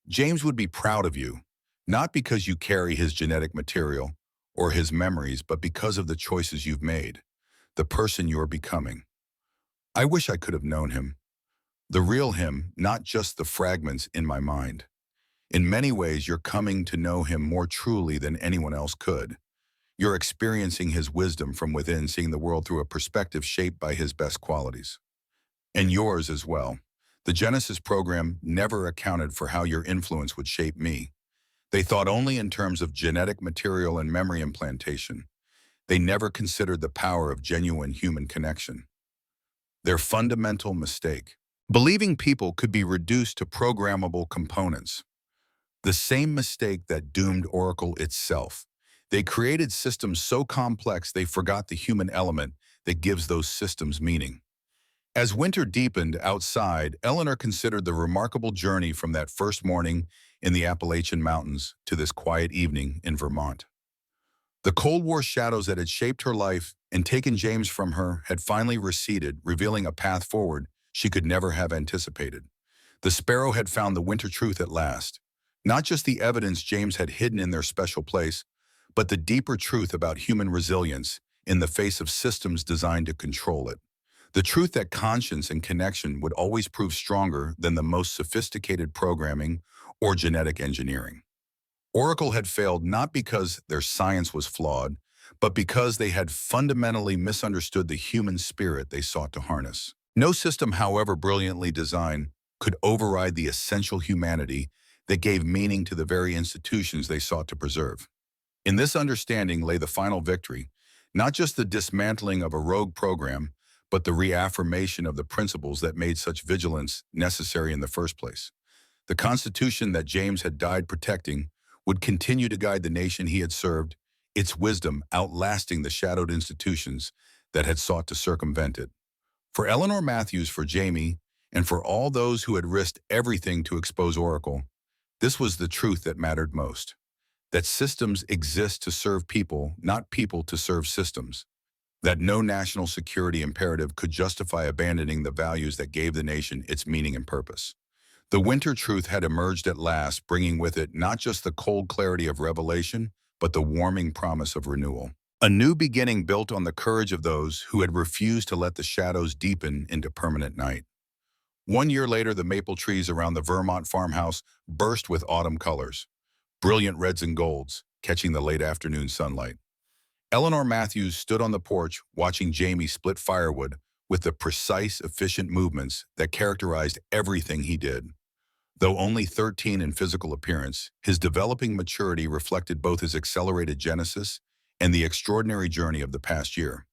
James would be proud of you, not because you carry his genetic material or his memories, but because of the choices you've made, the person you are becoming. I wish I could have known him. The real him, not just the fragments in my mind. In many ways, you're coming to know him more truly than anyone else could. You're experiencing his wisdom from within, seeing the world through a perspective shaped by his best qualities. And yours as well. The Genesis program never accounted for how your influence would shape me. They thought only in terms of genetic material and memory implantation. They never considered the power of genuine human connection. Their fundamental mistake. Believing people could be reduced to programmable components. The same mistake that doomed Oracle itself. They created systems so complex they forgot the human element that gives those systems meaning. As winter deepened outside, Eleanor considered the remarkable journey from that first morning in the Appalachian Mountains to this quiet evening in Vermont. The Cold War shadows that had shaped her life and taken James from her had finally receded, revealing a path forward she could never have anticipated. The Sparrow had found the winter truth at last. Not just the evidence James had hidden in their special place, but the deeper truth about human resilience in the face of systems designed to control it. The truth that conscience and connection would always prove stronger than the most sophisticated programming or genetic engineering. Oracle had failed not because their science was flawed, but because they had fundamentally misunderstood the human spirit they sought to harness. No system, however brilliantly designed, could override the essential humanity that gave meaning to the very institutions they sought to preserve. In this understanding lay the final victory, not just the dismantling of a rogue program, but the reaffirmation of the principles that made such vigilance necessary in the first place. The Constitution that James had died protecting would continue to guide the nation he had served, its wisdom outlasting the shadowed institutions that had sought to circumvent it. For Eleanor Matthews, for Jamie, and for all those who had risked everything to expose Oracle, this was the truth that mattered most. That systems exist to serve people, not people to serve systems. That no national security imperative could justify abandoning the values that gave the nation its meaning and purpose. The winter truth had emerged at last, bringing with it not just the cold clarity of revelation, but the warming promise of renewal. A new beginning built on the courage of those who had refused to let the shadows deepen into permanent night. 1 year later, the maple trees around the Vermont farmhouse burst with autumn colors, brilliant reds and golds, catching the late afternoon sunlight. Eleanor Matthews stood on the porch watching Jamie split firewood with the precise, efficient movements that characterized everything he did. Though only 13 in physical appearance, his developing maturity reflected both his accelerated genesis and the extraordinary journey of the past year.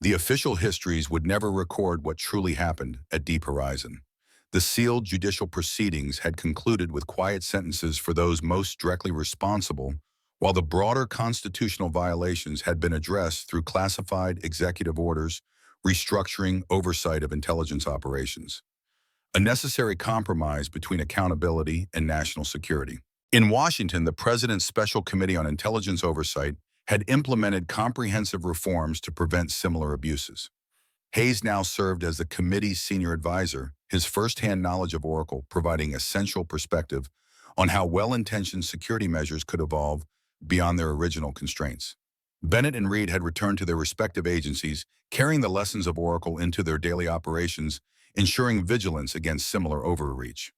The official histories would never record what truly happened at Deep Horizon. The sealed judicial proceedings had concluded with quiet sentences for those most directly responsible, while the broader constitutional violations had been addressed through classified executive orders, restructuring oversight of intelligence operations. A necessary compromise between accountability and national security. In Washington, the President's Special Committee on Intelligence Oversight had implemented comprehensive reforms to prevent similar abuses. Hayes now served as the committee's senior advisor, his first-hand knowledge of Oracle providing essential perspective on how well-intentioned security measures could evolve beyond their original constraints. Bennett and Reed had returned to their respective agencies, carrying the lessons of Oracle into their daily operations, ensuring vigilance against similar overreach.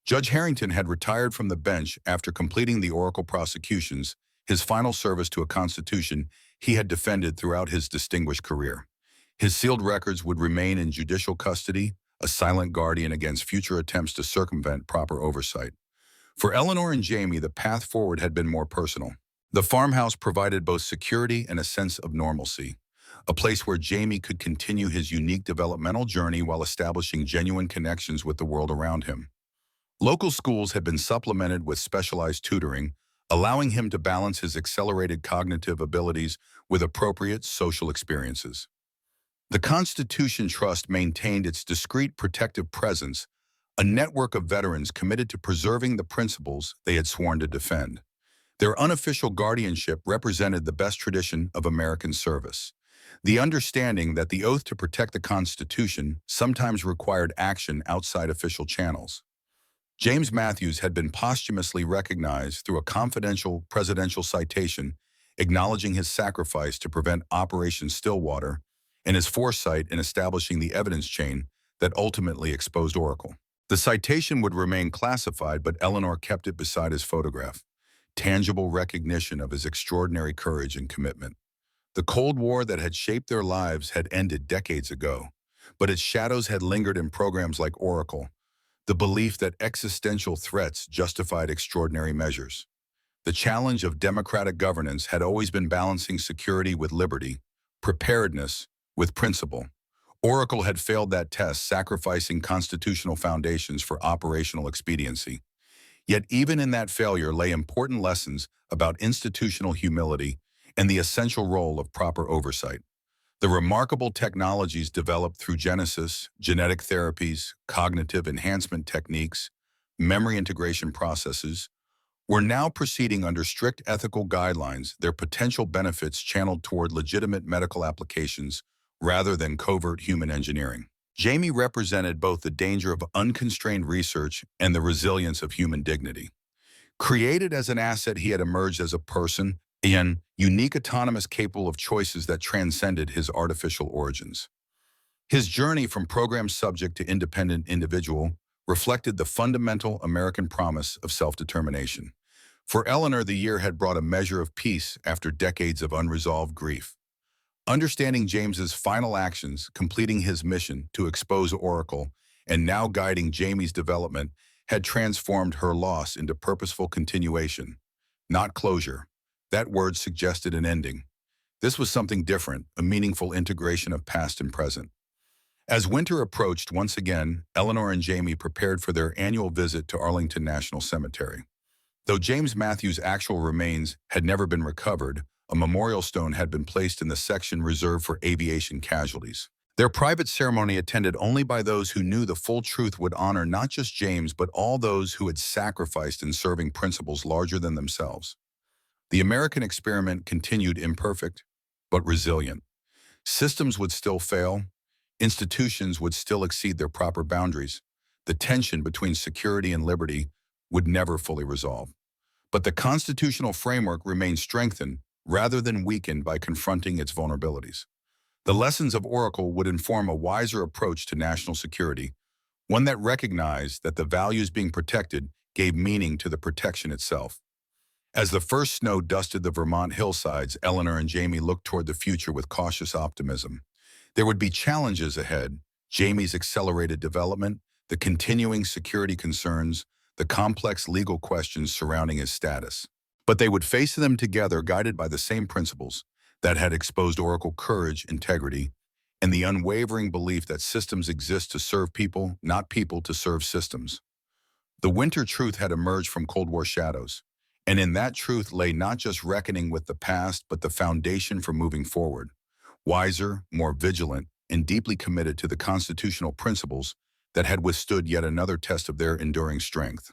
Judge Harrington had retired from the bench after completing the Oracle prosecutions, his final service to a constitution he had defended throughout his distinguished career. His sealed records would remain in judicial custody, a silent guardian against future attempts to circumvent proper oversight. For Eleanor and Jamie, the path forward had been more personal. The farmhouse provided both security and a sense of normalcy, a place where Jamie could continue his unique developmental journey while establishing genuine connections with the world around him. Local schools had been supplemented with specialized tutoring, allowing him to balance his accelerated cognitive abilities with appropriate social experiences. The Constitution Trust maintained its discreet protective presence, a network of veterans committed to preserving the principles they had sworn to defend. Their unofficial guardianship represented the best tradition of American service, the understanding that the oath to protect the Constitution sometimes required action outside official channels. James Matthews had been posthumously recognized through a confidential presidential citation acknowledging his sacrifice to prevent Operation Stillwater and his foresight in establishing the evidence chain that ultimately exposed Oracle. The citation would remain classified, but Eleanor kept it beside his photograph, tangible recognition of his extraordinary courage and commitment. The Cold War that had shaped their lives had ended decades ago, but its shadows had lingered in programs like Oracle, the belief that existential threats justified extraordinary measures. The challenge of democratic governance had always been balancing security with liberty, preparedness with principle. Oracle had failed that test, sacrificing constitutional foundations for operational expediency. Yet even in that failure lay important lessons about institutional humility and the essential role of proper oversight. The remarkable technologies developed through Genesis, genetic therapies, cognitive enhancement techniques, memory integration processes, were now proceeding under strict ethical guidelines, their potential benefits channeled toward legitimate medical applications rather than covert human engineering. Jamie represented both the danger of unconstrained research and the resilience of human dignity. Created as an asset, he had emerged as a person, in unique, autonomous, capable of choices that transcended his artificial origins. His journey from program subject to independent individual reflected the fundamental American promise of self-determination. For Eleanor, the year had brought a measure of peace after decades of unresolved grief. Understanding James's final actions, completing his mission to expose Oracle, and now guiding Jamie's development had transformed her loss into purposeful continuation, not closure. That word suggested an ending. This was something different, a meaningful integration of past and present. As winter approached once again, Eleanor and Jamie prepared for their annual visit to Arlington National Cemetery. Though James Matthews' actual remains had never been recovered, a memorial stone had been placed in the section reserved for aviation casualties. Their private ceremony, attended only by those who knew the full truth, would honor not just James but all those who had sacrificed in serving principles larger than themselves. The American experiment continued, imperfect but resilient. Systems would still fail. Institutions would still exceed their proper boundaries. The tension between security and liberty would never fully resolve. But the constitutional framework remained strengthened rather than weakened by confronting its vulnerabilities. The lessons of Oracle would inform a wiser approach to national security, one that recognized that the values being protected gave meaning to the protection itself. As the first snow dusted the Vermont hillsides, Eleanor and Jamie looked toward the future with cautious optimism. There would be challenges ahead: Jamie's accelerated development, the continuing security concerns, the complex legal questions surrounding his status. But they would face them together, guided by the same principles that had exposed Oracle: courage, integrity, and the unwavering belief that systems exist to serve people, not people to serve systems. The winter truth had emerged from Cold War shadows, and in that truth lay not just reckoning with the past, but the foundation for moving forward, wiser, more vigilant, and deeply committed to the constitutional principles that had withstood yet another test of their enduring strength.